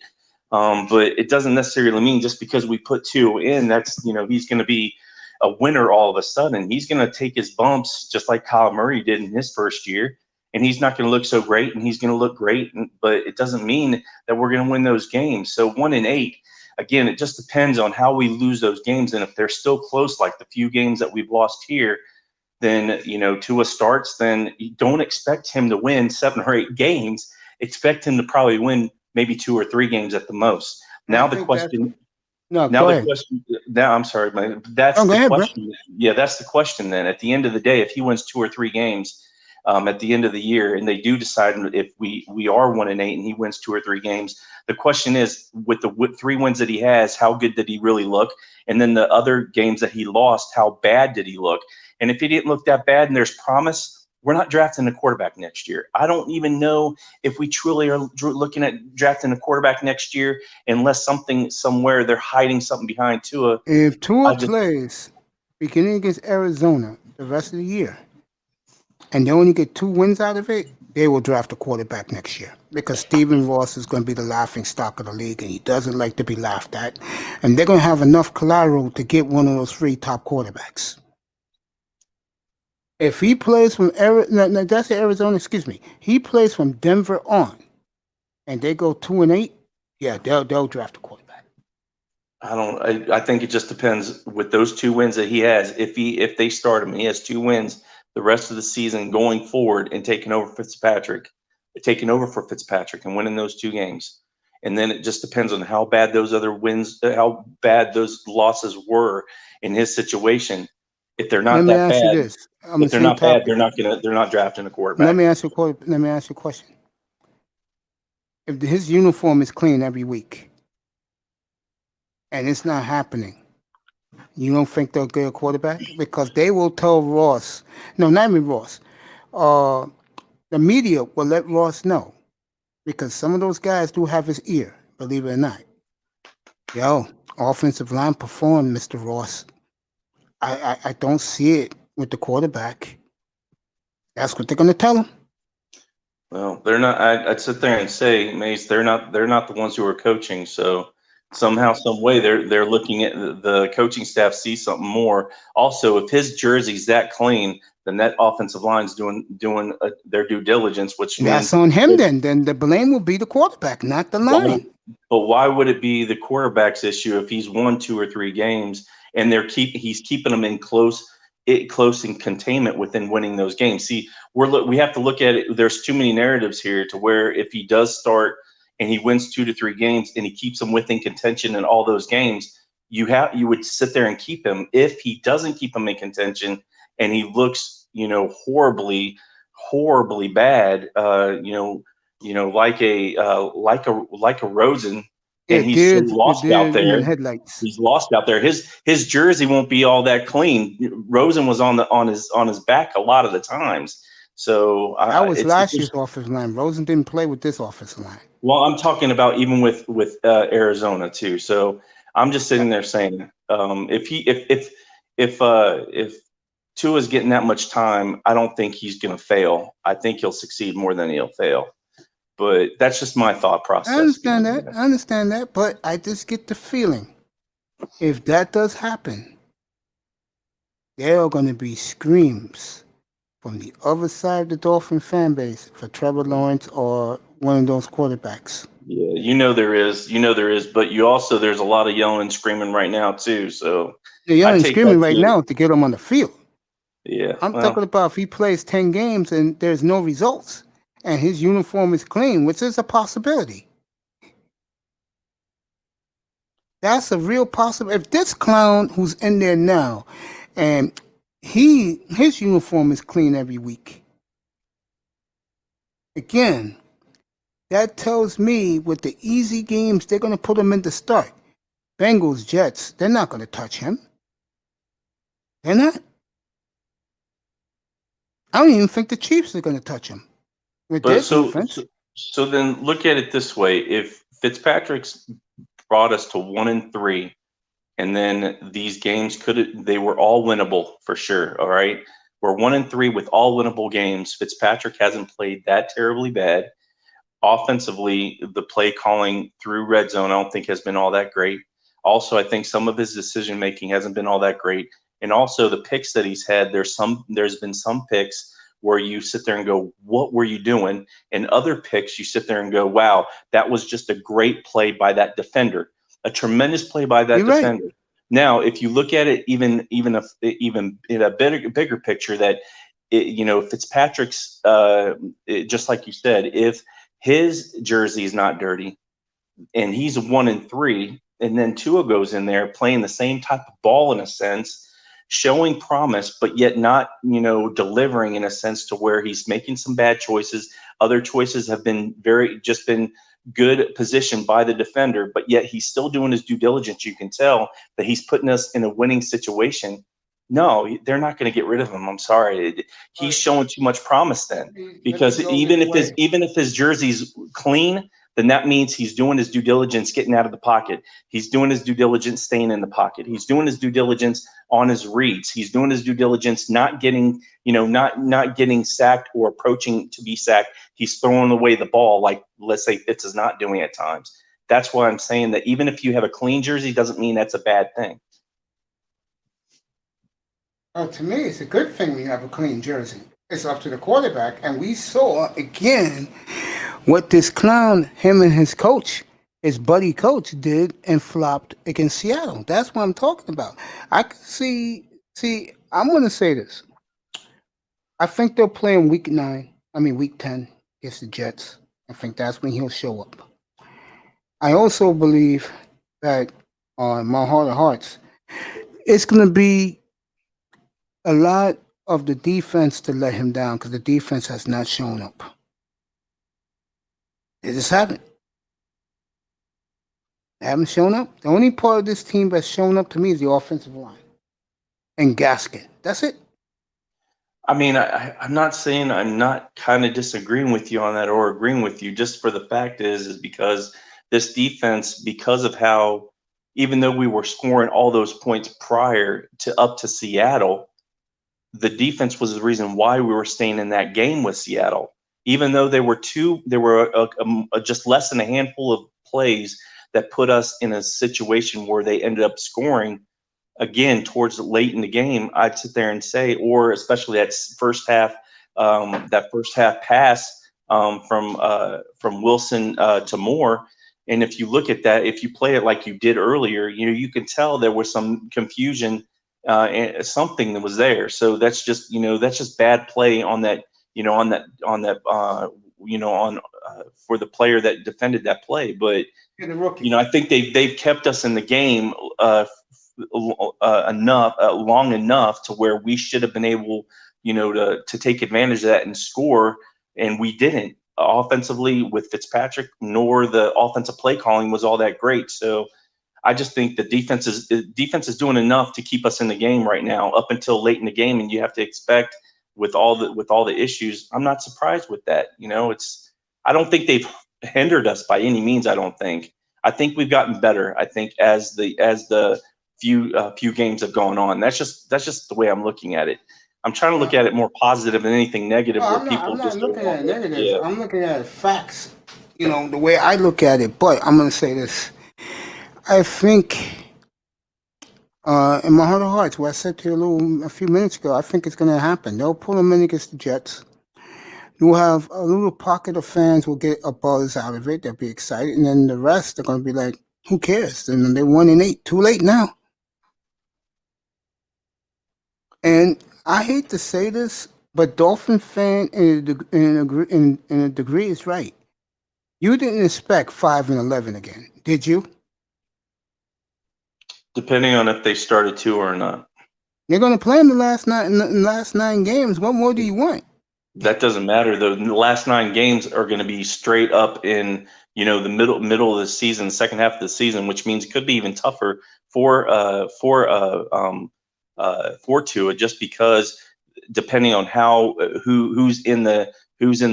But it doesn't necessarily mean just because we put Tua in, that's, he's going to be a winner all of a sudden. He's going to take his bumps just like Kyle Murray did in his first year. And he's not going to look so great, and he's going to look great, but it doesn't mean that we're going to win those games. So 1-8, again, it just depends on how we lose those games. And if they're still close, like the few games that we've lost here, then, Tua starts, then you don't expect him to win 7 or 8 games. Expect him to probably win maybe 2 or 3 games at the most. Now the question. I'm sorry, man. That's the question. Bro. Yeah, that's the question then. At the end of the day, if he wins 2 or 3 games at the end of the year, and they do decide if we are 1-8 and he wins 2 or 3 games, the question is, with the 3 wins that he has, how good did he really look? And then the other games that he lost, how bad did he look? And if he didn't look that bad and there's promise, we're not drafting a quarterback next year. I don't even know if we truly are looking at drafting a quarterback next year, unless somewhere they're hiding something behind Tua. If Tua plays beginning against Arizona the rest of the year, and they only get 2 wins out of it, they will draft a quarterback next year, because Stephen Ross is going to be the laughing stock of the league, and he doesn't like to be laughed at. And they're going to have enough collateral to get one of those 3 top quarterbacks. If he plays from Arizona, he plays from Denver on, and they go 2-8, yeah, they'll draft a quarterback. I think it just depends with those 2 wins that he has. If they start him, he has 2 wins the rest of the season going forward and taking over for Fitzpatrick and winning those 2 games. And then it just depends on how bad those other wins, how bad those losses were in his situation. If they're Let not me that ask you bad, this. On the if they're same not bad, topic, they're not drafting a let quarterback. me ask you a question. If his uniform is clean every week and it's not happening, you don't think they'll get a quarterback? Because they will tell Ross, no, not even Ross, the media will let Ross know, because some of those guys do have his ear, believe it or not. Yo, offensive line performed, Mr. Ross. I don't see it with the quarterback. That's what they're going to tell him. Well, they're not. I'd sit there and say, Mace, they're not the ones who are coaching. So somehow, some way, they're looking at the coaching staff sees something more. Also, if his jersey's that clean, then that offensive line's doing their due diligence, which That's means on him then. Then the blame will be the quarterback, not the line. But why would it be the quarterback's issue if he's won 2 or 3 games and he's keeping them in close in containment within winning those games? See, we have to look at it. There's too many narratives here to where if he does start and he wins 2 to 3 games and he keeps them within contention in all those games, you would sit there and keep him. If he doesn't keep them in contention and he looks, horribly bad, like a Rosen, and he's so lost out there. He's lost out there. His jersey won't be all that clean. Rosen was on his back a lot of the times. So that was last year's offensive line. Rosen didn't play with this offensive line. Well, I'm talking about even with Arizona too. So I'm just sitting there saying, if Tua's getting that much time, I don't think he's going to fail. I think he'll succeed more than he'll fail. But that's just my thought process. I understand that, but I just get the feeling if that does happen, there are going to be screams from the other side of the Dolphin fan base for Trevor Lawrence or one of those quarterbacks. Yeah, there is, but there's a lot of yelling and screaming right now too. So they're yelling and screaming right now to get him on the field. Yeah, I'm talking about if he plays 10 games and there's no results and his uniform is clean, which is a possibility. That's a real possibility. If this clown who's in there now and his uniform is clean every week, again, that tells me with the easy games they're going to put him in to start. Bengals, Jets, they're not going to touch him. They're not. I don't even think the Chiefs are going to touch him with their defense. So then look at it this way: if Fitzpatrick's brought us to 1-3, and then these games they were all winnable for sure. All right, we're 1-3 with all winnable games. Fitzpatrick hasn't played that terribly bad. Offensively, the play calling through red zone, I don't think has been all that great. Also, I think some of his decision making hasn't been all that great. And also the picks that he's had, there's been some picks where you sit there and go, what were you doing? And other picks, you sit there and go, wow, that was just a great play by that defender, a tremendous play by that defender. Right. Now, if you look at it, even in a bigger picture, that Fitzpatrick's, just like you said, if his jersey is not dirty and he's 1-3, and then Tua goes in there playing the same type of ball in a sense, showing promise, but yet not, delivering in a sense to where he's making some bad choices. Other choices have been been good position by the defender, but yet he's still doing his due diligence. You can tell that he's putting us in a winning situation. No, they're not going to get rid of him. I'm sorry. He's showing too much promise then, because even if his jersey's clean, then that means he's doing his due diligence, getting out of the pocket. He's doing his due diligence, staying in the pocket. He's doing his due diligence on his reads. He's doing his due diligence, not getting, not getting sacked or approaching to be sacked. He's throwing away the ball like, let's say, Fitz is not doing at times. That's why I'm saying that even if you have a clean jersey, doesn't mean that's a bad thing. Oh, to me, it's a good thing when you have a clean jersey. It's up to the quarterback. And we saw, again, what this clown, him and his coach, his buddy coach did and flopped against Seattle. That's what I'm talking about. I can see. See, I'm going to say this. I think they'll play in week 9. I mean week 10 against the Jets. I think that's when he'll show up. I also believe that on my heart of hearts, it's going to be a lot of the defense to let him down because the defense has not shown up. They just haven't. They haven't shown up. The only part of this team that's shown up to me is the offensive line and Gaskin. That's it. I mean, I'm not saying I'm not kind of disagreeing with you on that or agreeing with you. Just for the fact is because this defense, because of how, even though we were scoring all those points prior to up to Seattle, the defense was the reason why we were staying in that game with Seattle. Even though there were just less than a handful of plays that put us in a situation where they ended up scoring again towards late in the game, I'd sit there and say, or especially that first half pass from Wilson to Moore. And if you look at that, if you play it like you did earlier, you can tell there was some confusion and something that was there. So that's just bad play on that, for the player that defended that play. But I think they've kept us in the game long enough to where we should have been able, to take advantage of that and score, and we didn't offensively with Fitzpatrick, nor the offensive play calling was all that great. So I just think the defense is doing enough to keep us in the game right now up until late in the game, and you have to expect with all the issues. I'm not surprised with that. I don't think they've hindered us by any means. I think we've gotten better. I think as the few games have gone on. That's just the way I'm looking at it. I'm trying to look at it more positive than anything negative. I'm not looking at it negative. Yeah. I'm looking at facts. The way I look at it. But I'm going to say this. I think, in my heart of hearts, what I said to you a few minutes ago, I think it's going to happen. They'll pull them in against the Jets. You'll have a little pocket of fans will get a buzz out of it. They'll be excited. And then the rest are going to be like, who cares? And they're 1-8. Too late now. And I hate to say this, but Dolphin fan in a degree is right. You didn't expect 5-11 again, did you? Depending on if they started 2 or not. You're going to play in the last 9 games. What more do you want? That doesn't matter. The last 9 games are going to be straight up in the middle of the season, second half of the season, which means it could be even tougher for Tua, just because depending on how who's in the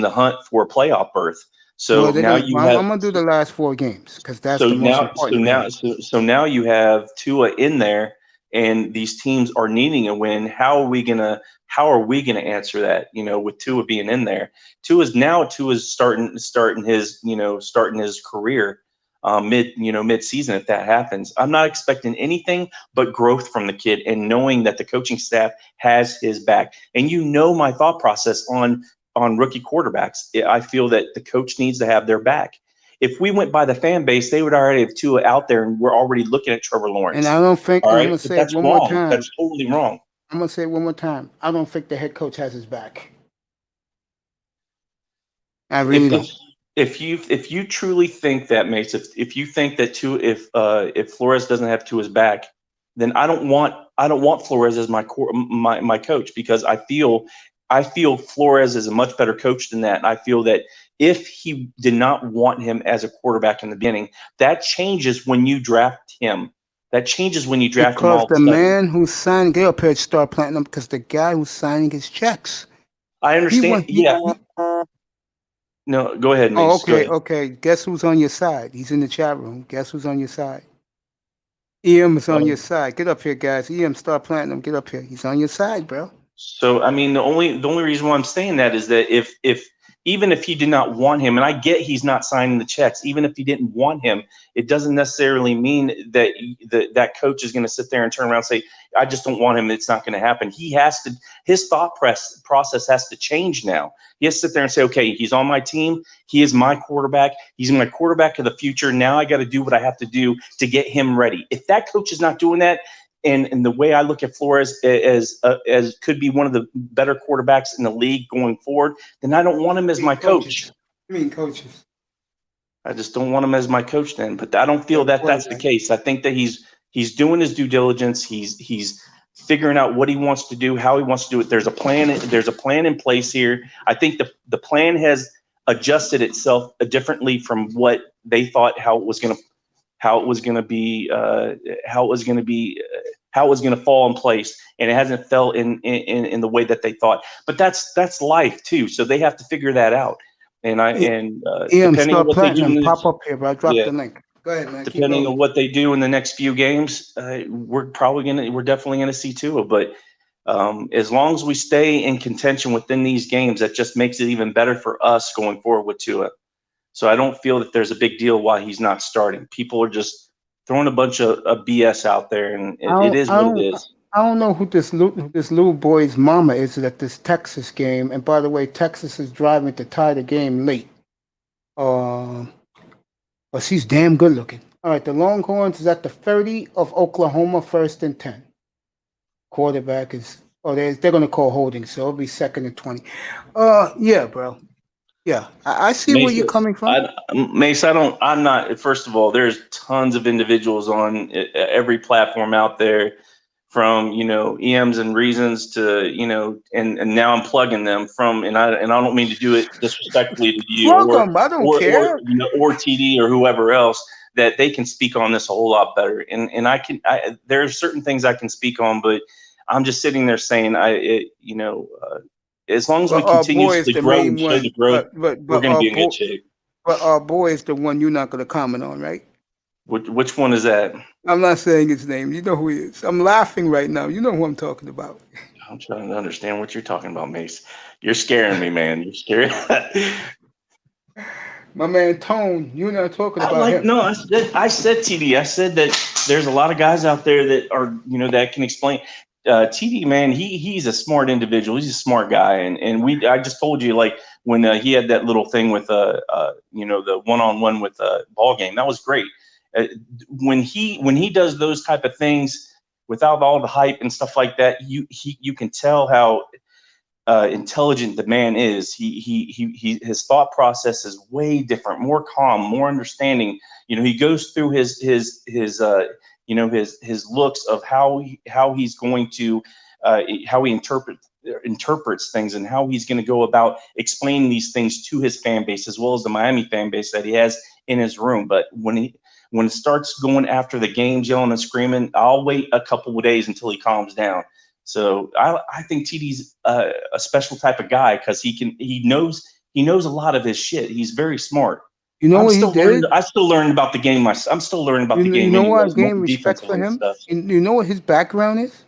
hunt for a playoff berth. So now I'm gonna do the last 4 games because that's the most important. So now you have Tua in there, and these teams are needing a win. How are we gonna answer that? With Tua being in there, Tua's starting his career. Mid-season, if that happens. I'm not expecting anything but growth from the kid, and knowing that the coaching staff has his back. And my thought process on rookie quarterbacks. I feel that the coach needs to have their back. If we went by the fan base, they would already have Tua out there, and we're already looking at Trevor Lawrence. And I don't think, I'm going to say it one more time. That's totally wrong. I'm going to say it one more time. I don't think the head coach has his back. I really don't. If you truly think that, Mace, if you think that if Flores doesn't have Tua's back, then I don't want Flores as my coach, because I feel Flores is a much better coach than that. And I feel that if he did not want him as a quarterback in the beginning, that changes when you draft him. That changes when you draft him. Because the man who's signing, get up here and start planting them, because the guy who's signing his checks. I understand. No, go ahead, Mace. Okay. Guess who's on your side? He's in the chat room. Guess who's on your side? EM is on your side. Get up here, guys. EM, start planting them. Get up here. He's on your side, bro. So, I mean, the only reason why I'm saying that is that if even if he did not want him, and I get he's not signing the checks, even if he didn't want him, it doesn't necessarily mean that that coach is going to sit there and turn around and say, I just don't want him. It's not going to happen. He has to, his thought process has to change now. He has to sit there and say, okay, he's on my team. He is my quarterback. He's my quarterback of the future. Now I got to do what I have to do to get him ready. If that coach is not doing that, and the way I look at Flores as could be one of the better quarterbacks in the league going forward, then I don't want him as my coach. Coaches. I just don't want him as my coach then. But I don't feel that that's the case. I think that he's doing his due diligence. He's figuring out what he wants to do, how he wants to do it. There's a plan. There's a plan in place here. I think the plan has adjusted itself differently from what they thought how it was going to fall in place, and it hasn't fell in the way that they thought. But that's life too. So they have to figure that out. And depending on what they do, pop up here, but I dropped the link. Go ahead, man. Depending on what they do in the next few games, we're definitely gonna see Tua. But as long as we stay in contention within these games, that just makes it even better for us going forward with Tua. So I don't feel that there's a big deal why he's not starting. People are just throwing a bunch of BS out there, and it is what it is. I don't know who this little boy's mama is at this Texas game. And by the way, Texas is driving to tie the game late. But she's damn good looking. All right, the Longhorns is at the 30 of Oklahoma, 1st and 10. Quarterback is they're going to call holding, so it'll be 2nd and 20. Yeah, bro. Yeah, I see Mace, where you're coming from. Mace, I'm not, first of all, there's tons of individuals on every platform out there, from, EMs and Reasons to, and now I'm plugging them from, and I don't mean to do it disrespectfully to you I don't care. Or TD or whoever else, that they can speak on this a whole lot better. And there are certain things I can speak on, but I'm just sitting there saying, as long as we continuously grow and show the growth, we're going to be in good shape. But our boy is the one you're not going to comment on, right? Which one is that? I'm not saying his name. You know who he is. I'm laughing right now. You know who I'm talking about. I'm trying to understand what you're talking about, Mace. You're scaring me, man. You're scaring. My man Tone, you're not talking about him. No, I said TD. I said that there's a lot of guys out there that are, that can explain. TD, man, he's a smart individual. He's a smart guy, and I just told you, like, when he had that little thing with the one-on-one with ball game, that was great. When he does those type of things without all the hype and stuff like that, you can tell how intelligent the man is. His thought process is way different, more calm, more understanding. He goes through his looks of how he's going to how he interprets things, and how he's going to go about explaining these things to his fan base, as well as the Miami fan base that he has in his room. But when it starts going after the games, yelling and screaming, I'll wait a couple of days until he calms down. So I think TD's a special type of guy, because he knows a lot of his shit. He's very smart. You know what he did? I still learn about the game myself. I'm still learning about the game. You know what I gain respect for him? You know what his background is?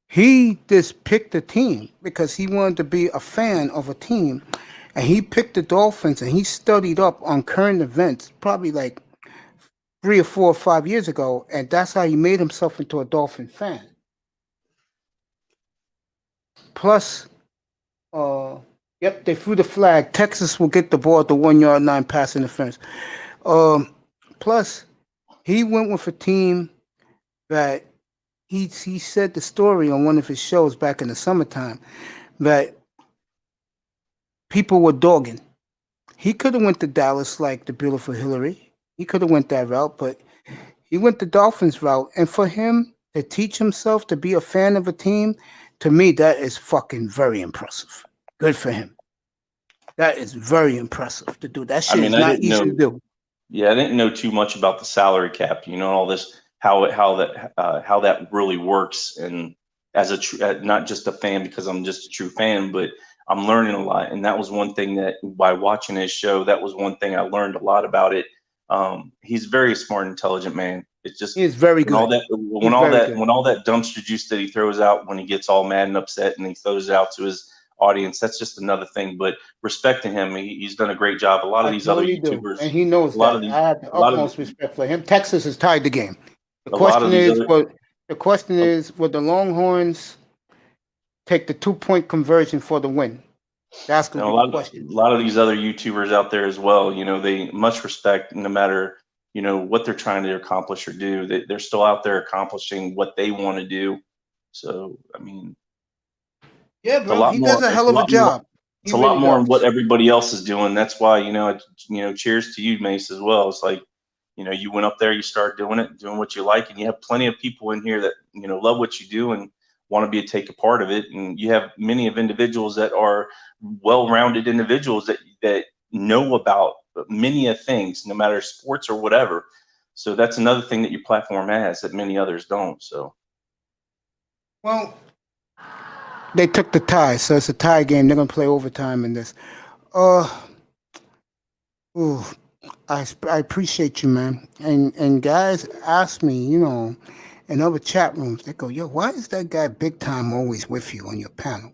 He just picked a team because he wanted to be a fan of a team, and he picked the Dolphins, and he studied up on current events probably like 3 or 4 or 5 years ago, and that's how he made himself into a Dolphin fan. Plus, they threw the flag. Texas will get the ball at the 1-yard line, pass interference. Plus, he went with a team that he said the story on one of his shows back in the summertime that people were dogging. He could have went to Dallas like the beautiful Hillary. He could have went that route, but he went the Dolphins route. And for him to teach himself to be a fan of a team, to me, that is fucking very impressive. Good for him. That is very impressive to do. That shit is not easy to do. Yeah, I didn't know too much about the salary cap. All this, how that really works. And as not just a fan, because I'm just a true fan, but I'm learning a lot. And that was one thing that, by watching his show, that was one thing I learned a lot about it. He's a very smart, intelligent man. It's just, he's very good. When all that dumpster juice that he throws out when he gets all mad and upset, and he throws it out to his audience. That's just another thing. But respect to him. He's done a great job. A lot of I these other totally do, YouTubers, and he knows a lot that. of these, I have the a lot of utmost respect for him. Texas has tied the game. The a lot of question these is, other. would the Longhorns take the 2-point conversion for the win? That's And going to be the question. a lot of these other YouTubers out there as well, they much respect no matter, what they're trying to accomplish or do. They're still out there accomplishing what they want to do. So, I mean, Yeah, it's a bro, lot he does more, a hell of a job. it's He a lot really more than what does. everybody else is doing. That's why, cheers to you, Mace, as well. It's like, you went up there, you start doing it, doing what you like, and you have plenty of people in here that, love what you do and want to take a part of it. And you have many of individuals that are well-rounded individuals that know about many of things, no matter sports or whatever. So that's another thing that your platform has that many others don't. So, Well, they took the tie, so it's a tie game. They're going to play overtime in this. Ooh, I appreciate you, man. And guys ask me, in other chat rooms, they go, yo, why is that guy Big Time always with you on your panel?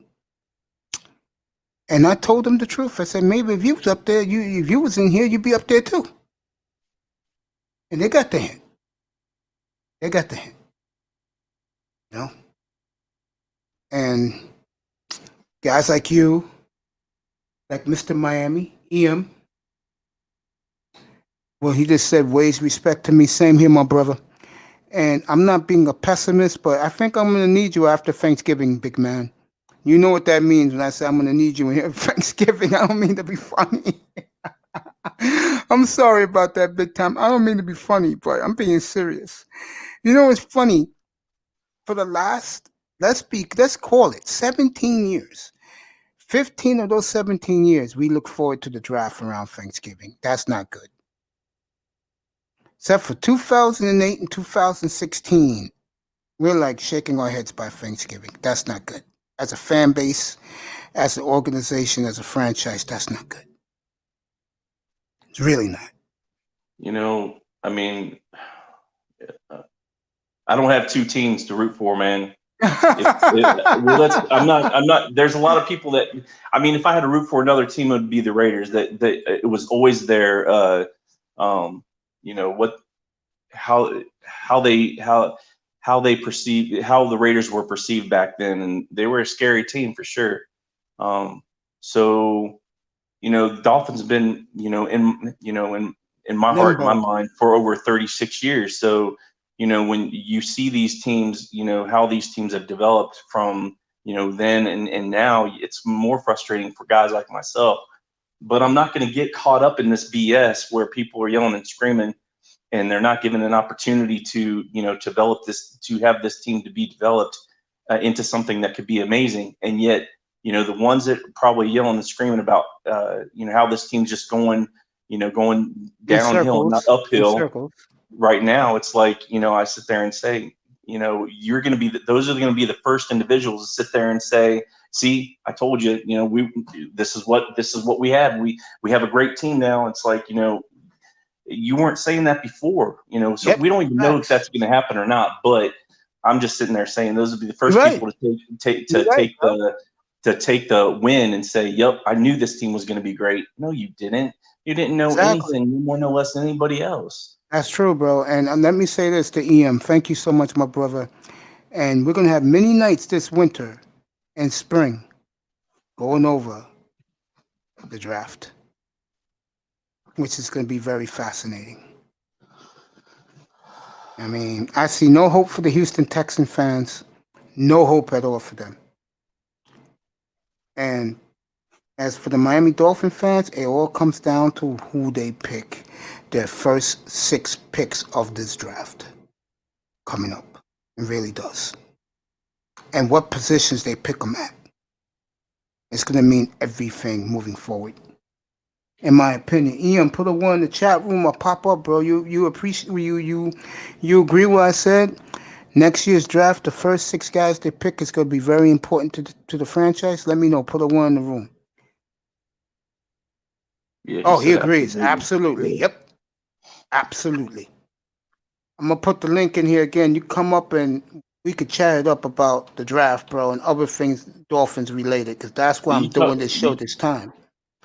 And I told them the truth. I said, maybe if you was up there, if you was in here, you'd be up there too. And they got the hint. They got the hint. And guys like you, like Mr. Miami, EM, well, he just said, ways respect to me. Same here, my brother. And I'm not being a pessimist, but I think I'm going to need you after Thanksgiving, big man. You know what that means when I say I'm going to need you here at Thanksgiving. I don't mean to be funny. I'm sorry about that, Big Time. I don't mean to be funny, but I'm being serious. It's funny. For the last, let's call it 17 years. 15 of those 17 years, we look forward to the draft around Thanksgiving. That's not good. Except for 2008 and 2016, we're like shaking our heads by Thanksgiving. That's not good. As a fan base, as an organization, as a franchise, that's not good. It's really not. I mean, I don't have two teams to root for, man. I'm not. There's a lot of people that. I mean, if I had to root for another team, it would be the Raiders. That it was always their. How they perceive how the Raiders were perceived back then, and they were a scary team for sure. So, the Dolphins have been, in my heart, in my mind, for over 36 years. So, when you see these teams, how these teams have developed from, then and now, it's more frustrating for guys like myself. But I'm not going to get caught up in this BS where people are yelling and screaming and they're not given an opportunity to, develop this, to have this team to be developed into something that could be amazing. And yet, the ones that are probably yelling and screaming about, how this team's just going downhill and not uphill right now, it's like, I sit there and say, you're going to be, those are going to be the first individuals to sit there and say, see, I told you, this is what we have. We have a great team now. It's like, you weren't saying that before, so we don't even know if that's going to happen or not. But I'm just sitting there saying those would be the first people to take the win and say, "Yep, I knew this team was going to be great." No, you didn't. You didn't know anything more, no less than anybody else. That's true, bro. And let me say this to EM. Thank you so much, my brother. And we're gonna have many nights this winter and spring going over the draft, which is going to be very fascinating. I mean, I see no hope for the Houston Texan fans, no hope at all for them. And as for the Miami Dolphin fans, it all comes down to who they pick, their first 6 picks of this draft coming up. It really does. And what positions they pick them at. It's going to mean everything moving forward. In my opinion, Ian, put a 1 in the chat room or pop up, bro. You appreciate you agree with what I said? Next year's draft, the first 6 guys they pick is going to be very important to the franchise. Let me know. Put a 1 in the room. Yeah, he agrees. Absolutely. Yep. Absolutely. I'm gonna put the link in here again. You come up and we could chat it up about the draft, bro, and other things Dolphins related, because that's why I'm doing this show this time.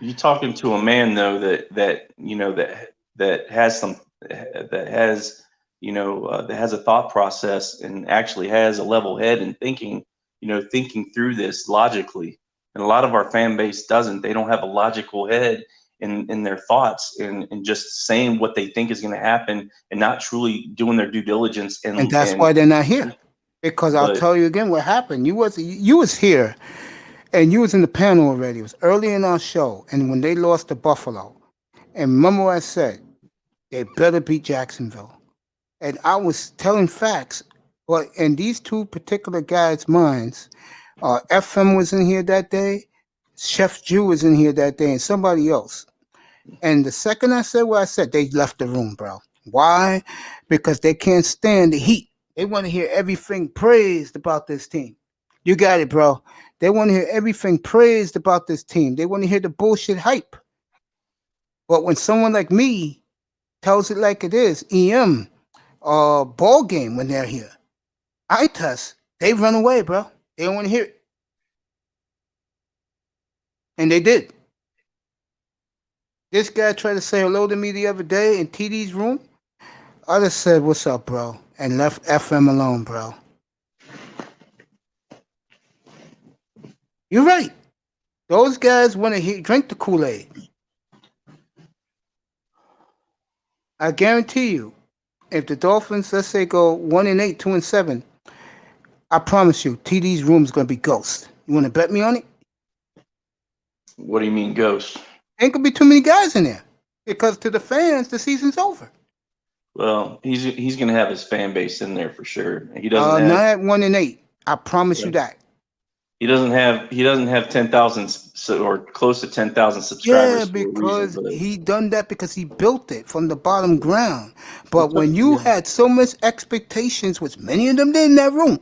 You're talking to a man though that you know that has some that has that has a thought process and actually has a level head and thinking through this logically. And a lot of our fan base doesn't. They don't have a logical head in their thoughts and just saying what they think is going to happen and not truly doing their due diligence. And that's why they're not here. Because I'll tell you again what happened. You was here, and you was in the panel already. It was early in our show, and when they lost to Buffalo, and remember what I said, they better beat Jacksonville. And I was telling facts, but in these two particular guys' minds, FM was in here that day, Chef Jew was in here that day, and somebody else. And the second I said what I said, they left the room, bro. Why? Because they can't stand the heat. They want to hear everything praised about this team. You got it, bro. They want to hear everything praised about this team. They want to hear the bullshit hype. But when someone like me tells it like it is, EM, ball game when they're here, I test, they run away, bro. They don't want to hear it. And they did. This guy tried to say hello to me the other day in TD's room. I just said, "What's up, bro?" and left FM alone, bro. You're right. Those guys want to drink the Kool-Aid. I guarantee you, if the Dolphins, let's say, go 1-8, 2-7, I promise you, TD's room is going to be ghost. You want to bet me on it? What do you mean ghost? Ain't going to be too many guys in there. Because to the fans, the season's over. Well, he's going to have his fan base in there for sure. He doesn't not at 1-8. I promise you that. He doesn't have 10,000 or close to 10,000 subscribers. Yeah, because he done that because he built it from the bottom ground. But when you had so much expectations, which many of them did in that room,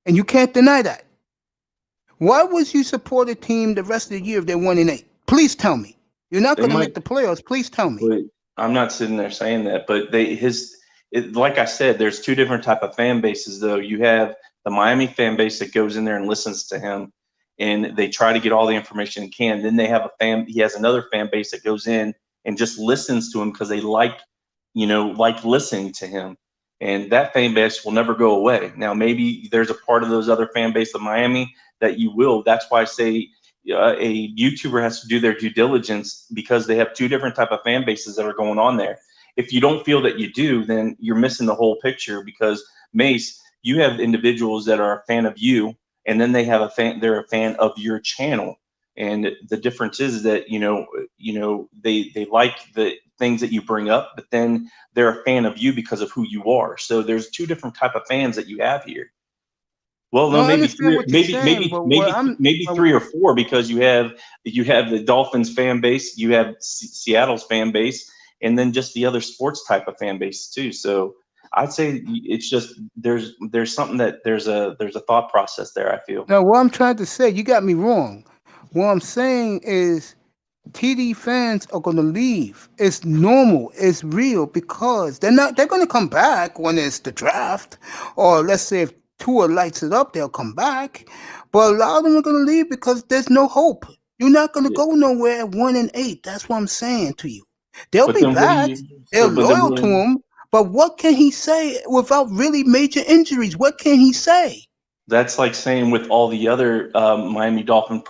and you can't deny that, why would you support a team the rest of the year if they're 1-8? Please tell me. You're not going to make the playoffs. Please tell me. But I'm not sitting there saying that, but like I said, there's two different type of fan bases though. You have the Miami fan base that goes in there and listens to him, and they try to get all the information he can. Then they have he has another fan base that goes in and just listens to him because they like listening to him. And that fan base will never go away. Now, maybe there's a part of those other fan base of Miami that you will. That's why I say a YouTuber has to do their due diligence because they have two different type of fan bases that are going on there. If you don't feel that you do, then you're missing the whole picture because Mace, you have individuals that are a fan of you, and then they're a fan of your channel. And the difference is that, they like the things that you bring up, but then they're a fan of you because of who you are. So there's two different type of fans that you have here. Well, no, maybe three or four, because you have the Dolphins fan base, you have Seattle's fan base, and then just the other sports type of fan base too. So I'd say it's just there's something that there's a thought process there, I feel. No, what I'm trying to say, you got me wrong. What I'm saying is TD fans are going to leave. It's normal. It's real because they're going to come back when it's the draft, or let's say if Tua lights it up, they'll come back. But a lot of them are going to leave because there's no hope. You're not going to go nowhere at 1-8. That's what I'm saying to you. They'll be back. They're loyal to him. But what can he say without really major injuries? What can he say? That's like saying with all the other Miami Dolphin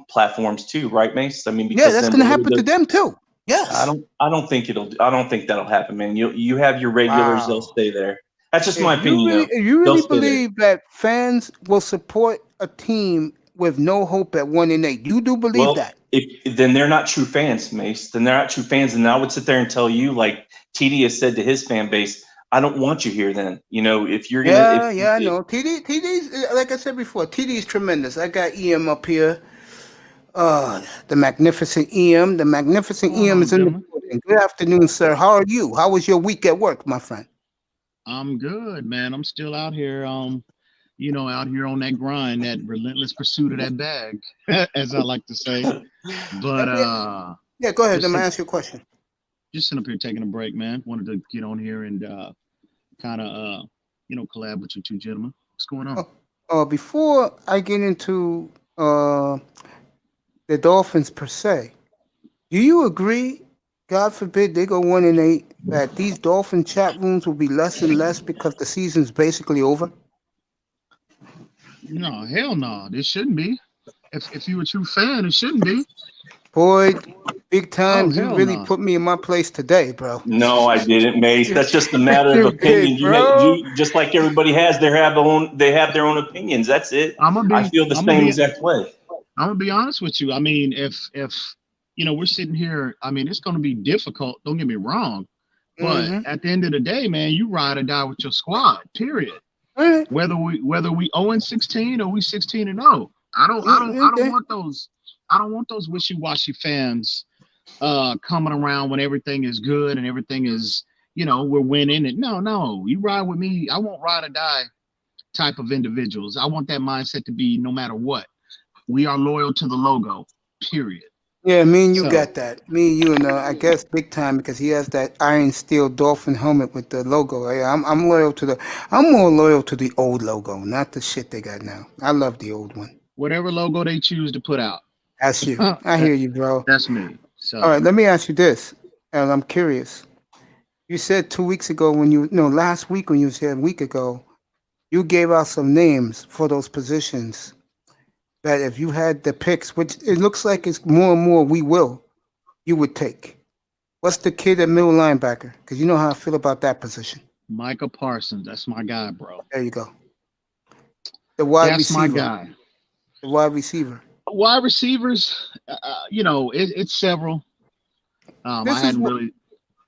platforms too, right, Mace? I mean, because that's going to happen to them too. Yes. I don't think that'll happen, man. You have your regulars; they'll stay there. That's just my opinion. You really believe that fans will support a team with no hope at 1-8? You do believe that? Then they're not true fans, Mace. Then they're not true fans. And I would sit there and tell you, like TD has said to his fan base, I don't want you here then. If you're going to... Yeah, I know. TD's, like I said before, TD is tremendous. I got EM up here. The magnificent EM. The magnificent EM is in the building. Good afternoon, sir. How are you? How was your week at work, my friend? I'm good, man. I'm still out here, out here on that grind, that relentless pursuit of that bag, as I like to say. But go ahead. Let me ask you a question. Just sitting up here taking a break, man. Wanted to get on here and kind of collab with you two gentlemen. What's going on? Before I get into the Dolphins per se, do you agree? God forbid they go 1-8, that these Dolphin chat rooms will be less and less because the season's basically over. No, hell no. This shouldn't be. If you're a true fan, it shouldn't be. Boy, big time, Oh, you hell really no. put me in my place today, bro. No, I didn't, Mace. That's just a matter of You opinion. did, bro. You just like everybody has they have their own opinions. That's it. I feel the same exact way. I'm gonna be honest with you. I mean, if we're sitting here, I mean, it's gonna be difficult. Don't get me wrong, but at the end of the day, man, you ride or die with your squad. Period. Right. Whether we 0-16 or we 16-0. I don't want those. I don't want those wishy-washy fans coming around when everything is good and everything is, we're winning. And no, you ride with me. I won't ride or die type of individuals. I want that mindset to be no matter what. We are loyal to the logo, period. Yeah, me and you got that. Me and you, and I guess big time because he has that iron steel Dolphin helmet with the logo. Yeah, I'm loyal to I'm more loyal to the old logo, not the shit they got now. I love the old one. Whatever logo they choose to put out. That's you. I hear you, bro. That's me. So all right, let me ask you this, and I'm curious. You said 2 weeks ago last week when you was here a week ago, you gave out some names for those positions. That if you had the picks, which it looks like it's more and more you would take. What's the kid at middle linebacker? Because you know how I feel about that position. Micah Parsons, that's my guy, bro. There you go. The wide receiver. That's my guy. The wide receiver. Wide receivers, it's several. I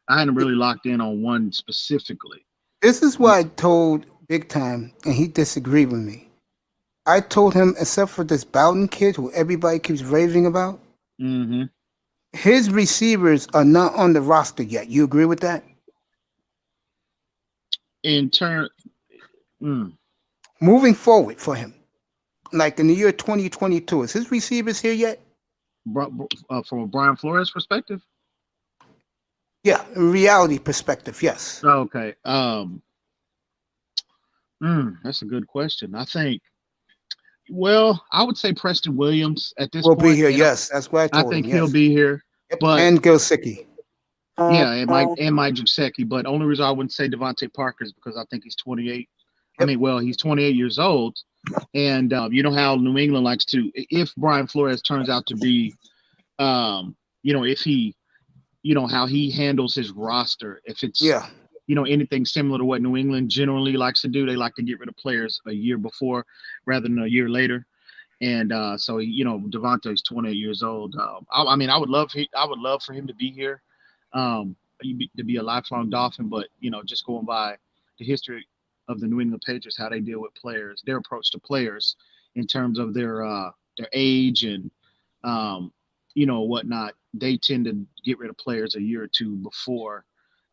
hadn't really locked in on one specifically. This is what I told Big Time, and he disagreed with me. I told him, except for this Bowden kid who everybody keeps raving about, his receivers are not on the roster yet. You agree with that? Moving forward for him, like in the year 2022, is his receivers here yet? From a Brian Flores perspective? Yeah, reality perspective, yes. Okay. That's a good question. I think. Well, I would say Preston Williams at this point. Will be here, yes. That's what I told him. I think he'll be here. Yep. But, and Gilsicki. Yeah, and Mike Gesicki. But only reason I wouldn't say Devontae Parker is because I think he's 28. Yep. He's 28 years old. And you know how New England likes to, if Brian Flores turns out to be, if he, how he handles his roster, if it's, anything similar to what New England generally likes to do, they like to get rid of players a year before rather than a year later. And so, Devontae's 28 years old. I would love for him to be here, to be a lifelong Dolphin, but, just going by the history of the New England Patriots, how they deal with players, their approach to players in terms of their age and, whatnot, they tend to get rid of players a year or two before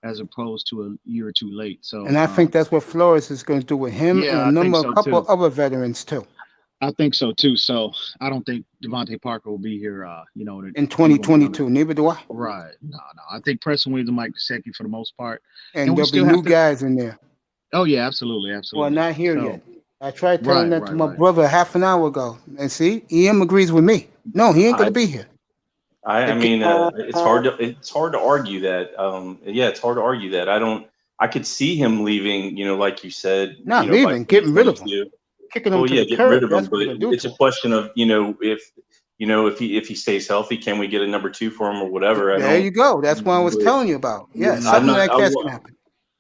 as opposed to a year or two late. So, and I think that's what Flores is going to do with him and a couple of other veterans too. I think so too. So I don't think Devontae Parker will be here, in 2022. Neither do I. Right. No. I think Preston Williams and Mike Gesicki for the most part. And there'll be new guys in there. Oh yeah, absolutely. Well, not here yet. I tried telling that to my brother half an hour ago, and see, EM agrees with me. No, he ain't going to be here. It's hard to argue that. It's hard to argue that. I could see him leaving, like you said. Not leaving, getting rid of him. Kicking him to the getting curb. rid of him. But it's a question of, if he stays healthy, can we get a number 2 for him or whatever? There you go. That's what I was telling you about. Yeah, something like that's going to happen.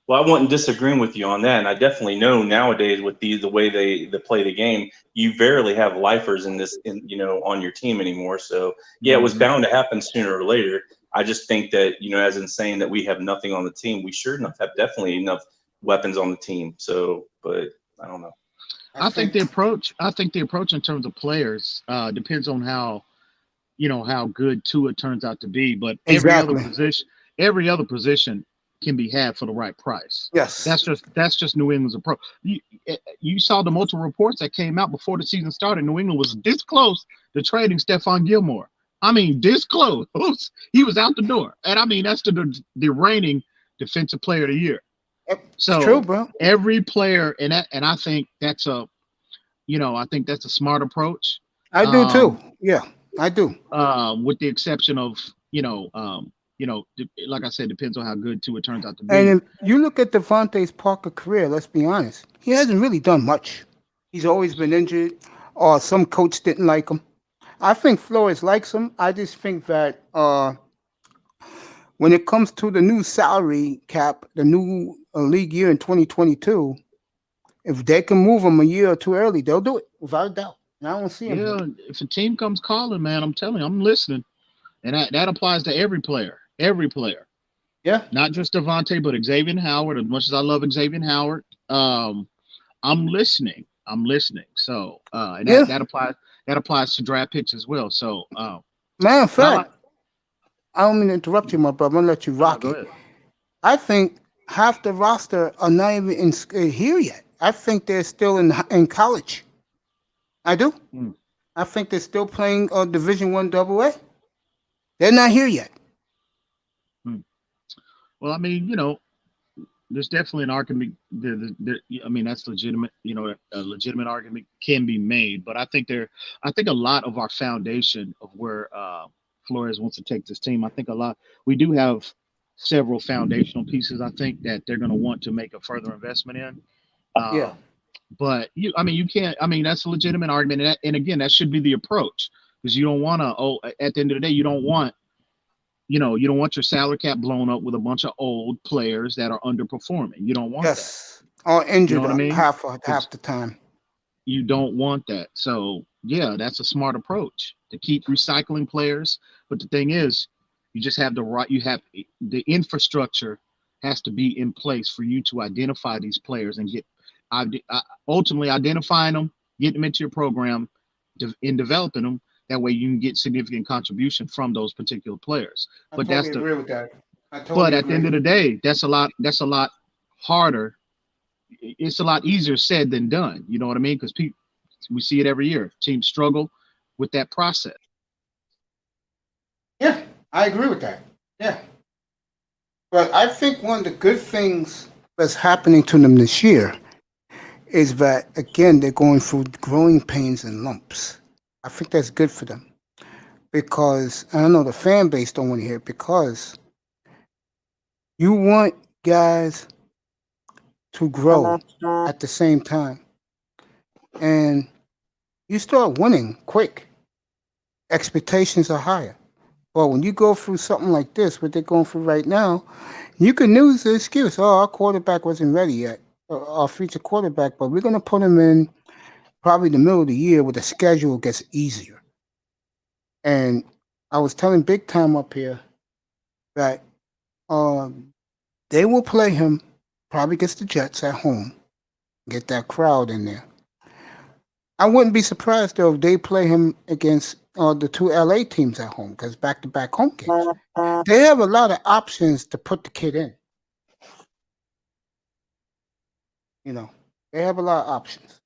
Well, I wasn't disagreeing with you on that, and I definitely know nowadays with the way they play the game, you rarely have lifers on your team anymore. So it was bound to happen sooner or later. I just think that as in saying that we have nothing on the team, we sure enough have definitely enough weapons on the team. So, but I don't know. I think the approach in terms of players depends on how good Tua turns out to be. But every other position can be had for the right price. Yes, that's just New England's approach. You saw the multiple reports that came out before the season started. New England was this close to trading Stephon Gilmore. This close. He was out the door, and that's the reigning defensive player of the year. It's So true, bro. every player, and I think that's I think that's a smart approach. I do too. Yeah, I do. With the exception of like I said, depends on how good Tua turns out to And be. if you look at Devontae Parker's career, let's be honest, he hasn't really done much. He's always been injured, or some coach didn't like him. I think Flores likes him. I just think that when it comes to the new salary cap, the new league year in 2022, if they can move him a year or two early, they'll do it without a doubt. And I don't see him. Yeah, if a team comes calling, man, I'm telling you, I'm listening, and that applies to every player, Yeah. not just Devontae, but Xavier Howard. As much as I love Xavier Howard, I'm listening. So, and Yeah. that applies to draft picks as well. So, Matter of but I fact, I don't mean to interrupt you, my brother. I'm gonna let you rock go it. ahead. I think half the roster are not even here yet. I think they're still in college. I do. Hmm. I think they're still playing Division One AA. They're not here yet. Well, I mean, there's definitely an argument. I mean, that's legitimate. A legitimate argument can be made, but I think a lot of our foundation of where Flores wants to take this team. I think we do have several foundational pieces. I think that they're going to want to make a further investment in. Yeah. But you can't. I mean, that's a legitimate argument, and again, that should be the approach, because you don't want to. At the end of the day, you don't want your salary cap blown up with a bunch of old players that are underperforming. You don't want Yes. Or injured You know what I mean? half the time. that. You don't want that. So yeah, that's a smart approach to keep recycling players. But the thing is, you just have the infrastructure has to be in place for you to identify these players and ultimately identifying them, getting them into your program, in developing them. That way you can get significant contribution from those particular players. I totally agree with that. But at the end of the day, that's a lot harder. It's a lot easier said than done. You know what I mean? Because we see it every year. Teams struggle with that process. Yeah, I agree with that. Yeah. But I think one of the good things that's happening to them this year is that, again, they're going through growing pains and lumps. I think that's good for them. Because, I know the fan base don't want to hear it, because you want guys to grow at the same time. And you start winning quick. Expectations are higher. Well, when you go through something like this, what they're going through right now, you can use the excuse, our quarterback wasn't ready yet, our future quarterback, but we're going to put him in probably the middle of the year where the schedule gets easier. And I was telling Big Time up here that they will play him probably against the Jets at home, get that crowd in there. I wouldn't be surprised, though, if they play him against the two LA teams at home, because back-to-back home games. They have a lot of options to put the kid in. They have a lot of options.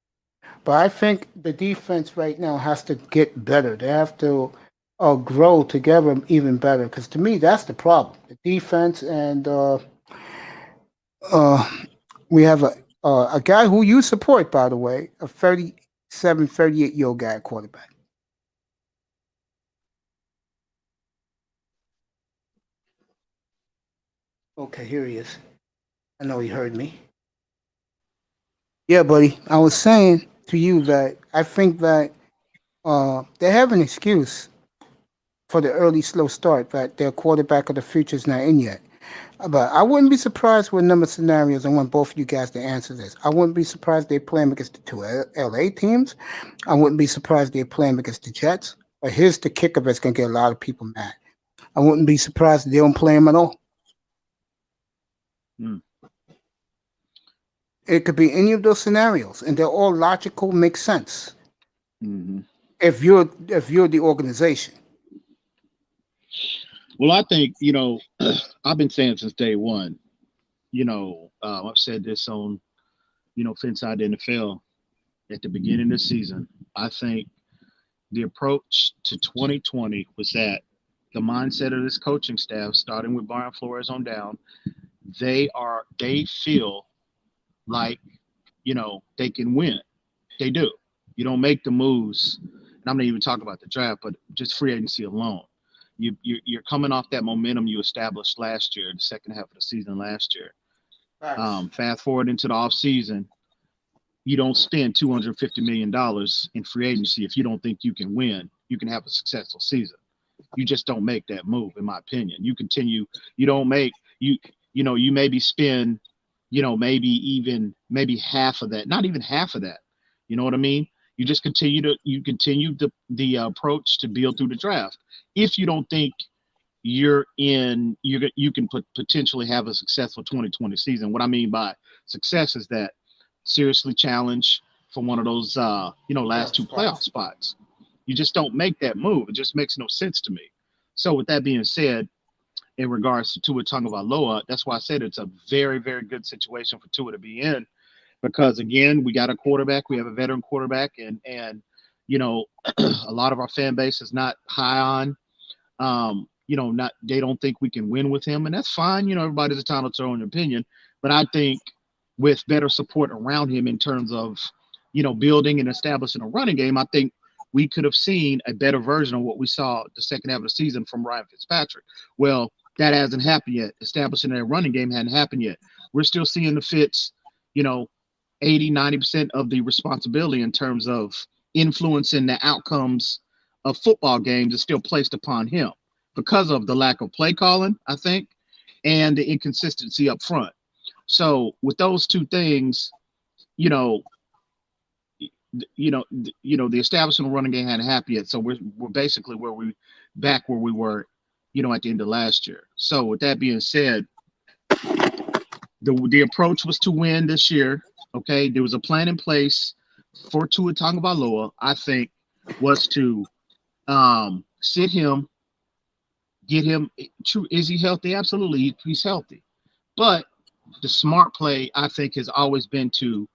But I think the defense right now has to get better. They have to grow together even better, because to me, that's the problem. The defense, and we have a guy who you support, by the way, a 38-year-old guy at quarterback. Okay, here he is. I know he heard me. Yeah, buddy. I was saying to you that I think that they have an excuse for the early slow start, that their quarterback of the future is not in yet. But I wouldn't be surprised with a number of scenarios. I want both of you guys to answer this. I wouldn't be surprised they play him against the two LA teams. I wouldn't be surprised they play him against the Jets. But here's the kicker that's going to get a lot of people mad. I wouldn't be surprised if they don't play him at all. It could be any of those scenarios, and they're all logical, make sense. Mm-hmm. If you're the organization. Well, I think, I've been saying since day one, I've said this on, Finside the NFL at the beginning of the season. I think the approach to 2020 was that the mindset of this coaching staff, starting with Brian Flores on down, they feel like, they can win. They do. You don't make the moves, and I'm not even talking about the draft, but just free agency alone. You're coming off that momentum you established last year, the second half of the season last year. Fast forward into the off season, you don't spend $250 million in free agency if you don't think you can win. You can have a successful season. You just don't make that move, in my opinion. You maybe spend, maybe half of that, not even half of that. You know what I mean? You just continue the approach to build through the draft. If you don't think you can potentially have a successful 2020 season. What I mean by success is that seriously challenge for one of those last two playoff spots. You just don't make that move. It just makes no sense to me. So with that being said, in regards to Tua Tagovailoa, that's why I said it's a very, very good situation for Tua to be in, because again, we got a quarterback, we have a veteran quarterback, and a lot of our fan base is not high on they don't think we can win with him, and that's fine. Everybody's entitled to their own opinion, but I think with better support around him in terms of building and establishing a running game, I think we could have seen a better version of what we saw the second half of the season from Ryan Fitzpatrick. Well, that hasn't happened yet. Establishing a running game hadn't happened yet. We're still seeing the Fitz, 80-90% of the responsibility in terms of influencing the outcomes of football games is still placed upon him because of the lack of play calling, I think, and the inconsistency up front. So with those two things, the establishment of running game hadn't happened yet. So we're basically where we were, at the end of last year. So with that being said, the approach was to win this year. Okay, there was a plan in place for Tua Tagovailoa. I think was to sit him, get him. True, is he healthy? Absolutely, he's healthy. But the smart play, I think, has always been to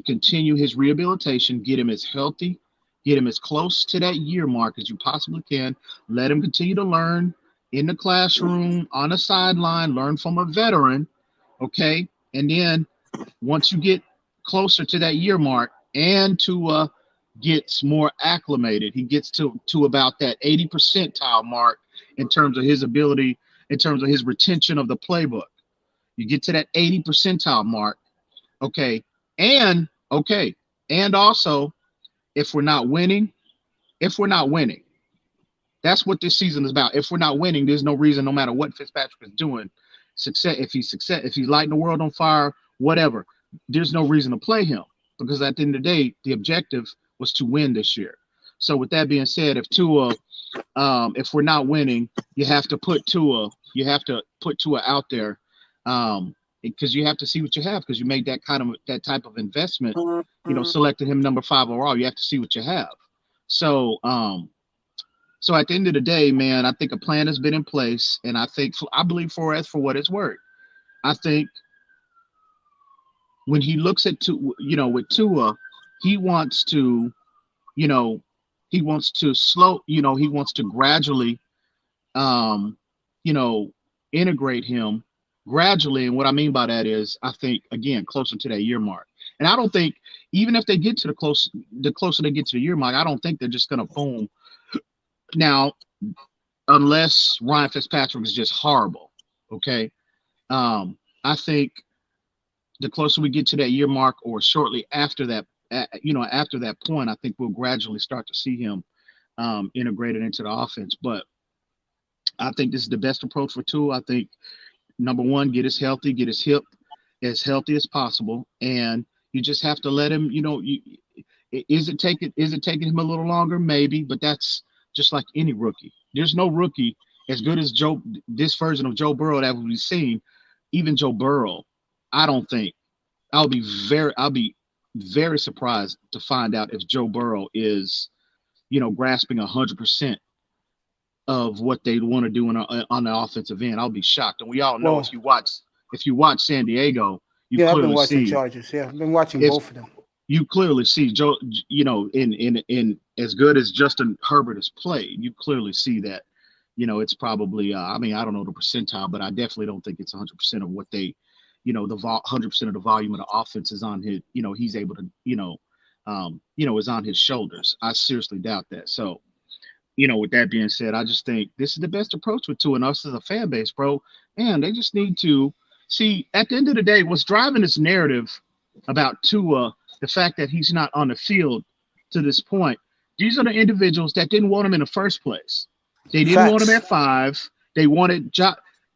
continue his rehabilitation, get him as healthy, get him as close to that year mark as you possibly can. Let him continue to learn in the classroom, on the sideline, learn from a veteran, okay? And then once you get closer to that year mark and Tua gets more acclimated, he gets to about that 80 percentile mark in terms of his ability, in terms of his retention of the playbook. You get to that 80 percentile mark, okay? And also, if we're not winning, that's what this season is about. If we're not winning, there's no reason, no matter what Fitzpatrick is doing, if he's lighting the world on fire, whatever, there's no reason to play him, because at the end of the day, the objective was to win this year. So with that being said, if we're not winning, you have to put Tua out there, because you have to see what you have, because you made that type of investment, selected him number 5 overall. You have to see what you have. So at the end of the day, man, I think a plan has been in place, and I believe for what it's worth, I think when he looks at with Tua, he wants to gradually, integrate him gradually. And what I mean by that is, I think, again, closer to that year mark. And I don't think, even if they get to the closer they get to the year mark, I don't think they're just going to boom. Now, unless Ryan Fitzpatrick is just horrible, okay? I think the closer we get to that year mark, or shortly after that, after that point, I think we'll gradually start to see him integrated into the offense. But I think this is the best approach for Tua. I think, number one, get his hip as healthy as possible, and you just have to let him. Is it taking him a little longer? Maybe, but that's just like any rookie. There's no rookie as good as this version of Joe Burrow that we've seen. Even Joe Burrow, I don't think. I'll be very surprised to find out if Joe Burrow is, grasping 100% of what they want to do on the offensive end. I'll be shocked. And we all know, if you watch San Diego, I've been watching Chargers. Yeah, I've been watching both of them. You clearly see Joe, in as good as Justin Herbert has played, you clearly see that, it's probably I mean, I don't know the percentile, but I definitely don't think it's 100% of what they, the 100% of the volume of the offense is on his, he's able to, is on his shoulders. I seriously doubt that. So, with that being said, I just think this is the best approach with Tua and us as a fan base, bro. And they just need to see at the end of the day, what's driving this narrative about Tua, the fact that he's not on the field to this point. These are the individuals that didn't want him in the first place. They didn't want him at 5. They wanted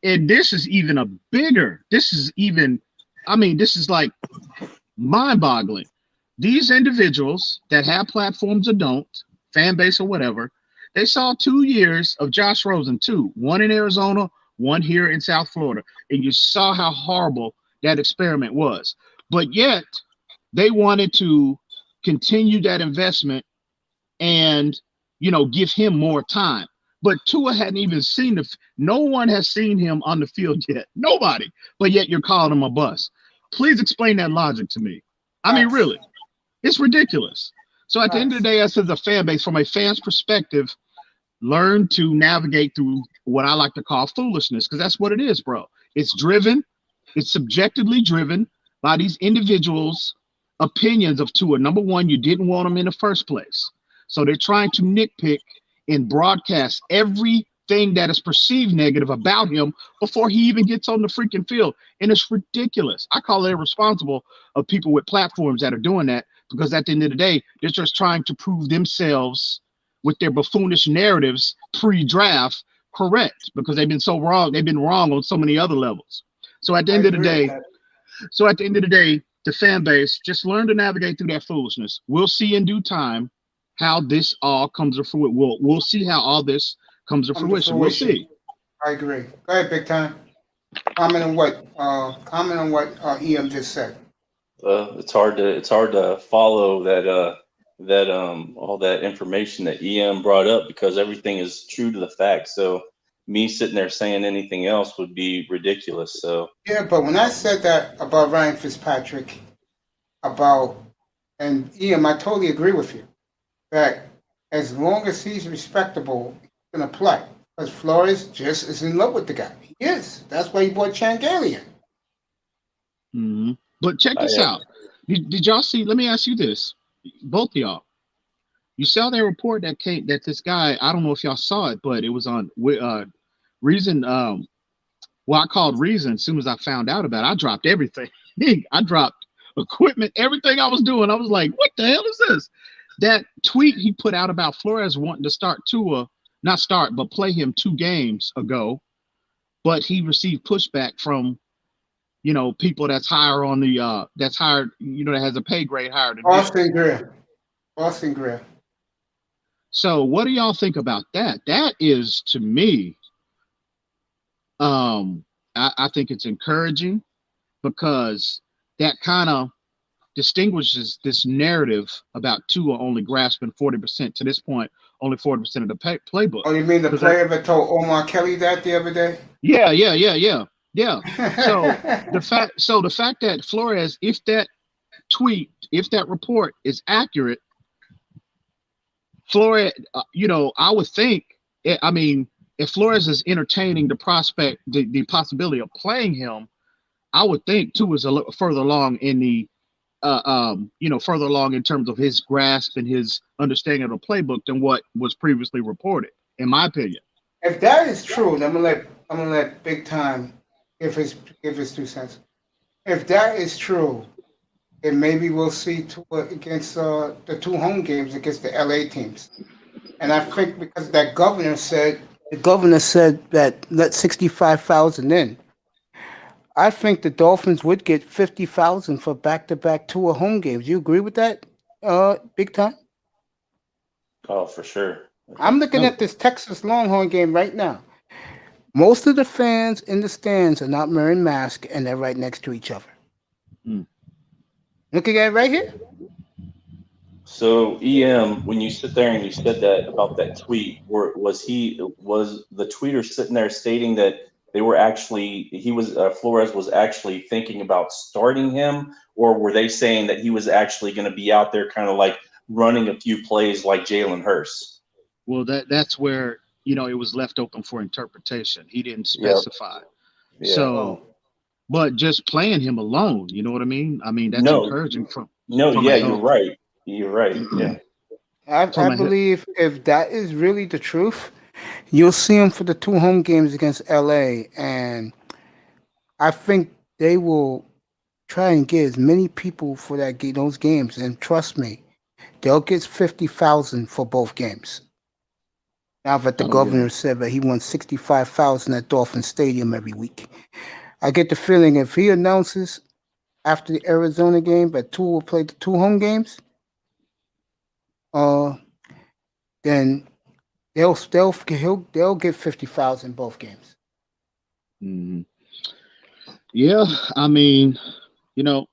and this is even a bigger. This is like mind-boggling. These individuals that have platforms or don't, fan base or whatever, they saw 2 years of Josh Rosen, 2, one in Arizona, one here in South Florida, and you saw how horrible that experiment was. But yet, they wanted to continue that investment and, give him more time. But Tua hadn't even seen no one has seen him on the field yet. Nobody. But yet you're calling him a bust. Please explain that logic to me. I mean, really, it's ridiculous. So at the end of the day, us as a fan base, from a fan's perspective, learn to navigate through what I like to call foolishness, because that's what it is, bro. It's subjectively driven by these individuals' opinions of Tua. Number one, you didn't want him in the first place. So they're trying to nitpick and broadcast everything that is perceived negative about him before he even gets on the freaking field. And it's ridiculous. I call it irresponsible of people with platforms that are doing that, because at the end of the day, they're just trying to prove themselves with their buffoonish narratives pre-draft correct, because they've been so wrong. They've been wrong on so many other levels. So at the end of the day, the fan base, just learn to navigate through that foolishness. We'll see in due time how this all comes to fruition. We'll see how all this comes to fruition. We'll see. I agree. Go ahead, Big Time. Comment on what EM just said. It's hard to follow that all that information that EM brought up, because everything is true to the facts. So me sitting there saying anything else would be ridiculous. So yeah, but when I said that about Ryan Fitzpatrick, and EM, I totally agree with you that as long as he's respectable, he's gonna play. Because Flores just is in love with the guy. He is. That's why he bought Changalian. Mm-hmm. But check this out. Did y'all see? Let me ask you this, both of y'all. You saw that report that came that this guy, I don't know if y'all saw it, but it was on Reason. I called Reason as soon as I found out about it. I dropped everything. I dropped equipment, everything I was doing. I was like, what the hell is this? That tweet he put out about Flores wanting to start Tua, not start, but play him 2 games ago, but he received pushback from, people that's higher on the that's higher, that has a pay grade higher than Austin Greer. So what do y'all think about that? That is, to me, I think it's encouraging, because that kind of distinguishes this narrative about Tua only grasping 40% to this point, only 40% of the playbook. Oh, you mean the player that told Omar Kelly that the other day? Yeah. So the fact that Flores, if that report is accurate, Flores, I would think, if Flores is entertaining the prospect, the possibility of playing him, I would think Tua is a little further along in the further along in terms of his grasp and his understanding of the playbook than what was previously reported, in my opinion. If that is true, then I'm gonna let Big Time give his 2 cents. If that is true, then maybe we'll see Tua against the 2 home games against the LA teams. And I think because the governor said that let 65,000 in. I think the Dolphins would get 50,000 for back-to-back Tua home games. You agree with that, Big Time? Oh, for sure. I'm looking at this Texas Longhorn game right now. Most of the fans in the stands are not wearing masks, and they're right next to each other. Looking at it right here. So EM, when you sit there and you said that about that tweet, was the tweeter sitting there stating that Flores was actually thinking about starting him, or were they saying that he was actually going to be out there kind of like running a few plays like Jalen Hurts? Well, that's where it was left open for interpretation. He didn't Yep. specify. Yeah. So, but just playing him alone, you know what I mean? I mean, that's No. encouraging from No. a Yeah, you're health right. You're right. Yeah. I from a believe if that is really the truth, you'll see him for the 2 home games against LA, and I think they will try and get as many people for those games. And trust me, they'll get 50,000 for both games. Now that the Oh yeah. governor said that he wants 65,000 at Dolphin Stadium every week, I get the feeling if he announces after the Arizona game that Tua will play the 2 home games, uh, then they'll get 50,000 both games. Mhm. Yeah, I mean, you know,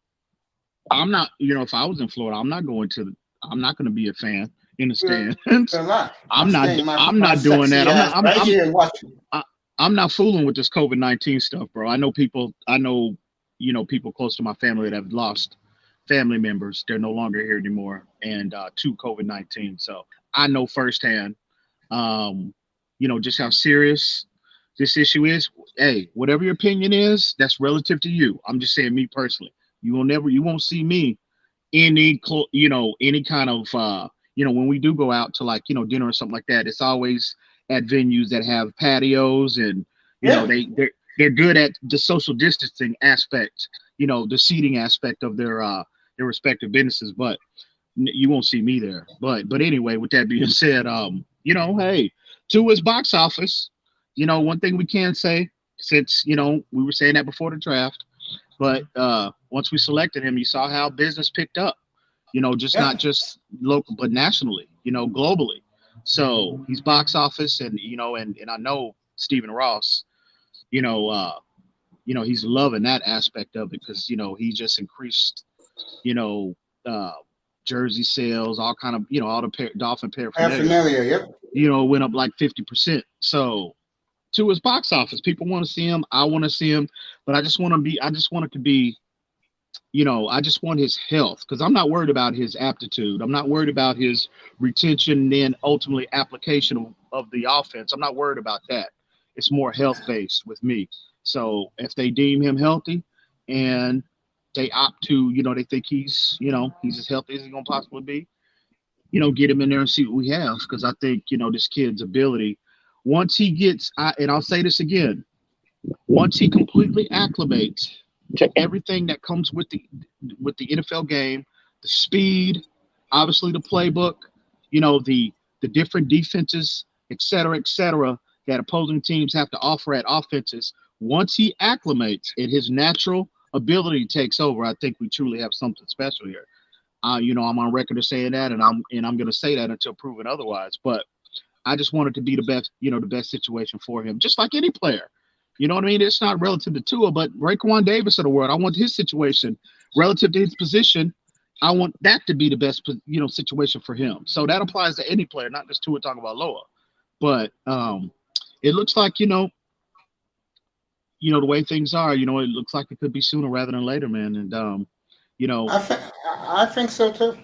I'm not, if I was in Florida, I'm not going to be a fan in the You're, stands. you're not. I'm not, staying I'm my not doing that. sexy ass right here and watching. I'm not fooling with this COVID-19 stuff, bro. I know, people close to my family that have lost family members. They're no longer here anymore, and to COVID-19. So I know firsthand, just how serious this issue is. Hey, whatever your opinion is, that's relative to you. I'm just saying, me personally, you won't see me any kind of when we do go out to, like, dinner or something like that. It's always at venues that have patios, and they're good at the social distancing aspect, the seating aspect of their respective businesses. But you won't see me there. But anyway, with that being said, hey, to his box office, one thing we can say, since we were saying that before the draft, but once we selected him, you saw how business picked up, not just local, but nationally, globally. So he's box office, and and I know Stephen Ross, he's loving that aspect of it, because he just increased, uh, jersey sales, all kind of, all the Dolphin paraphernalia, went up like 50%. So to his box office, people want to see him. I want to see him, but I just want it to be, I just want his health, because I'm not worried about his aptitude. I'm not worried about his retention and then ultimately application of the offense. I'm not worried about that. It's more health based with me. So if they deem him healthy and they opt to, they think he's as healthy as he's gonna possibly be, get him in there and see what we have. Because I think, this kid's ability, once he gets, and I'll say this again, once he completely acclimates to everything that comes with the NFL game, the speed, obviously the playbook, the different defenses, et cetera, that opposing teams have to offer at offenses. Once he acclimates and his natural ability takes over, I think we truly have something special here. I'm on record of saying that, and I'm going to say that until proven otherwise. But I just want it to be the best, the best situation for him, just like any player. You know what I mean? It's not relative to Tua, but Raekwon Davis of the world, I want his situation relative to his position. I want that to be the best, situation for him. So that applies to any player, not just Tua, talking about Loa. But it looks like, the way things are, it looks like it could be sooner rather than later, man. And I think so too.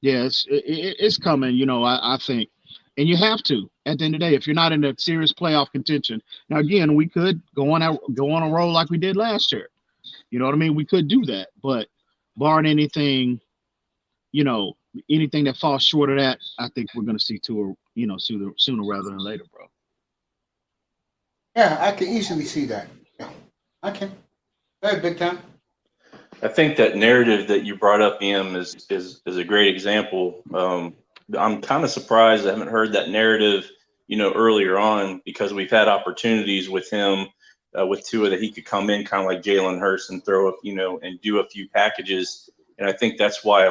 Yeah, it's coming. I think, and you have to. At the end of the day, if you're not in a serious playoff contention, now again, we could go on a roll like we did last year. You know what I mean? We could do that, but barring anything, anything that falls short of that, I think we're going to see Tua, sooner rather than later, bro. Yeah, I can easily see that. Yeah, I can. Very big time. I think that narrative that you brought up, Em, is a great example. I'm kind of surprised I haven't heard that narrative, earlier on, because we've had opportunities with him, with Tua, that he could come in kind of like Jalen Hurts and throw up, and do a few packages. And I think that's why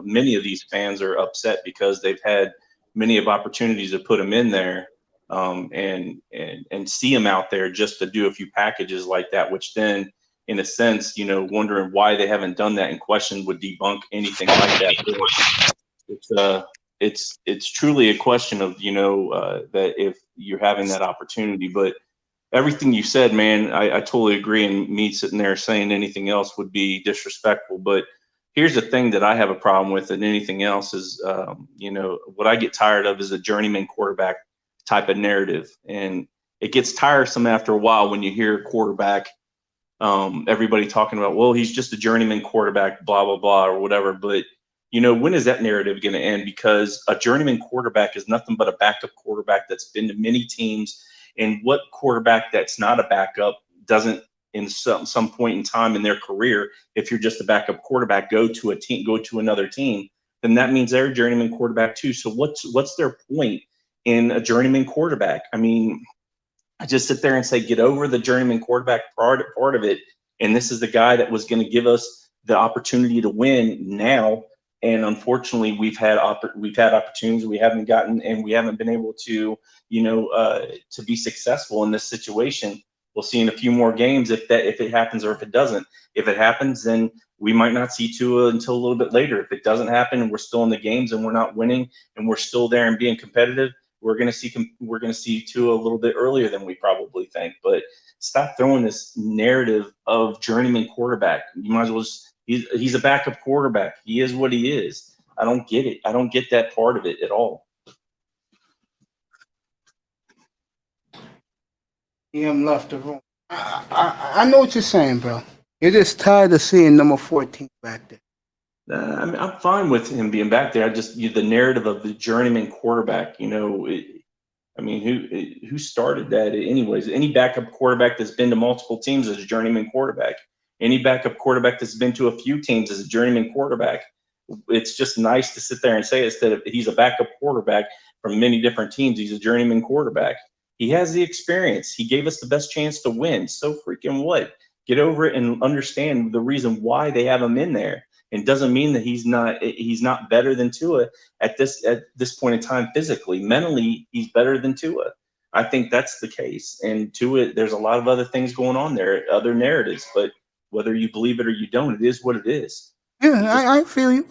many of these fans are upset, because they've had many of opportunities to put him in there, and see him out there just to do a few packages like that, which then, in a sense, wondering why they haven't done that in question would debunk anything like that. It's truly a question of, that if you're having that opportunity. But everything you said, man, I totally agree. And me sitting there saying anything else would be disrespectful. But here's the thing that I have a problem with, and anything else is, what I get tired of is a journeyman quarterback type of narrative, and it gets tiresome after a while when you hear a quarterback, everybody talking about, well, he's just a journeyman quarterback, blah blah blah, or whatever. But when is that narrative going to end? Because a journeyman quarterback is nothing but a backup quarterback that's been to many teams. And what quarterback that's not a backup doesn't, in some point in time in their career, if you're just a backup quarterback, go to another team, then that means they're a journeyman quarterback too. So what's their point in a journeyman quarterback? I mean, I just sit there and say, get over the journeyman quarterback part of it. And this is the guy that was going to give us the opportunity to win now. And unfortunately, we've had opportunities we haven't gotten, and we haven't been able to, to be successful in this situation. We'll see in a few more games if it happens or if it doesn't. If it happens, then we might not see Tua until a little bit later. If it doesn't happen and we're still in the games and we're not winning and we're still there and being competitive, we're going to see Tua a little bit earlier than we probably think. But stop throwing this narrative of journeyman quarterback. You might as well just, he's a backup quarterback. He is what he is. I don't get it. I don't get that part of it at all. EM left the room. I know what you're saying, bro. You're just tired of seeing number 14 back there. I'm fine with him being back there. The narrative of the journeyman quarterback, who started that anyways? Any backup quarterback that's been to multiple teams is a journeyman quarterback. Any backup quarterback that's been to a few teams is a journeyman quarterback. It's just nice to sit there and say instead of he's a backup quarterback from many different teams, he's a journeyman quarterback. He has the experience. He gave us the best chance to win. So freaking what? Get over it and understand the reason why they have him in there. It doesn't mean that he's not better than Tua at this point in time physically. Mentally, he's better than Tua. I think that's the case. And Tua, there's a lot of other things going on there, other narratives. But whether you believe it or you don't, it is what it is. Yeah, I feel you.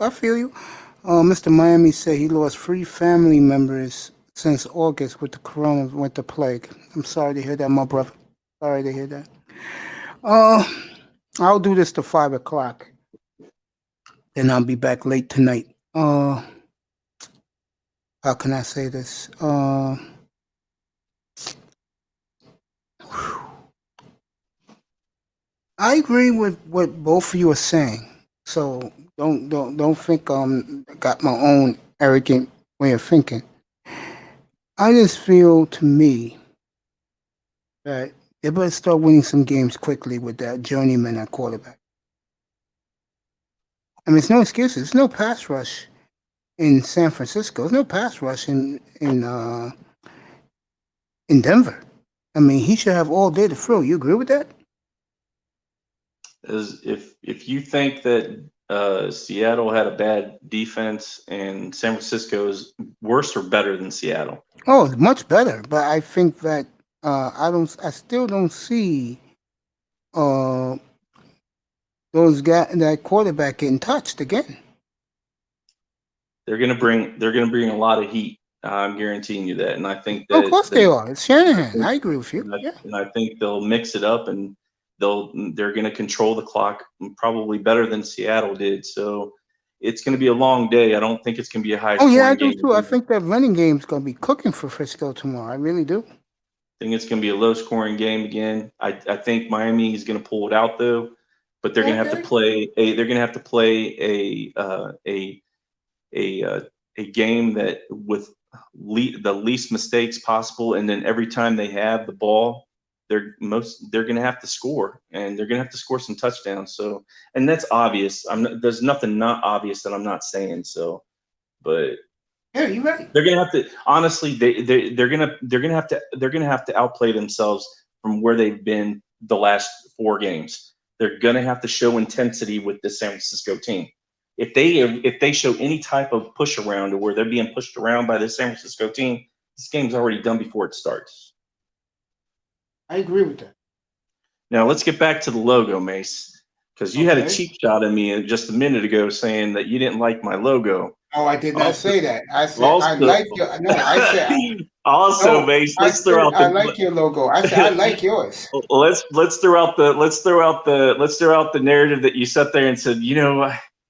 Mr. Miami said he lost 3 family members since August with the plague. I'm sorry to hear that, my brother. Sorry to hear that. I'll do this to 5 o'clock. Then I'll be back late tonight. How can I say this? I agree with what both of you are saying. So don't think I got my own arrogant way of thinking. I just feel to me that they better start winning some games quickly with that journeyman at quarterback. I mean, it's no excuses. There's no pass rush in San Francisco. There's no pass rush in Denver. I mean, he should have all day to throw. You agree with that? If you think that Seattle had a bad defense and San Francisco is worse or better than Seattle? Oh, it's much better. But I think that I still don't see that quarterback getting touched again. They're gonna bring a lot of heat. I'm guaranteeing you that, and I think that of course they are. It's Shanahan. I agree with you. And I think they'll mix it up, and they're gonna control the clock probably better than Seattle did. So it's gonna be a long day. I don't think it's gonna be a high. Oh yeah, I do too. I think that running game's gonna be cooking for Frisco tomorrow. I really do. I think it's gonna be a low scoring game again. I think Miami is gonna pull it out though, but they're gonna have to play a game that with the least mistakes possible, and then every time they have the ball, they're gonna have to score, and they're gonna have to score some touchdowns. So, and that's obvious. There's nothing not obvious that I'm not saying. So, but yeah, you're right. They're gonna have to honestly. They're gonna have to outplay themselves from where they've been the last 4 games. They're gonna have to show intensity with the San Francisco team. If they show any type of push around or where they're being pushed around by the San Francisco team, this game's already done before it starts. I agree with that. Now let's get back to the logo, Mace, because you had a cheap shot at me just a minute ago saying that you didn't like my logo. Oh, I did not say that. I said I like your. No, I said. Also, Mace, let's throw out. I like your logo. I said I like yours. Let's throw out the narrative that you sat there and said,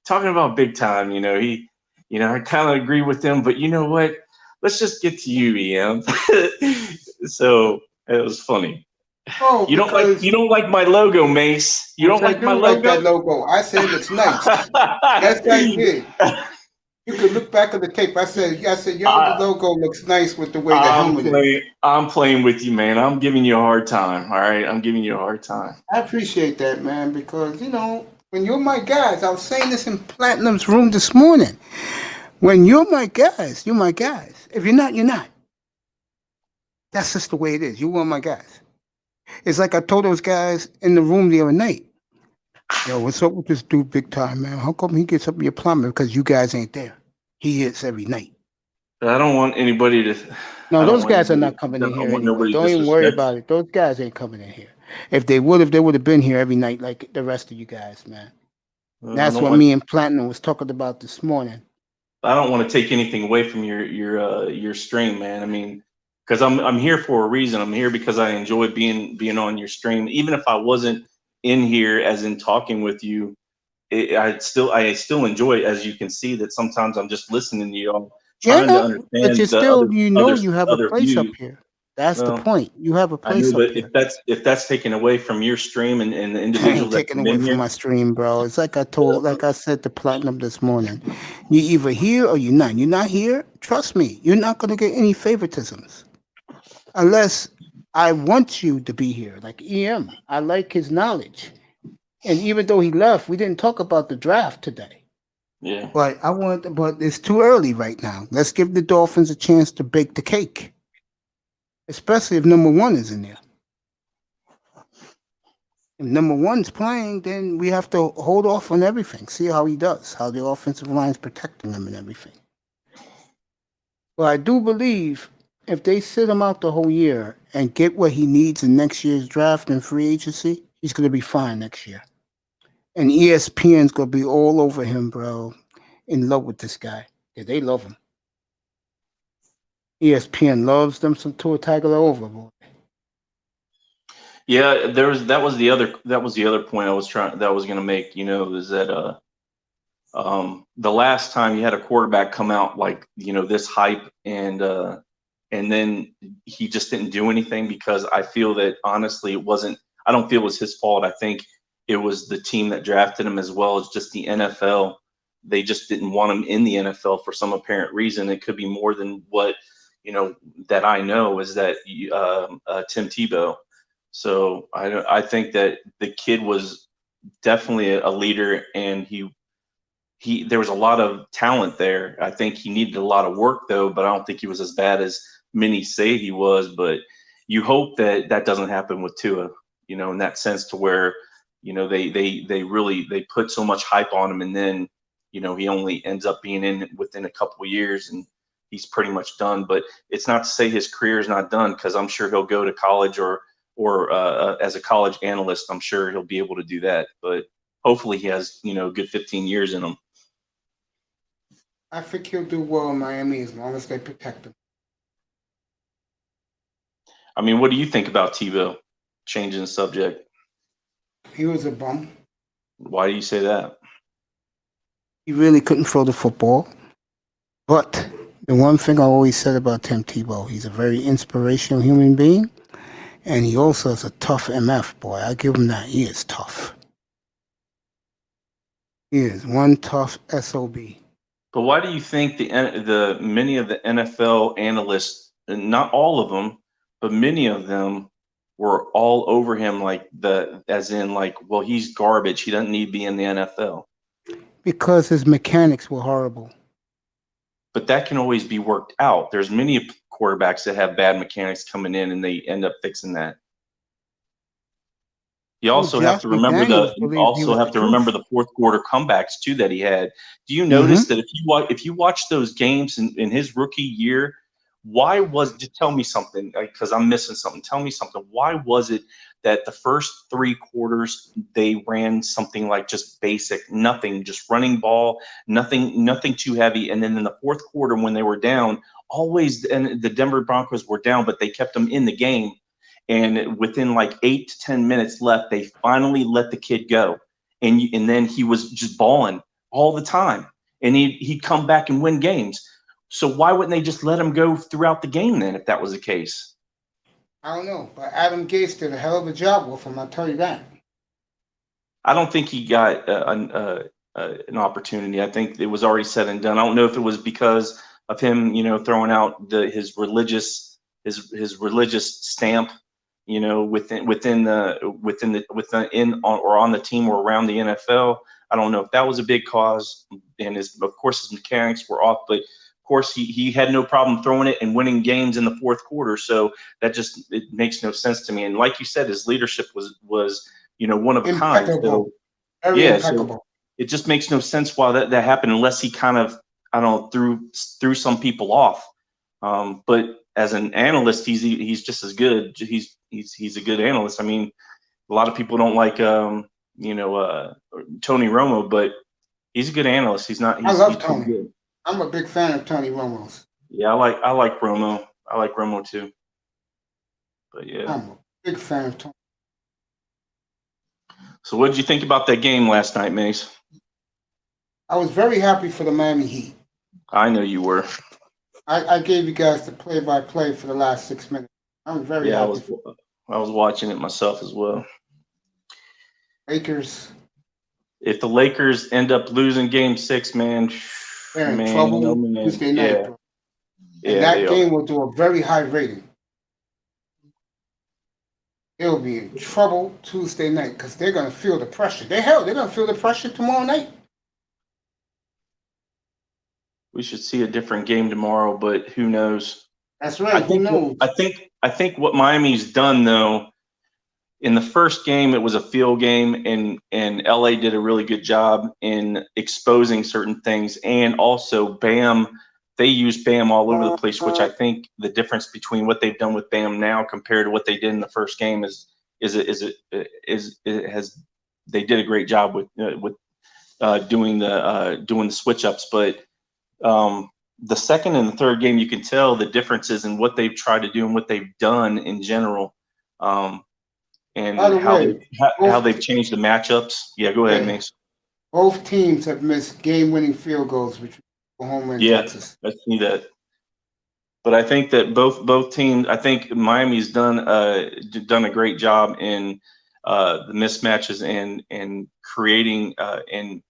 talking about big time. I kind of agree with him, but you know what? let's just get to you, EM. So it was funny. Oh, You don't like my logo, Mace. You don't I like my do like that logo? logo. I said it looks nice. Yes, I did. You could look back at the tape. I said, yo, the logo looks nice with the way the helmet is. I'm playing with you, man. I'm giving you a hard time. All right, I'm giving you a hard time. I appreciate that, man, because when you're my guys, I was saying this in Platinum's room this morning. When you're my guys, you're my guys. If you're not, you're not. That's just the way it is. You are my guys. It's like I told those guys in the room the other night. Yo, what's up with this dude big time, man? How come he gets up in your plumbing? Because you guys ain't there. He hits every night. I don't want anybody to. No, those guys are not coming in here anyway. Don't even worry about it. Those guys ain't coming in here. If they would have been here every night like the rest of you guys, man. That's what me and Platinum was talking about this morning. I don't want to take anything away from your stream, man. I mean, because I'm here for a reason. I'm here because I enjoy being on your stream. Even if I wasn't in here, as in talking with you, I still enjoy it. As you can see, that sometimes I'm just listening to y'all, trying to understand. But you still, you have a place up here. That's the point. You have a place up here. If that's taken away from your stream and the individual that's taken away from my stream, bro. It's like I said to Platinum this morning. You either here or you're not. You're not here. Trust me, you're not gonna get any favoritisms, unless I want you to be here. Like EM, I like his knowledge, and even though he left, we didn't talk about the draft today. Yeah. But it's too early right now. Let's give the Dolphins a chance to bake the cake. Especially if number one is in there. If number one's playing, then we have to hold off on everything. See how he does, how the offensive line's protecting him and everything. But I do believe if they sit him out the whole year and get what he needs in next year's draft and free agency, he's going to be fine next year. And ESPN's going to be all over him, bro, in love with this guy. Yeah, they love him. ESPN loves them some Tua Tagovailoa, boy. Yeah, that was the other point I was gonna make. Is that the last time you had a quarterback come out like this hype and then he just didn't do anything, because I feel that honestly I don't feel it was his fault. I think it was the team that drafted him, as well as just the NFL. They just didn't want him in the NFL for some apparent reason. It could be more than what that I know, is that Tim Tebow. So I think that the kid was definitely a leader, and there was a lot of talent there. I think he needed a lot of work though, but I don't think he was as bad as many say he was. But you hope that doesn't happen with Tua, in that sense, to where they put so much hype on him, and then he only ends up being in within a couple of years and he's pretty much done. But it's not to say his career is not done, because I'm sure he'll go to college or as a college analyst. I'm sure he'll be able to do that. But hopefully he has a good 15 years in him. I think he'll do well in Miami as long as they protect him. I mean, what do you think about Tebow? Changing the subject. He was a bum. Why do you say that? He really couldn't throw the football. But the one thing I always said about Tim Tebow, he's a very inspirational human being, and he also is a tough MF, boy. I give him that. He is tough. He is one tough SOB. But why do you think the many of the NFL analysts, and not all of them, but many of them, were all over him, well, he's garbage. He doesn't need to be in the NFL. Because his mechanics were horrible. But that can always be worked out. There's many quarterbacks that have bad mechanics coming in, and they end up fixing that. You also have to remember the fourth quarter comebacks too that he had. Do you notice that if you watch those games in his rookie year, just tell me something, because I'm missing something. Tell me something. Why was it that the first 3 quarters they ran something like just basic, nothing, just running ball, nothing too heavy, and then in the fourth quarter when they were down, and the Denver Broncos were down, but they kept them in the game, and within like 8 to 10 minutes left, they finally let the kid go, and then he was just balling all the time, and he'd come back and win games. So why wouldn't they just let him go throughout the game then, if that was the case? I don't know, but Adam Gase did a hell of a job with him. I'll tell you that. I don't think he got an opportunity. I think it was already said and done. I don't know if it was because of him, throwing out his religious stamp, within on the team or around the NFL. I don't know if that was a big cause, and of course his mechanics were off, but of course he had no problem throwing it and winning games in the fourth quarter. So it makes no sense to me. And like you said, his leadership was one of a kind. So Very yeah, impeccable. so it just makes no sense why that happened unless he kind of, I don't know, threw some people off. But as an analyst, he's just as good. He's a good analyst. I mean, a lot of people don't like Tony Romo, but he's a good analyst. He's I love pretty Tony. good. I'm a big fan of Tony Romo's. Yeah, I like Romo. I like Romo too. But yeah. I'm a big fan of Tony. So what did you think about that game last night, Mace? I was very happy for the Miami Heat. I know you were. I gave you guys the play-by-play for the last 6 minutes. I was very happy. I was watching it myself as well. Lakers. If the Lakers end up losing Game 6, man, They're in trouble Tuesday night, bro. And that game will do a very high rating. They'll be in trouble Tuesday night because they're going to feel the pressure. They're going to feel the pressure tomorrow night. We should see a different game tomorrow, but who knows? That's right. Who knows? I think what Miami's done, though, in the first game, it was a field game, and LA did a really good job in exposing certain things. And also, Bam, they use Bam all over the place, which I think the difference between what they've done with Bam now compared to what they did in the first game they did a great job with doing the switch ups. But the second and the third game, you can tell the differences in what they've tried to do and what they've done in general. And how they've changed the matchups. Yeah, go ahead, Mace. Both teams have missed game-winning field goals between Oklahoma and Texas. I see that. But I think that both teams. I think Miami's done a great job in the mismatches and creating and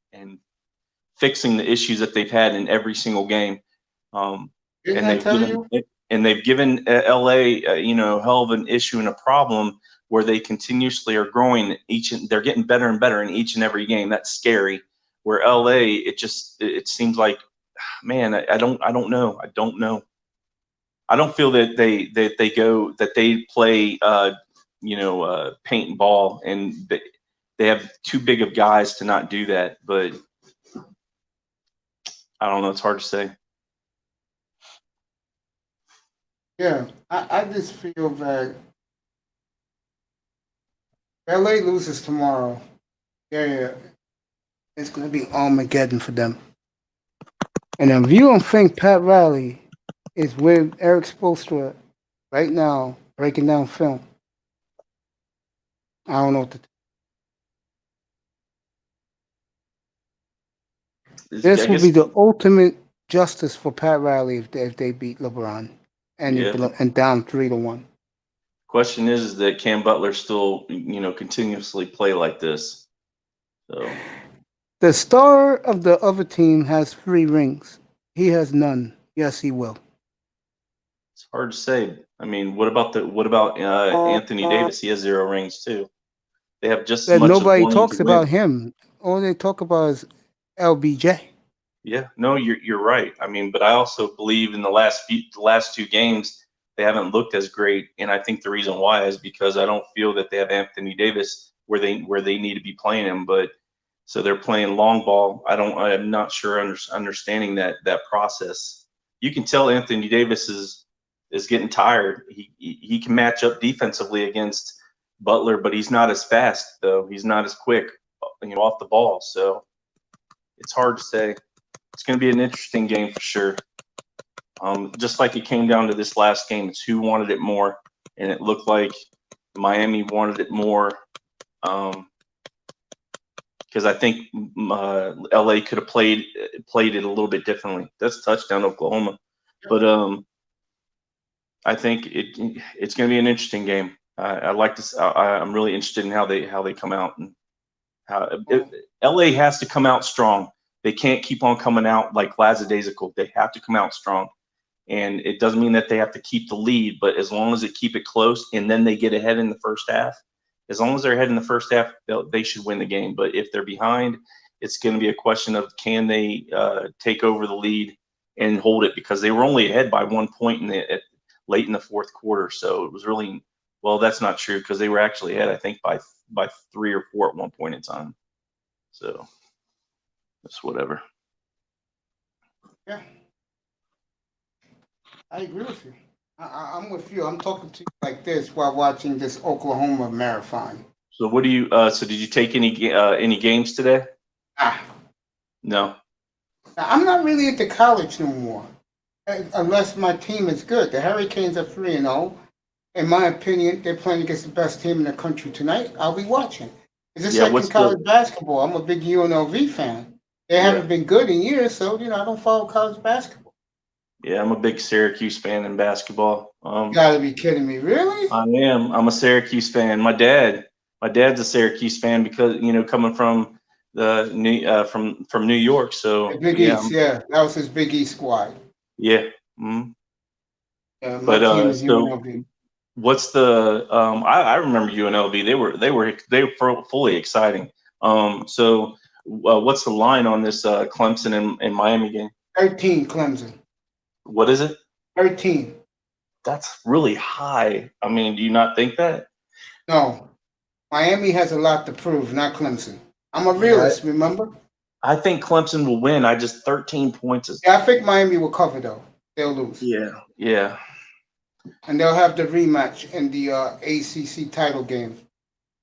fixing the issues that they've had in every single game. They've given LA a hell of an issue and a problem where they continuously are growing they're getting better and better in each and every game. That's scary. Where LA, it seems like, man, I don't know. I don't feel that they play paint and ball, and they have too big of guys to not do that. But I don't know. It's hard to say. Yeah, I just feel that LA loses tomorrow. Yeah, it's going to be Armageddon for them. And if you don't think Pat Riley is with Eric Spoelstra right now, breaking down film, I don't know what to do. This would be the ultimate justice for Pat Riley if they beat LeBron and down 3-1. Question is that can Butler still, continuously play like this? So the star of the other team has 3 rings. He has none. Yes, he will. It's hard to say. I mean, what about Anthony Davis? He has 0 rings too. They have just as much. Nobody talks about him. All they talk about is LBJ. Yeah, no, you're right. I mean, but I also believe in the last 2 games they haven't looked as great, and I think the reason why is because I don't feel that they have Anthony Davis where they need to be playing him. But so they're playing long ball. I'm not sure understanding that process. You can tell Anthony Davis is getting tired. He can match up defensively against Butler, but he's not as fast though. He's not as quick, off the ball. So it's hard to say. It's going to be an interesting game for sure. Just like it came down to this last game, it's who wanted it more, and it looked like Miami wanted it more because I think LA could have played it a little bit differently. That's touchdown Oklahoma. But I think it's going to be an interesting game. I like to. I'm really interested in how they come out, and how LA has to come out strong. They can't keep on coming out like lackadaisical. They have to come out strong, and it doesn't mean that they have to keep the lead, but as long as they keep it close and then they get ahead in the first half, as long as they're ahead in the first half, they should win the game. But if they're behind, it's going to be a question of can they take over the lead and hold it, because they were only ahead by 1 point late in the fourth quarter. So it was really, well, that's not true, because they were actually ahead, I think, by 3 or 4 at one point in time. So it's whatever. Yeah. I agree with you. I'm with you. I'm talking to you like this while watching this Oklahoma marathon. So what do you? So did you take any games today? Ah, No. now, I'm not really into college no more, unless my team is good. The Hurricanes are 3-0. In my opinion, they're playing against the best team in the country tonight. I'll be watching. It's just like in college basketball. I'm a big UNLV fan. They haven't been good in years, so I don't follow college basketball. Yeah, I'm a big Syracuse fan in basketball. You gotta be kidding me, really? I am. I'm a Syracuse fan. My dad's a Syracuse fan, because coming from from New York. So The Big East, yeah, that was his Big East squad. Yeah. Mm-hmm. Yeah, my team is UNLV. What's the? I remember UNLV. They were fully exciting. So what's the line on this Clemson and Miami game? 13 Clemson. What is it? 13. That's really high. I mean, do you not think that? No, Miami has a lot to prove, not Clemson. I'm a realist, remember? I think Clemson will win. 13 points is. Yeah, I think Miami will cover though. They'll lose. Yeah. And they'll have the rematch in the ACC title game.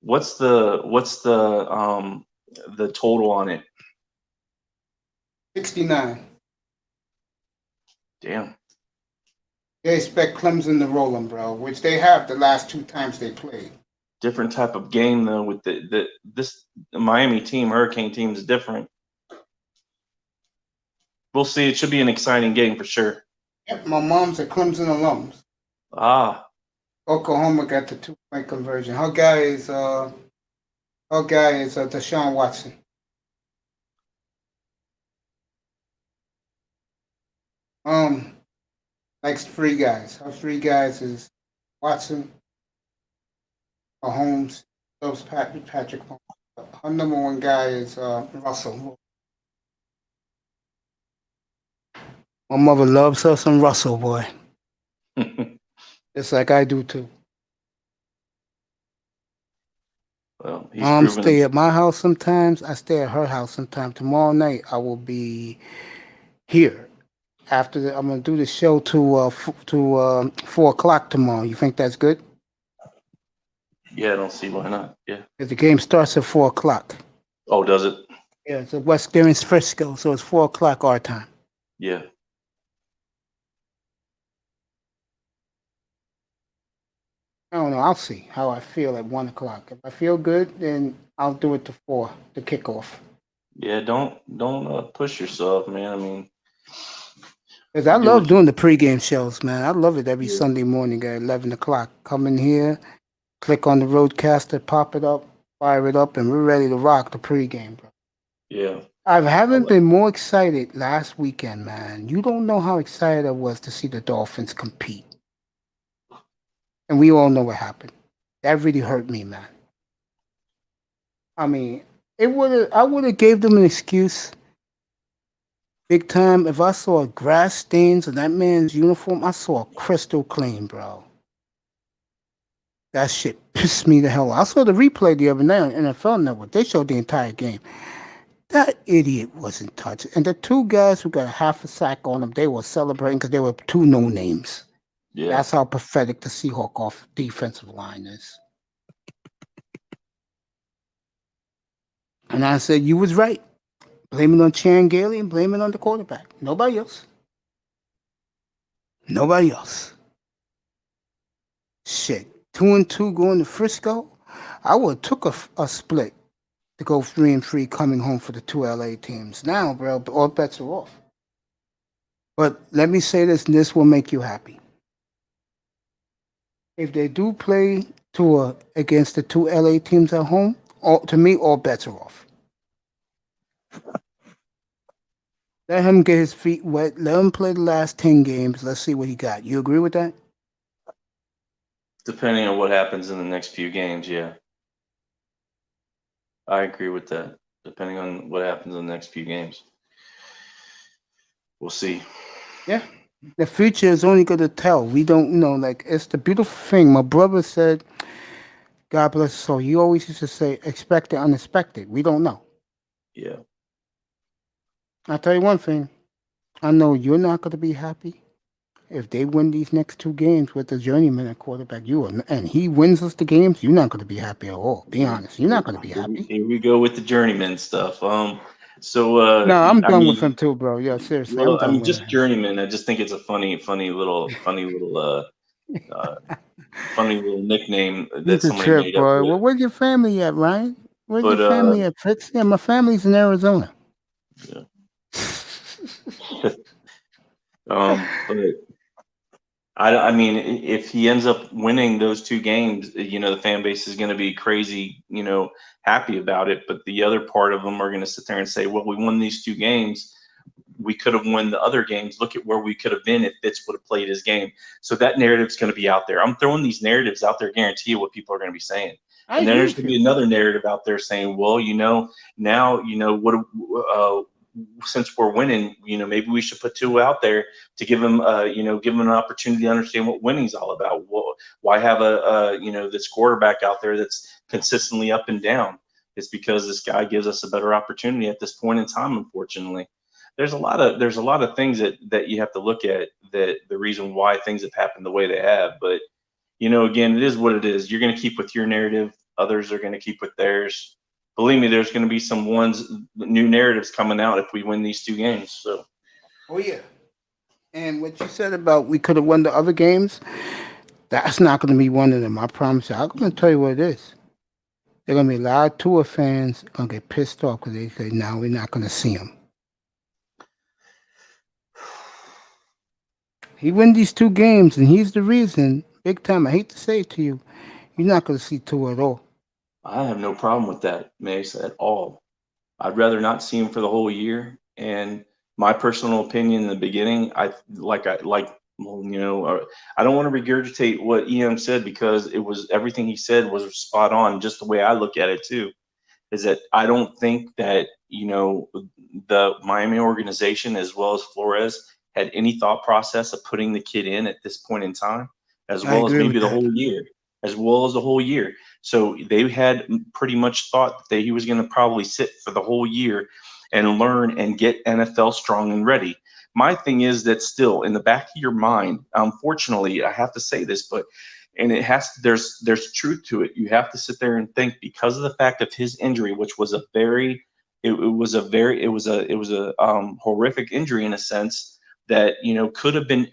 What's the total on it? 69. Damn. They expect Clemson to roll them, bro, which they have the last 2 times they played. Different type of game though. With this Miami team, Hurricane team is different. We'll see. It should be an exciting game for sure. Yep, my mom's a Clemson alum. Oklahoma got the 2-point conversion. Her guy is Deshaun Watson. Likes 3 guys. Her 3 guys is Watson, Mahomes, loves Patrick Mahomes. Her number 1 guy is Russell. My mother loves her some Russell, boy. Just like I do too. Well, Mom stay at my house sometimes. I stay at her house sometimes. Tomorrow night I will be here. After I'm gonna do the show to 4 o'clock tomorrow. You think that's good? Yeah, I don't see why not. Yeah. Because the game starts at 4 o'clock. Oh, does it? Yeah, it's West Garrett's Frisco, so it's 4 o'clock our time. Yeah. I don't know. I'll see how I feel at 1 o'clock. If I feel good, then I'll do it to 4, the kickoff. Yeah, don't push yourself, man. I mean, because I love doing the pregame shows, man. I love it every Sunday morning at 11 o'clock. Come in here, click on the roadcaster, pop it up, fire it up, and we're ready to rock the pregame, bro. Yeah. I haven't been more excited last weekend, man. You don't know how excited I was to see the Dolphins compete. And we all know what happened. That really hurt me, man. I mean, I would have gave them an excuse big time if I saw grass stains on that man's uniform. I saw crystal clean, bro. That shit pissed me the hell off. I saw the replay the other night on NFL Network. They showed the entire game. That idiot wasn't touched. And the 2 guys who got half a sack on them, they were celebrating because they were 2 no-names. Yeah. That's how pathetic the Seahawk off defensive line is. And I said, you was right. Blame it on Chan Gailey and blame it on the quarterback. Nobody else. Nobody else. Shit. 2-2 going to Frisco. I would have took a split to go 3-3 coming home for the 2 LA teams. Now, bro, all bets are off. But let me say this, and this will make you happy. If they do play Tua against the two LA teams at home, to me, all bets are off. Let him get his feet wet. Let him play the last 10 games. Let's see what he got. You agree with that? Depending on what happens in the next few games, yeah. I agree with that. Depending on what happens in the next few games. We'll see. Yeah. The future is only going to tell. We don't know. Like, it's the beautiful thing. My brother said, God bless his soul. He always used to say, expect the unexpected. We don't know. Yeah. I'll tell you one thing. I know you're not going to be happy if they win these next two games with the journeyman at quarterback. And he wins us the games. You're not going to be happy at all. Be honest. You're not going to be happy. Here we go with the journeyman stuff. No, I'm I done with mean, him too, bro. Yeah, seriously, I'm well, I done mean, with just him. journeyman. I just think it's a funny little nickname that He's a somebody trip, made up boy. with. Well, where's your family at, Ryan? Where's your But family at, Fritz? Yeah, my family's in Arizona. yeah. But I mean, if he ends up winning those two games, the fan base is going to be crazy, happy about it. But the other part of them are going to sit there and say, well, we won these two games. We could have won the other games. Look at where we could have been if Fitz would have played his game. So that narrative's going to be out there. I'm throwing these narratives out there, guarantee you what people are going to be saying. And then there's going to be another narrative out there saying, well, now, what, since we're winning, maybe we should put two out there to give him, give him an opportunity to understand what winning's all about. Why have this quarterback out there that's consistently up and down? It's because this guy gives us a better opportunity at this point in time, unfortunately. There's a lot of things that you have to look at, that the reason why things have happened the way they have. But again, it is what it is. You're going to keep with your narrative. Others are going to keep with theirs. Believe me, there's going to be some new narratives coming out if we win these two games. So. Oh yeah. And what you said about we could have won the other games, that's not going to be one of them. I promise you. I'm going to tell you what it is. There are going to be a lot of Tua fans going to get pissed off because they say, now we're not going to see him. He win these two games, and he's the reason, big time. I hate to say it to you, you're not going to see Tua at all. I have no problem with that, Mace, at all. I'd rather not see him for the whole year. And my personal opinion in the beginning, I don't want to regurgitate what EM said, because it was everything he said was spot on. Just the way I look at it too, is that I don't think that the Miami organization as well as Flores had any thought process of putting the kid in at this point in time, as well as maybe the whole year, So they had pretty much thought that he was going to probably sit for the whole year and learn and get NFL strong and ready. My thing is that still in the back of your mind, unfortunately, I have to say this, there's truth to it. You have to sit there and think, because of the fact of his injury, which was a horrific injury in a sense, that could have been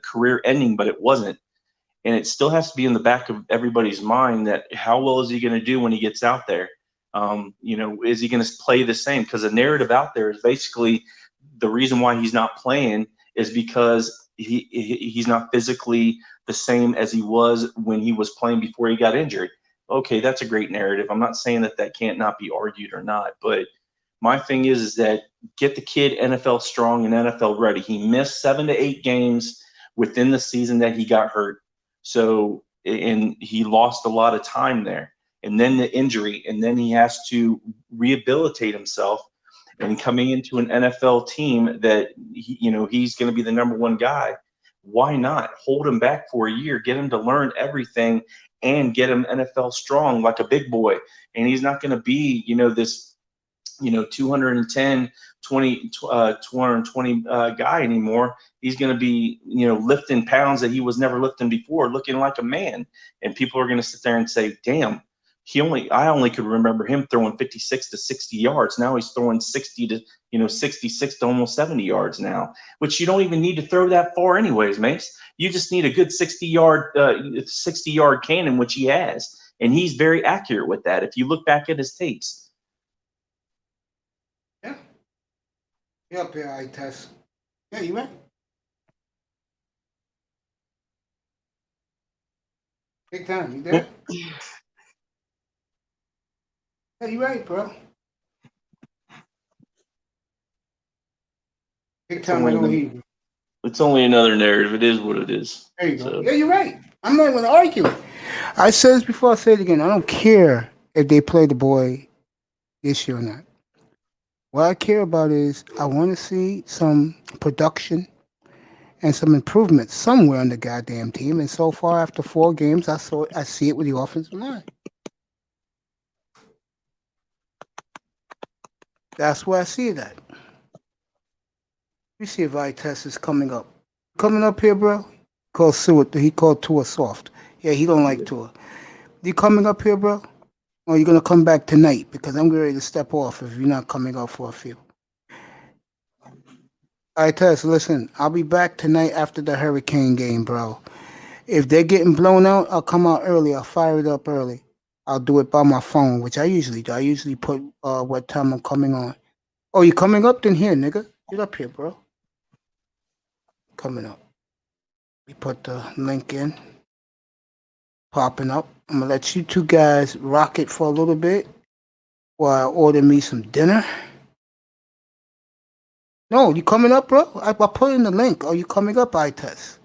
career ending, but it wasn't. And it still has to be in the back of everybody's mind that how well is he going to do when he gets out there? Is he going to play the same? Because the narrative out there is basically the reason why he's not playing is because he's not physically the same as he was when he was playing before he got injured. Okay, that's a great narrative. I'm not saying that can't not be argued or not, but my thing is that get the kid NFL strong and NFL ready. He missed 7 to 8 games within the season that he got hurt. So, and he lost a lot of time there. And then the injury, and then he has to rehabilitate himself. And coming into an NFL team that, he's going to be the number one guy, why not hold him back for a year, get him to learn everything and get him NFL strong like a big boy. And he's not going to be, this 210, 220 guy anymore. He's going to be, lifting pounds that he was never lifting before, looking like a man. And people are going to sit there and say, damn, I only could remember him throwing 56 to 60 yards. Now he's throwing 60 to, 66 to almost 70 yards now, which you don't even need to throw that far anyways, Mace. You just need a good 60-yard cannon, which he has. And he's very accurate with that. If you look back at his tapes. Yeah, PI test. Yeah, you right. Big time. You there? Yeah, you right, bro. Big It's time. I only don't an- hear you. it's only another narrative. It is what it is. There you go. So Yeah, you're right. I'm not going to argue it. I said this before. I say it again. I don't care if they play the boy this year or not. What I care about is I want to see some production and some improvement somewhere on the goddamn team. And so far, after 4 games, I see it with the offensive line. That's where I see it at. You see if Vitesse is coming up. Coming up here, bro? He called Tua soft. Yeah, he don't like Tua. You coming up here, bro? Or you gonna come back tonight? Because I'm ready to step off if you're not coming up for a few. All right, Tess, listen. I'll be back tonight after the Hurricane game, bro. If they're getting blown out, I'll come out early. I'll fire it up early. I'll do it by my phone, which I usually do. I usually put what time I'm coming on. Oh, you coming up? Then here, nigga. Get up here, bro. Coming up. We put the link in. Popping up. I'm gonna let you two guys rock it for a little bit while I order me some dinner. No, you coming up, bro? I put in the link. Are you coming up, I-Test?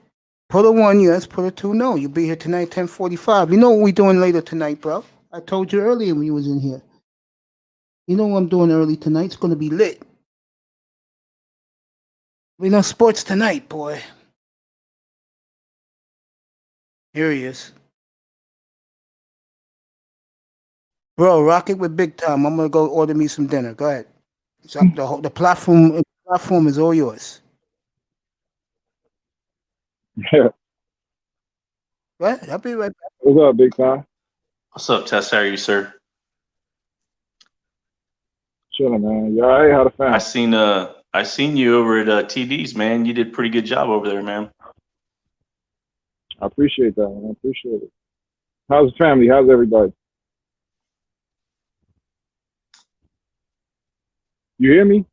Put a 1, yes. Put a 2, no. You'll be here tonight, 10:45. You know what we doing later tonight, bro? I told you earlier when you was in here. You know what I'm doing early tonight? It's gonna be lit. We know sports tonight, boy. Here he is. Bro, rock it with big time. I'm gonna go order me some dinner. Go ahead. So the platform is all yours. Yeah. Go ahead. I'll be right back. What's up, big time? what's up, Tess? How are you, sir? Chilling, man. You all right? How the family? I seen you over at TD's, man. You did a pretty good job over there, man. I appreciate that, man. I appreciate it. How's the family? How's everybody? You hear me?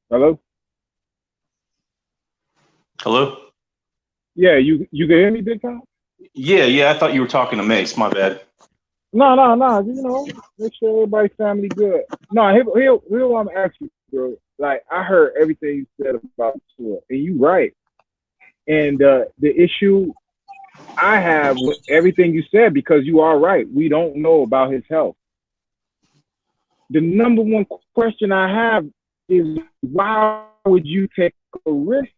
Hello? Hello? Yeah, you can hear me, big time? Yeah. I thought you were talking to Mace. My bad. No. You know, make sure everybody's family good. No, here what I'm asking you, bro. Like, I heard everything you said about Tua, and you right. And the issue I have with everything you said, because you are right, we don't know about his health. The number one question I have is, why would you take a risk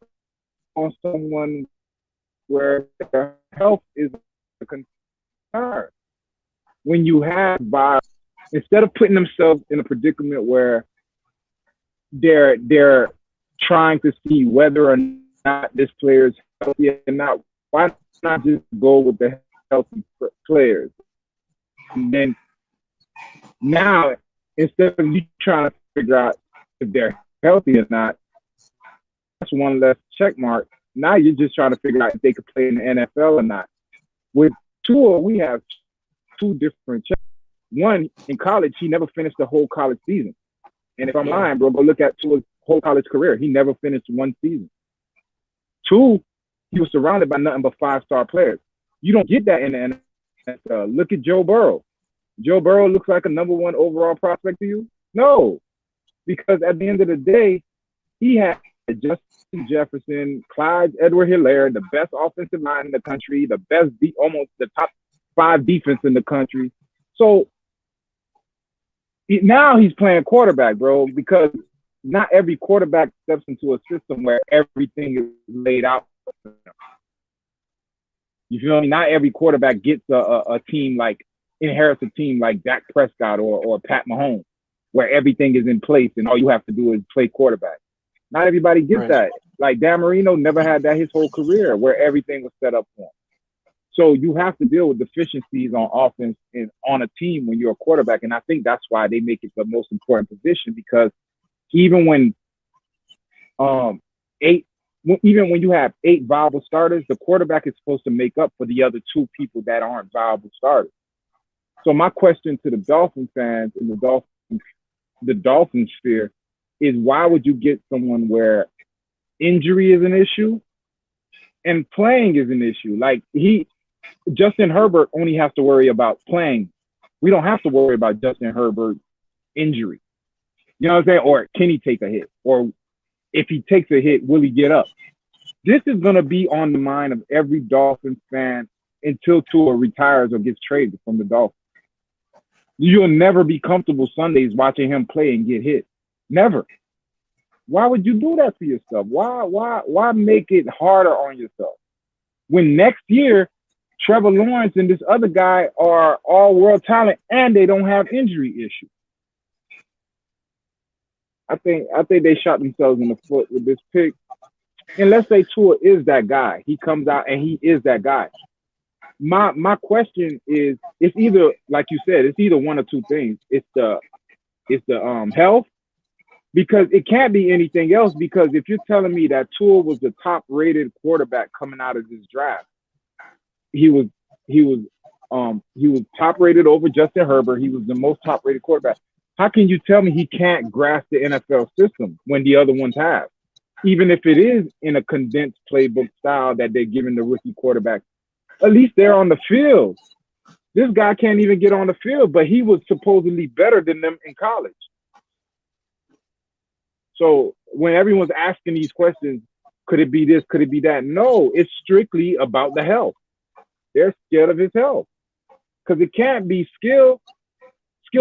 on someone where their health is a concern? When you have virus, instead of putting themselves in a predicament where they're trying to see whether or not this player is healthy or not, why not just go with the healthy players? And then now, instead of you trying to figure out if they're healthy or not, that's one less check mark. Now you're just trying to figure out if they could play in the NFL or not. With Tua, we have two different checks. One, in college, he never finished the whole college season. And if I'm lying, bro, go look at Tua's whole college career. He never finished one season. Two, he was surrounded by nothing but 5-star players. You don't get that in the NFL. Look at Joe Burrow. Joe Burrow looks like a number 1 overall prospect to you? No, because at the end of the day, he had Justin Jefferson, Clyde Edwards-Helaire, the best offensive line in the country, the best, almost the top 5 defense in the country. So now he's playing quarterback, bro, because not every quarterback steps into a system where everything is laid out. You feel me? Not every quarterback gets a team like, inherits a team like Dak Prescott or Pat Mahomes, where everything is in place and all you have to do is play quarterback. Not everybody gets that. Like Dan Marino never had that his whole career, where everything was set up for him. So you have to deal with deficiencies on offense and on a team when you're a quarterback. And I think that's why they make it the most important position, because even when you have 8 viable starters, the quarterback is supposed to make up for the other 2 people that aren't viable starters. So my question to the Dolphins fans and the Dolphins the Dolphins fear is why would you get someone where injury is an issue and playing is an issue? Like Justin Herbert only has to worry about playing. We don't have to worry about Justin Herbert's injury. You know what I'm saying? Or can he take a hit? Or if he takes a hit, will he get up? This is going to be on the mind of every Dolphins fan until Tua retires or gets traded from the Dolphins. You'll never be comfortable Sundays watching him play and get hit. Never. Why would you do that to yourself? Why make it harder on yourself? When next year, Trevor Lawrence and this other guy are all world talent and they don't have injury issues. I think they shot themselves in the foot with this pick. And let's say Tua is that guy. He comes out and he is that guy. My question is, it's either, like you said, it's either one or two things. It's the health, because it can't be anything else. Because if you're telling me that Tua was the top rated quarterback coming out of this draft, he was top rated over Justin Herbert. He was the most top rated quarterback. How can you tell me he can't grasp the NFL system when the other ones have? Even if it is in a condensed playbook style that they're giving the rookie quarterback, at least they're on the field. This guy can't even get on the field, but he was supposedly better than them in college. So when everyone's asking these questions, could it be this, could it be that? No, it's strictly about the health. They're scared of his health because it can't be skill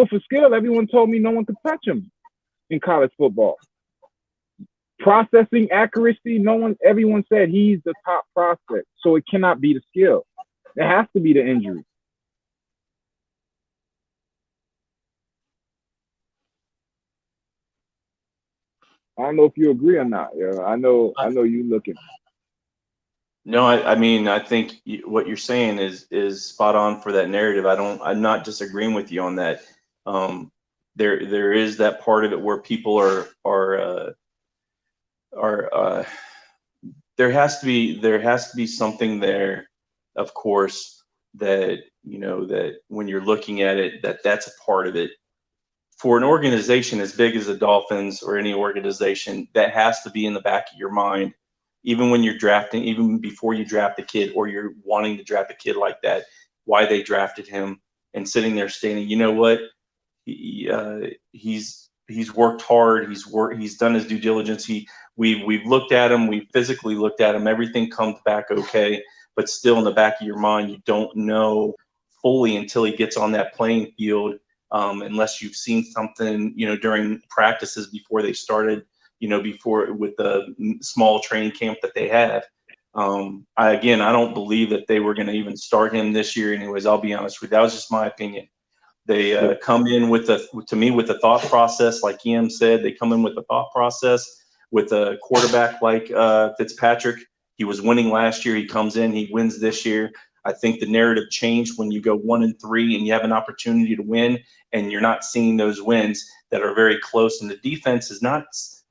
for skill. Everyone told me no one could touch him in college football. Processing accuracy, everyone said he's the top prospect. So it cannot be the skill. It has to be the injury. I don't know if you agree or not. I know you looking. No, I mean, I think what you're saying is spot on for that narrative. I'm not disagreeing with you on that. There is that part of it where people are there has to be something there, of course, that that when you're looking at it, that's a part of it. For an organization as big as the Dolphins or any organization, that has to be in the back of your mind, even when you're drafting, even before you draft a kid or you're wanting to draft a kid like that, why they drafted him, and sitting there stating, you know what, he's worked hard, he's done his due diligence, we've looked at him, we physically looked at him, everything comes back okay, but still in the back of your mind, you don't know fully until he gets on that playing field, unless you've seen something, during practices before they started, before with the small training camp that they had. I don't believe that they were going to even start him this year anyways. I'll be honest with you. That was just my opinion. They come in with a thought process, like Ian said. They come in with a thought process with a quarterback like Fitzpatrick. He was winning last year. He comes in, he wins this year. I think the narrative changed when you go 1-3 and you have an opportunity to win, and you're not seeing those wins that are very close. And the defense is not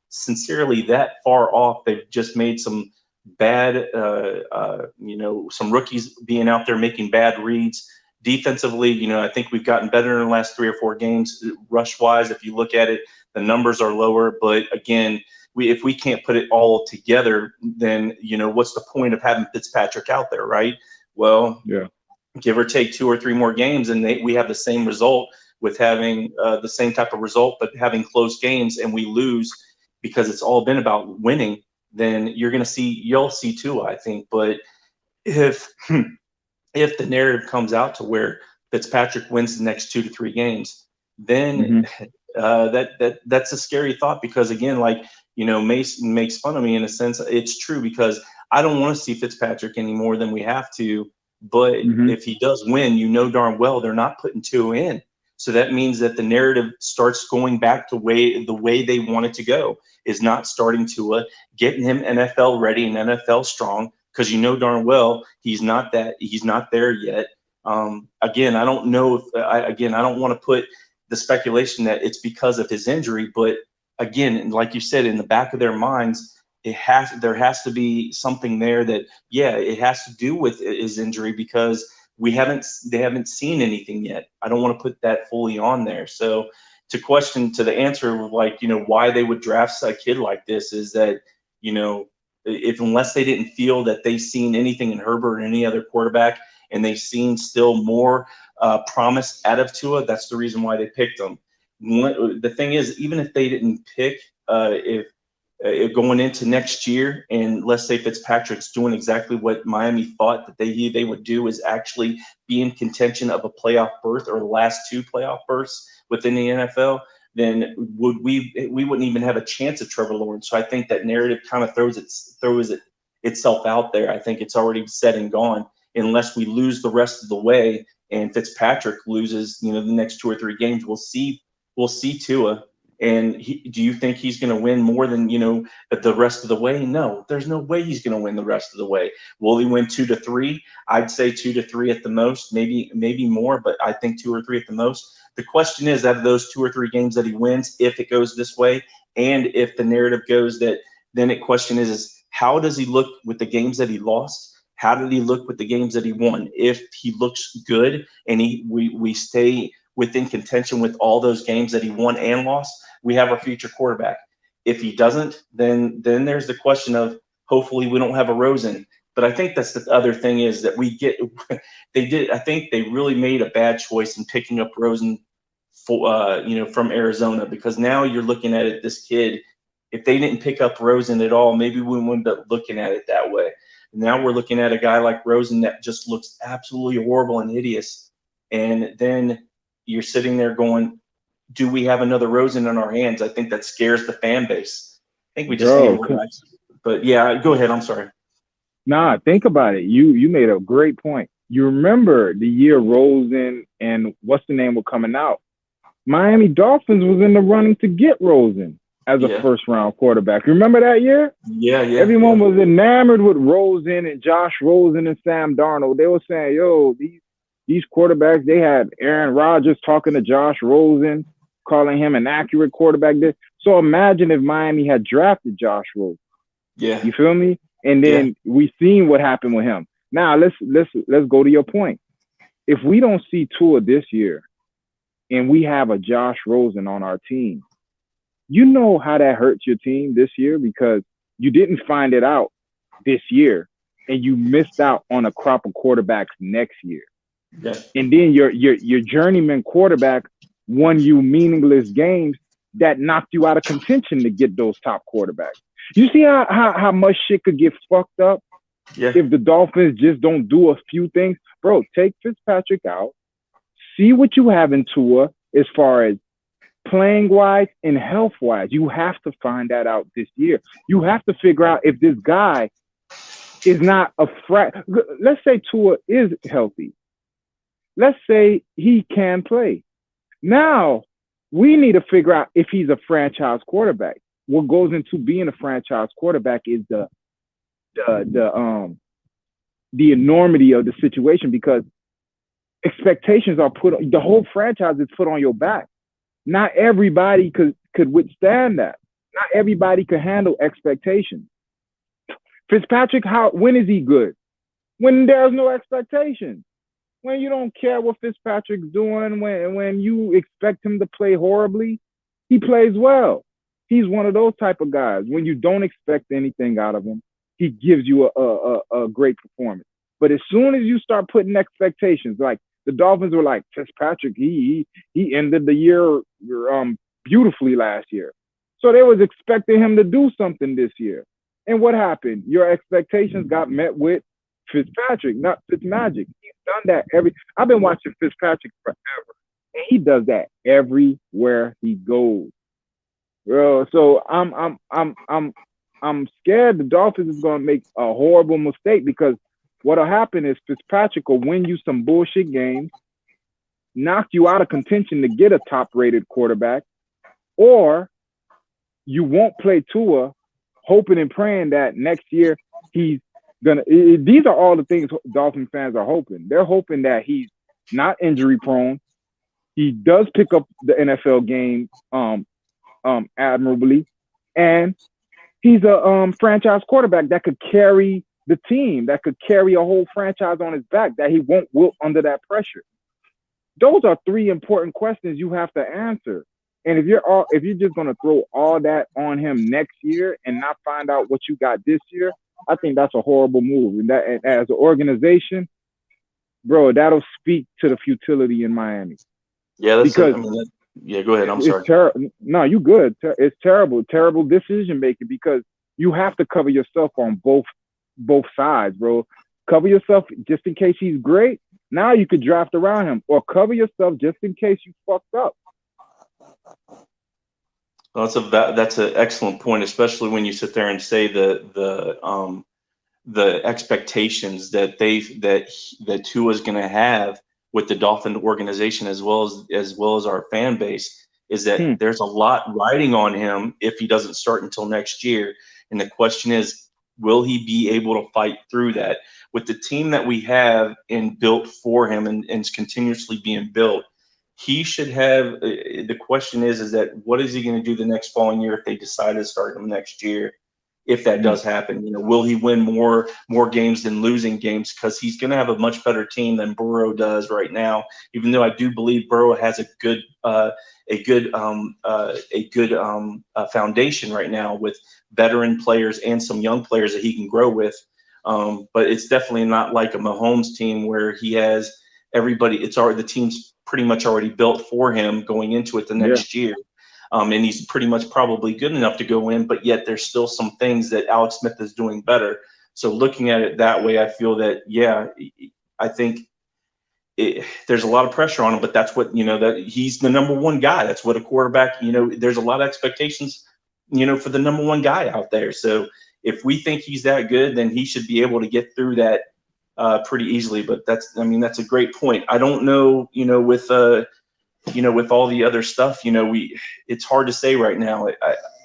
sincerely that far off. They've just made some bad, some rookies being out there making bad reads. Defensively, I think we've gotten better in the last 3 or 4 games. Rush-wise, if you look at it, the numbers are lower. But again, if we can't put it all together, then what's the point of having Fitzpatrick out there, right? Well, yeah, give or take 2 or 3 more games, and we have the same result with having the same type of result, but having close games, and we lose because it's all been about winning. Then you'll see Tua, I think. But if the narrative comes out to where Fitzpatrick wins the next 2 to 3 games, then that's a scary thought, because again, like, Mace makes fun of me in a sense. It's true, because I don't want to see Fitzpatrick any more than we have to. But if he does win, darn well they're not putting Tua in. So that means that the narrative starts going back to the way they want it to go, is not starting Tua, getting him NFL ready and NFL strong, because darn well he's not there yet. Again, I don't know if I don't want to put the speculation that it's because of his injury, but again, like you said, in the back of their minds, there has to be something there that, it has to do with his injury, because they haven't seen anything yet. I don't want to put that fully on there. So to the answer of like, why they would draft a kid like this is that, if unless they didn't feel that they've seen anything in Herbert or any other quarterback, and they've seen still more promise out of Tua, that's the reason why they picked him. The thing is, even if they didn't pick, if going into next year, and let's say Fitzpatrick's doing exactly what Miami thought that they would do, is actually be in contention of a playoff berth or the last 2 playoff berths within the NFL, then we wouldn't even have a chance at Trevor Lawrence. So I think that narrative kind of throws itself out there. I think it's already said and gone, unless we lose the rest of the way and Fitzpatrick loses, the next 2 or 3 games. We'll see Tua. And do you think he's going to win more than, the rest of the way? No, there's no way he's going to win the rest of the way. Will he win 2 to 3? I'd say 2 to 3 at the most, maybe more, but I think 2 or 3 at the most. The question is, out of those 2 or 3 games that he wins, if it goes this way, and if the narrative goes that, then the question is how does he look with the games that he lost? How did he look with the games that he won? If he looks good and we stay within contention with all those games that he won and lost, we have our future quarterback. If he doesn't, then there's the question of hopefully we don't have a Rosen. But I think that's the other thing is that I think they really made a bad choice in picking up Rosen from Arizona, because now you're looking at it, this kid, if they didn't pick up Rosen at all, maybe we wouldn't end up looking at it that way. Now we're looking at a guy like Rosen that just looks absolutely horrible and hideous. And then you're sitting there going, do we have another Rosen in our hands? I think that scares the fan base. I think we just need more guys. But yeah, go ahead. I'm sorry. Nah, think about it. You made a great point. You remember the year Rosen and what's the name were coming out. Miami Dolphins was in the running to get Rosen as a first round quarterback. Remember that year? Yeah. Everyone was enamored with Rosen and Josh Rosen and Sam Darnold. They were saying, yo, these quarterbacks, they had Aaron Rodgers talking to Josh Rosen, calling him an accurate quarterback. So imagine if Miami had drafted Josh Rosen. Yeah. You feel me? And then we seen what happened with him. Now let's go to your point. If we don't see Tua this year and we have a Josh Rosen on our team, you know how that hurts your team this year, because you didn't find it out this year and you missed out on a crop of quarterbacks next year. Yeah. And then your journeyman quarterback won you meaningless games that knocked you out of contention to get those top quarterbacks. You see how much shit could get fucked up if the Dolphins just don't do a few things? Bro, take Fitzpatrick out. See what you have in Tua as far as playing-wise and health-wise. You have to find that out this year. You have to figure out if this guy is not let's say Tua is healthy. Let's say he can play. Now, we need to figure out if he's a franchise quarterback. What goes into being a franchise quarterback is the enormity of the situation, because expectations are the whole franchise is put on your back. Not everybody could withstand that. Not everybody could handle expectations. Fitzpatrick, when is he good? When there's no expectations. When you don't care what Fitzpatrick's doing, when you expect him to play horribly, he plays well. He's one of those type of guys. When you don't expect anything out of him, he gives you a great performance. But as soon as you start putting expectations, like the Dolphins were like, Fitzpatrick, he ended the year beautifully last year. So they was expecting him to do something this year. And what happened? Your expectations got met with Fitzpatrick, not Fitzmagic. He's done that I've been watching Fitzpatrick forever, and he does that everywhere he goes. Bro, so I'm scared the Dolphins is gonna make a horrible mistake, because what'll happen is Fitzpatrick will win you some bullshit games, knock you out of contention to get a top-rated quarterback, or you won't play Tua, hoping and praying that next year he's gonna. These are all the things Dolphin fans are hoping. They're hoping that he's not injury prone. He does pick up the NFL game admirably, and he's a franchise quarterback that could carry the team, that could carry a whole franchise on his back, that he won't wilt under that pressure. Those are 3 important questions you have to answer. And if you're just gonna throw all that on him next year and not find out what you got this year, I think that's a horrible move. And as an organization, bro, that'll speak to the futility in Miami. Yeah, because yeah. Go ahead. I'm it's sorry. terrible. No, you good. It's terrible decision making because you have to cover yourself on both sides, bro. Cover yourself just in case he's great. Now you could draft around him, or cover yourself just in case you fucked up. Well, that's an excellent point, especially when you sit there and say the expectations that Tua is going to have with the Dolphin organization as well as our fan base is that there's a lot riding on him if he doesn't start until next year. And the question is, will he be able to fight through that with the team that we have and built for him and is continuously being built? He should have. The question is that what is he going to do the next following year if they decide to start him next year? If that does happen, will he win more games than losing games? Because he's going to have a much better team than Burrow does right now. Even though I do believe Burrow has a good foundation right now with veteran players and some young players that he can grow with. But it's definitely not like a Mahomes team where he has everybody. The team's pretty much already built for him going into it the next year. And he's pretty much probably good enough to go in, but yet there's still some things that Alex Smith is doing better. So looking at it that way, I feel that, I think there's a lot of pressure on him, but that's what, that he's the number one guy. That's what a quarterback, there's a lot of expectations, for the number one guy out there. So if we think he's that good, then he should be able to get through that pretty easily. But that's a great point. I don't know, with all the other stuff, it's hard to say right now.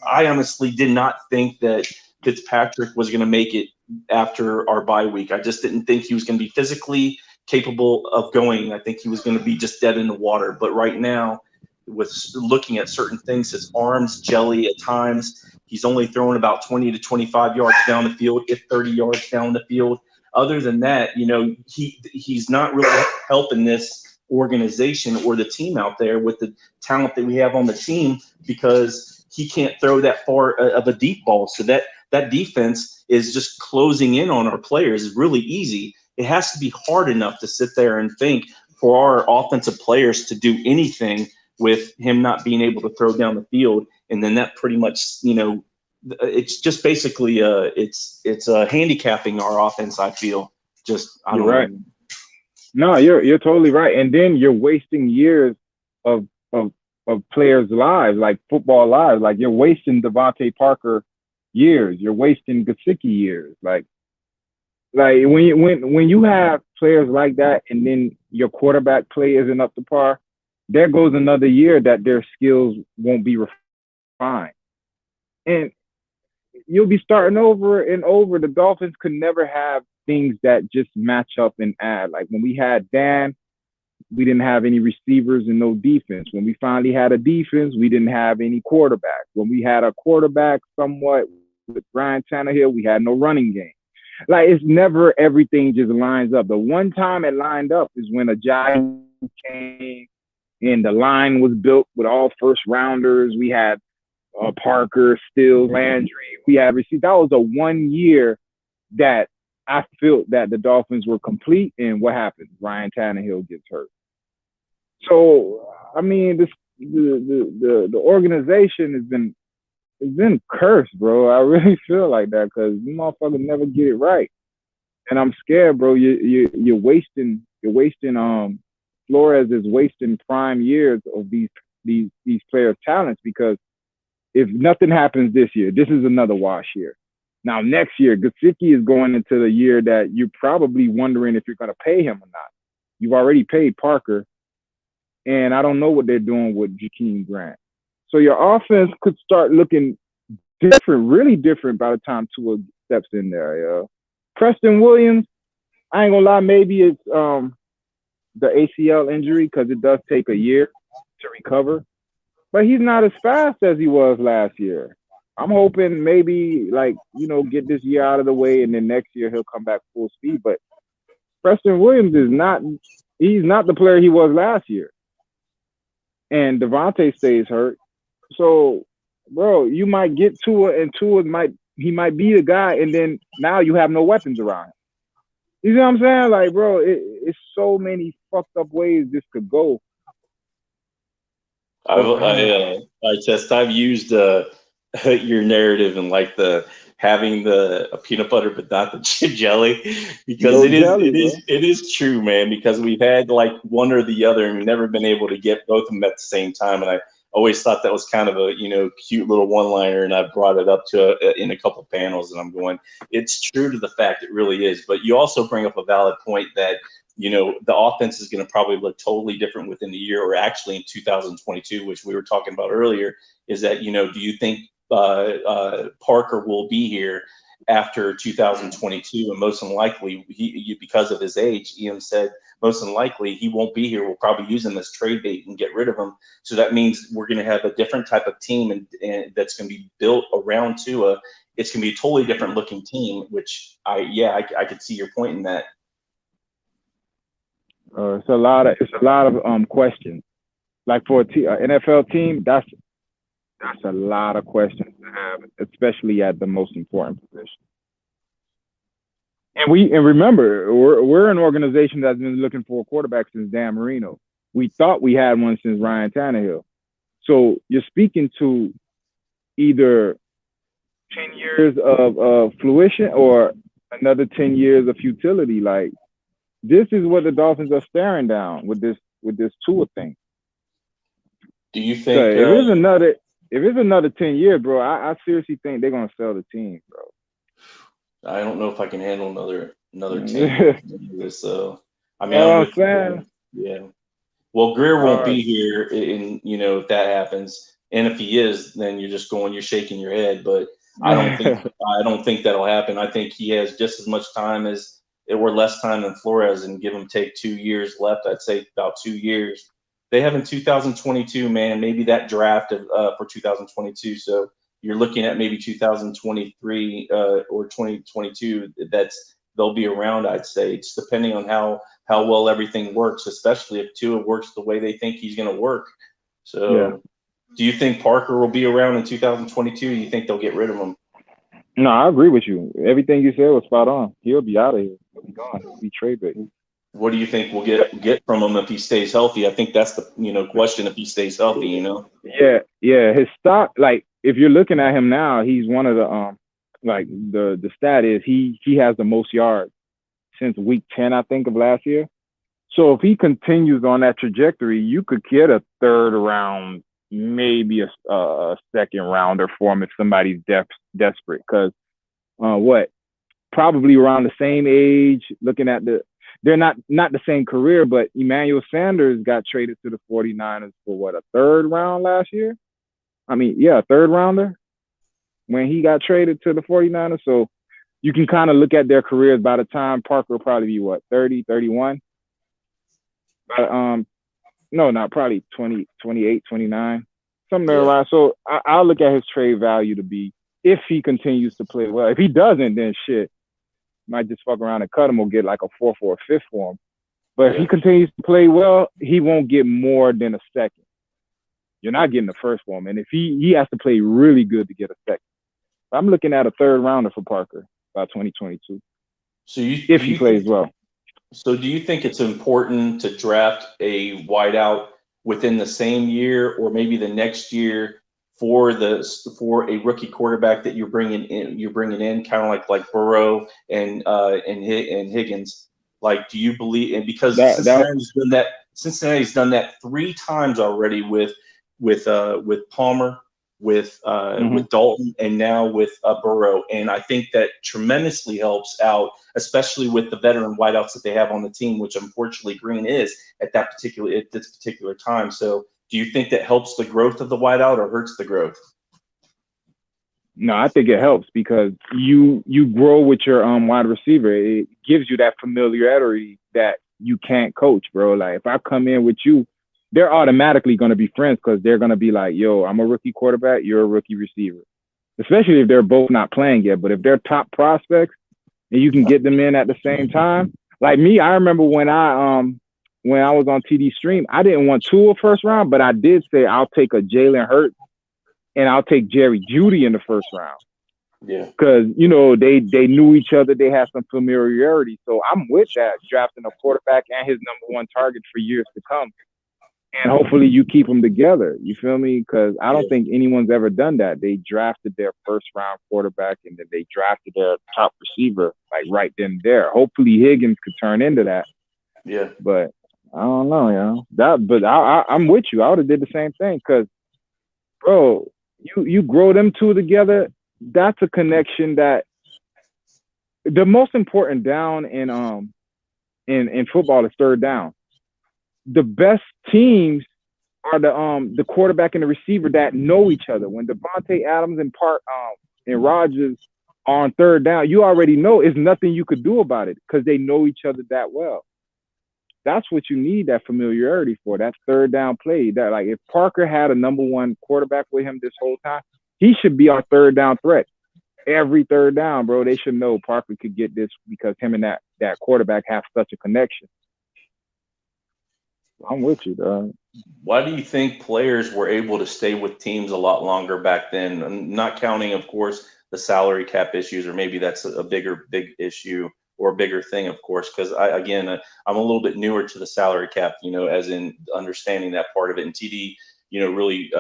I honestly did not think that Fitzpatrick was going to make it after our bye week. I just didn't think he was going to be physically capable of going. I think he was going to be just dead in the water. But right now, with looking at certain things, his arms jelly at times. He's only throwing about 20 to 25 yards down the field, if 30 yards down the field. Other than that, he's not really helping this organization or the team out there with the talent that we have on the team because he can't throw that far of a deep ball. So that defense is just closing in on our players is really easy. It has to be hard enough to sit there and think for our offensive players to do anything with him not being able to throw down the field. And then that pretty much, it's just basically it's handicapping our offense. I feel I don't right. know. No, you're totally right. And then you're wasting years of players' lives, like football lives. Like you're wasting Devontae Parker years. You're wasting Gesicki years. Like when you have players like that, and then your quarterback play isn't up to par, there goes another year that their skills won't be refined, and you'll be starting over and over. The Dolphins could never have things that just match up and add. Like when we had Dan, we didn't have any receivers and no defense. When we finally had a defense, we didn't have any quarterback. When we had a quarterback somewhat with Ryan Tannehill, we had no running game. Like it's never everything just lines up. The one time it lined up is when a Giant came and the line was built with all first rounders. We had Parker, Stills, Landry. We had received. That was a 1 year that I felt that the Dolphins were complete. And what happened? Ryan Tannehill gets hurt. So I mean, the organization has been cursed, bro. I really feel like that because you motherfuckers never get it right, and I'm scared, bro. You're wasting. Flores is wasting prime years of these players' talents because if nothing happens this year, this is another wash year. Now next year, Gesicki is going into the year that you're probably wondering if you're going to pay him or not. You've already paid Parker, and I don't know what they're doing with Jakeem Grant. So your offense could start looking different, really different by the time Tua steps in there. Yo. Preston Williams, I ain't gonna lie, maybe it's the ACL injury because it does take a year to recover. But he's not as fast as he was last year. I'm hoping maybe get this year out of the way and then next year he'll come back full speed. But Preston Williams he's not the player he was last year. And Devontae stays hurt. So, bro, you might get Tua, and he might be the guy, and then now you have no weapons around him. You see what I'm saying? Like, bro, it's so many fucked up ways this could go. I've used your narrative and like the having the peanut butter but not the jelly, because No it jelly, bro. is true, man, because we've had like one or the other and we've never been able to get both of them at the same time. And I always thought that was kind of a cute little one-liner, and I brought it up in a couple of panels, and I'm going, it's true to the fact it really is. But you also bring up a valid point that the offense is going to probably look totally different within the year, or actually in 2022, which we were talking about earlier. Is that do you think Parker will be here after 2022? And most likely, because of his age, Ian said most likely he won't be here. We'll probably use him as trade bait and get rid of him. So that means we're going to have a different type of team, and that's going to be built around Tua. It's going to be a totally different looking team, which I could see your point in that. It's a lot of questions. Like for an NFL team, that's a lot of questions to have, especially at the most important position. And remember, we're an organization that's been looking for a quarterback since Dan Marino. We thought we had one since Ryan Tannehill. So you're speaking to either 10 years of fruition or another 10 years of futility. Like, this is what the Dolphins are staring down with this Tua thing. Do you think if it's another 10 years, bro, I seriously think they're gonna sell the team, bro. I don't know if I can handle another 10 years. So I mean, I'm with you. Yeah. Well, Greer won't be here, if that happens, and if he is, then you're shaking your head. But I don't think that'll happen. I think he has just as much time or less time than Flores, and give him 2 years left. I'd say about 2 years. They have in 2022, man, maybe that draft for 2022. So you're looking at maybe 2023 or 2022. They'll be around, I'd say. It's depending on how well everything works, especially if Tua works the way they think he's going to work. So Do you think Parker will be around in 2022? Or do you think they'll get rid of him? No, I agree with you. Everything you said was spot on. He'll be out of here. He'll be gone. He'll be trade bait. What do you think we'll get from him if he stays healthy? I think that's the question. If he stays healthy, Yeah. His stock, like, if you're looking at him now, he's one of the the stat is he has the most yards since week 10, I think, of last year. So if he continues on that trajectory, you could get a third round, maybe a second rounder for him if somebody's desperate. Because probably around the same age. Looking at they're not the same career, but Emmanuel Sanders got traded to the 49ers for a third round last year? I mean, a third rounder when he got traded to the 49ers. So you can kind of look at their careers. By the time Parker will probably be 30, 31. But no, not probably 20, 28, 29, something around. So I'll look at his trade value to be, if he continues to play well. If he doesn't, then shit, might just fuck around and cut him or get like a 4th or a 5th for him. But if he continues to play well, he won't get more than a second. You're not getting the first for him. And if he has to play really good to get a second. I'm looking at a third rounder for Parker by 2022. So if he plays well. So do you think it's important to draft a wideout within the same year or maybe the next year for a rookie quarterback that you're bringing in kind of like Burrow and Higgins? Like, do you believe? And because Cincinnati's done that 3 times already with Palmer, with Dalton, and now with Burrow, and I think that tremendously helps out, especially with the veteran wideouts that they have on the team, which unfortunately Green is at this particular time. So, do you think that helps the growth of the wideout or hurts the growth? No, I think it helps because you grow with your wide receiver. It gives you that familiarity that you can't coach, bro. Like, if I come in with you, they're automatically going to be friends because they're going to be like, yo, I'm a rookie quarterback, you're a rookie receiver. Especially if they're both not playing yet. But if they're top prospects and you can get them in at the same time. Like me, I remember when I was on TD Stream, I didn't want Tua first round, but I did say I'll take a Jalen Hurts and I'll take Jerry Jeudy in the first round. Yeah. Because, you know, they knew each other. They had some familiarity. So I'm with that, drafting a quarterback and his number one target for years to come. And hopefully you keep them together. You feel me? Because I don't think anyone's ever done that. They drafted their first round quarterback and then they drafted their top receiver like right then and there. Hopefully Higgins could turn into that. Yeah. But I don't know, you know. But I'm with you. I would have did the same thing because, bro, you grow them two together. That's a connection that the most important down in football is third down. The best teams are the quarterback and the receiver that know each other. When Devontae Adams and Rodgers are on third down, you already know it's nothing you could do about it because they know each other that well. That's what you need that familiarity for. That third down play. That like if Parker had a number one quarterback with him this whole time, he should be our third down threat. Every third down, bro, they should know Parker could get this because him and that quarterback have such a connection. I'm with you, dog. Why do you think players were able to stay with teams a lot longer back then? I'm not counting, of course, the salary cap issues, or maybe that's a big issue or a bigger thing, of course, because I'm a little bit newer to the salary cap, you know, as in understanding that part of it. And TD, you know, really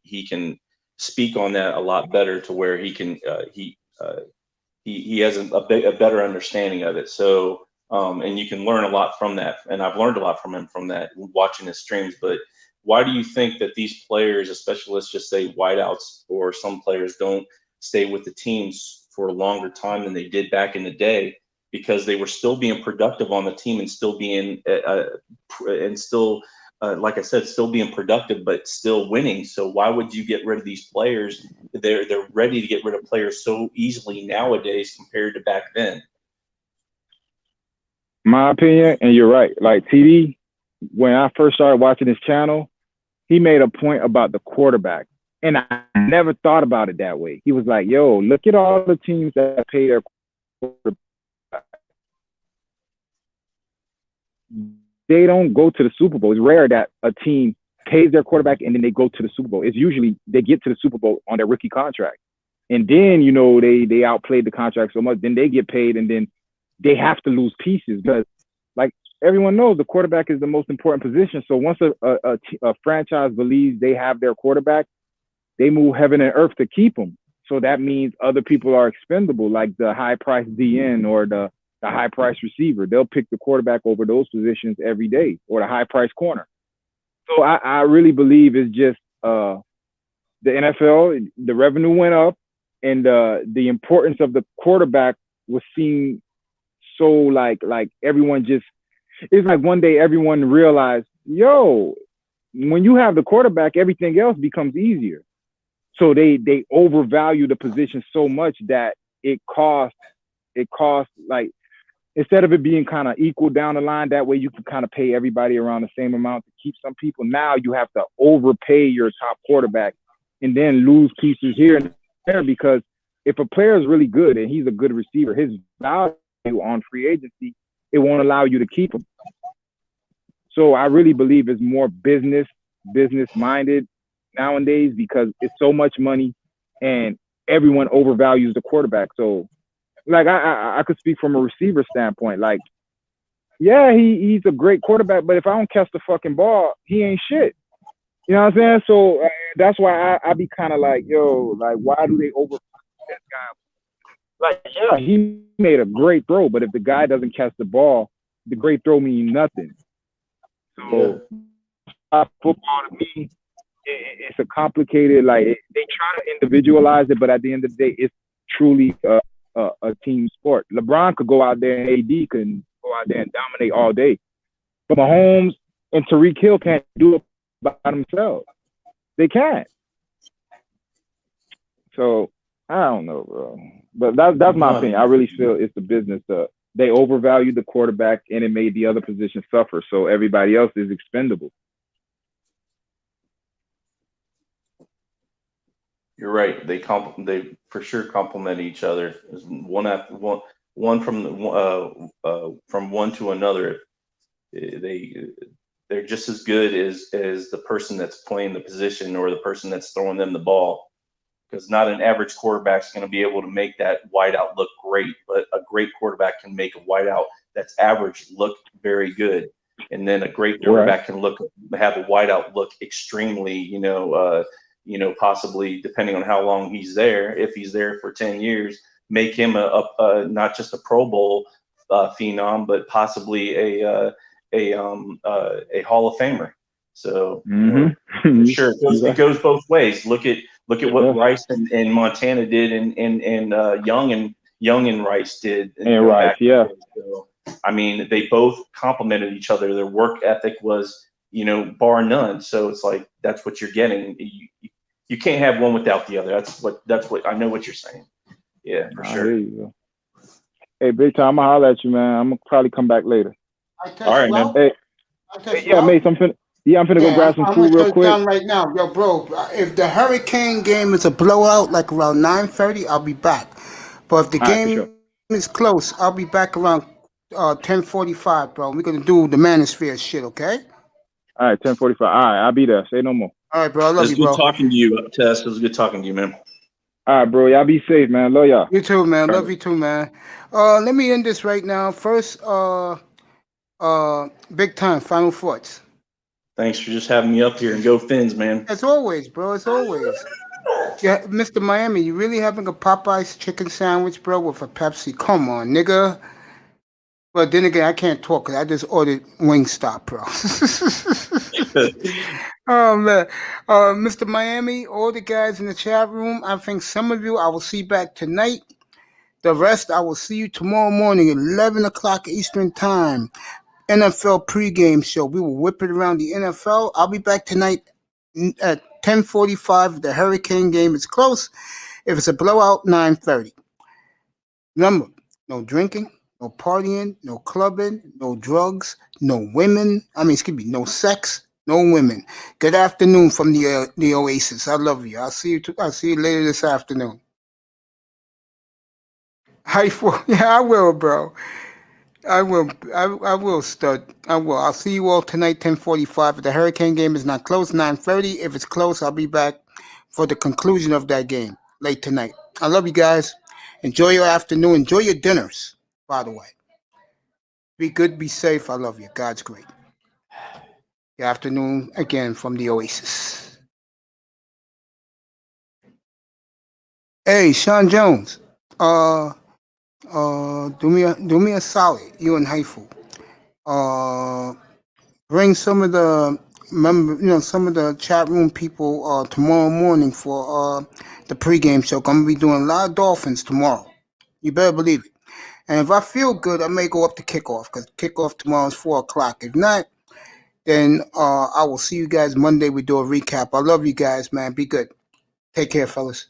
he can speak on that a lot better to where he can he has a better understanding of it. So and you can learn a lot from that, and I've learned a lot from him from that watching his streams. But why do you think that these players, especially let's just say wideouts or some players, don't stay with the teams for a longer time than they did back in the day? Because they were still being productive on the team and still being like I said, still being productive, but still winning. So why would you get rid of these players? They're ready to get rid of players so easily nowadays compared to back then. My opinion, and you're right. Like TD, when I first started watching his channel, he made a point about the quarterback. And I never thought about it that way. He was like, yo, look at all the teams that pay their quarterback. They don't go to the Super Bowl. It's rare that a team pays their quarterback and then they go to the Super Bowl. It's usually they get to the Super Bowl on their rookie contract. And then, you know, they outplayed the contract so much, then they get paid and then they have to lose pieces. But like everyone knows, the quarterback is the most important position. So once a franchise believes they have their quarterback, they move heaven and earth to keep them. So that means other people are expendable, like the high-priced DN or the high-priced receiver. They'll pick the quarterback over those positions every day, or the high-priced corner. So I really believe it's just the NFL, the revenue went up, and the importance of the quarterback was seen so like everyone just, it's like one day everyone realized, yo, when you have the quarterback, everything else becomes easier. So they overvalue the position so much that it costs like, instead of it being kind of equal down the line, that way you can kind of pay everybody around the same amount to keep some people. Now you have to overpay your top quarterback and then lose pieces here and there, because if a player is really good and he's a good receiver, his value on free agency, it won't allow you to keep him. So I really believe it's more business minded nowadays, because it's so much money and everyone overvalues the quarterback. So like I could speak from a receiver standpoint. Like, yeah, he's a great quarterback, but if I don't catch the fucking ball, he ain't shit. You know what I'm saying? So that's why I be kind of like, yo, like, why do they overvalue this guy? Like, yeah, he made a great throw, but if the guy doesn't catch the ball, the great throw means nothing. So football to me, it's a complicated, like, they try to individualize it, but at the end of the day, it's truly a team sport. LeBron could go out there and AD can go out there and dominate all day. But Mahomes and Tyreek Hill can't do it by themselves. They can't. So I don't know, bro. But that's my opinion. I really feel it's the business. They overvalued the quarterback and it made the other position suffer. So everybody else is expendable. You're right. They for sure complement each other. One after one from one to another. they're just as good as the person that's playing the position or the person that's throwing them the ball. Because not an average quarterback's going to be able to make that wideout look great, but a great quarterback can make a wideout that's average look very good, and then a great quarterback can have a wideout look extremely, possibly depending on how long he's there. If he's there for 10 years, make him a not just a Pro Bowl phenom, but possibly a Hall of Famer. So sure, it goes both ways. Look at what Rice and Montana did, and Young and Rice did. And Rice, yeah. So, I mean, they both complemented each other. Their work ethic was, bar none. So it's like that's what you're getting. You can't have one without the other. That's what I know what you're saying. Yeah, for sure. There you go. Hey, big time. I'm gonna holler at you, man. I'm gonna probably come back later. All right, man. Hey, yeah, Mace. I'm finna go grab some food real quick. Down right now, yo, bro. If the Hurricane game is a blowout, like around 9:30, I'll be back. But if the game is close, I'll be back around 10:45, bro. We're gonna do the Manosphere shit, okay? All right, 10:45. All right, I'll be there. Say no more. All right, bro. I love you, bro. It was good talking to you, Tess. It was good talking to you, man. All right, bro. Y'all be safe, man. Love y'all. You too, man. Love you too, man. Let me end this right now. First, big time. Final thoughts. Thanks for just having me up here, and go Fins, man. As always, bro. As always. Yeah, Mr. Miami, you really having a Popeye's chicken sandwich, bro, with a Pepsi? Come on, nigga. But then again, I can't talk because I just ordered Wingstop, bro. Oh, man. Mr. Miami, all the guys in the chat room, I think some of you I will see back tonight. The rest, I will see you tomorrow morning at 11 o'clock Eastern Time. NFL pregame show. We will whip it around the NFL. I'll be back tonight at 10:45. The Hurricane game is close. If it's a blowout, 9:30. Remember, no drinking, no partying, no clubbing, no drugs, no women. No sex, no women. Good afternoon from the Oasis. I love you. I'll see you later this afternoon. Yeah, I will, bro. I will, stud. I will. I'll see you all tonight, 10:45. If the Hurricane game is not close, 9:30. If it's close, I'll be back for the conclusion of that game late tonight. I love you guys. Enjoy your afternoon. Enjoy your dinners, by the way. Be good, be safe. I love you. God's great. Good afternoon again from the Oasis. Hey, Sean Jones. Do me a solid, you and Haifu. Bring some of the chat room people tomorrow morning for the pregame show. I'm gonna be doing a lot of Dolphins tomorrow. You better believe it. And if I feel good, I may go up to kickoff because kickoff tomorrow is 4 o'clock. If not, then I will see you guys Monday. We do a recap. I love you guys, man. Be good. Take care, fellas.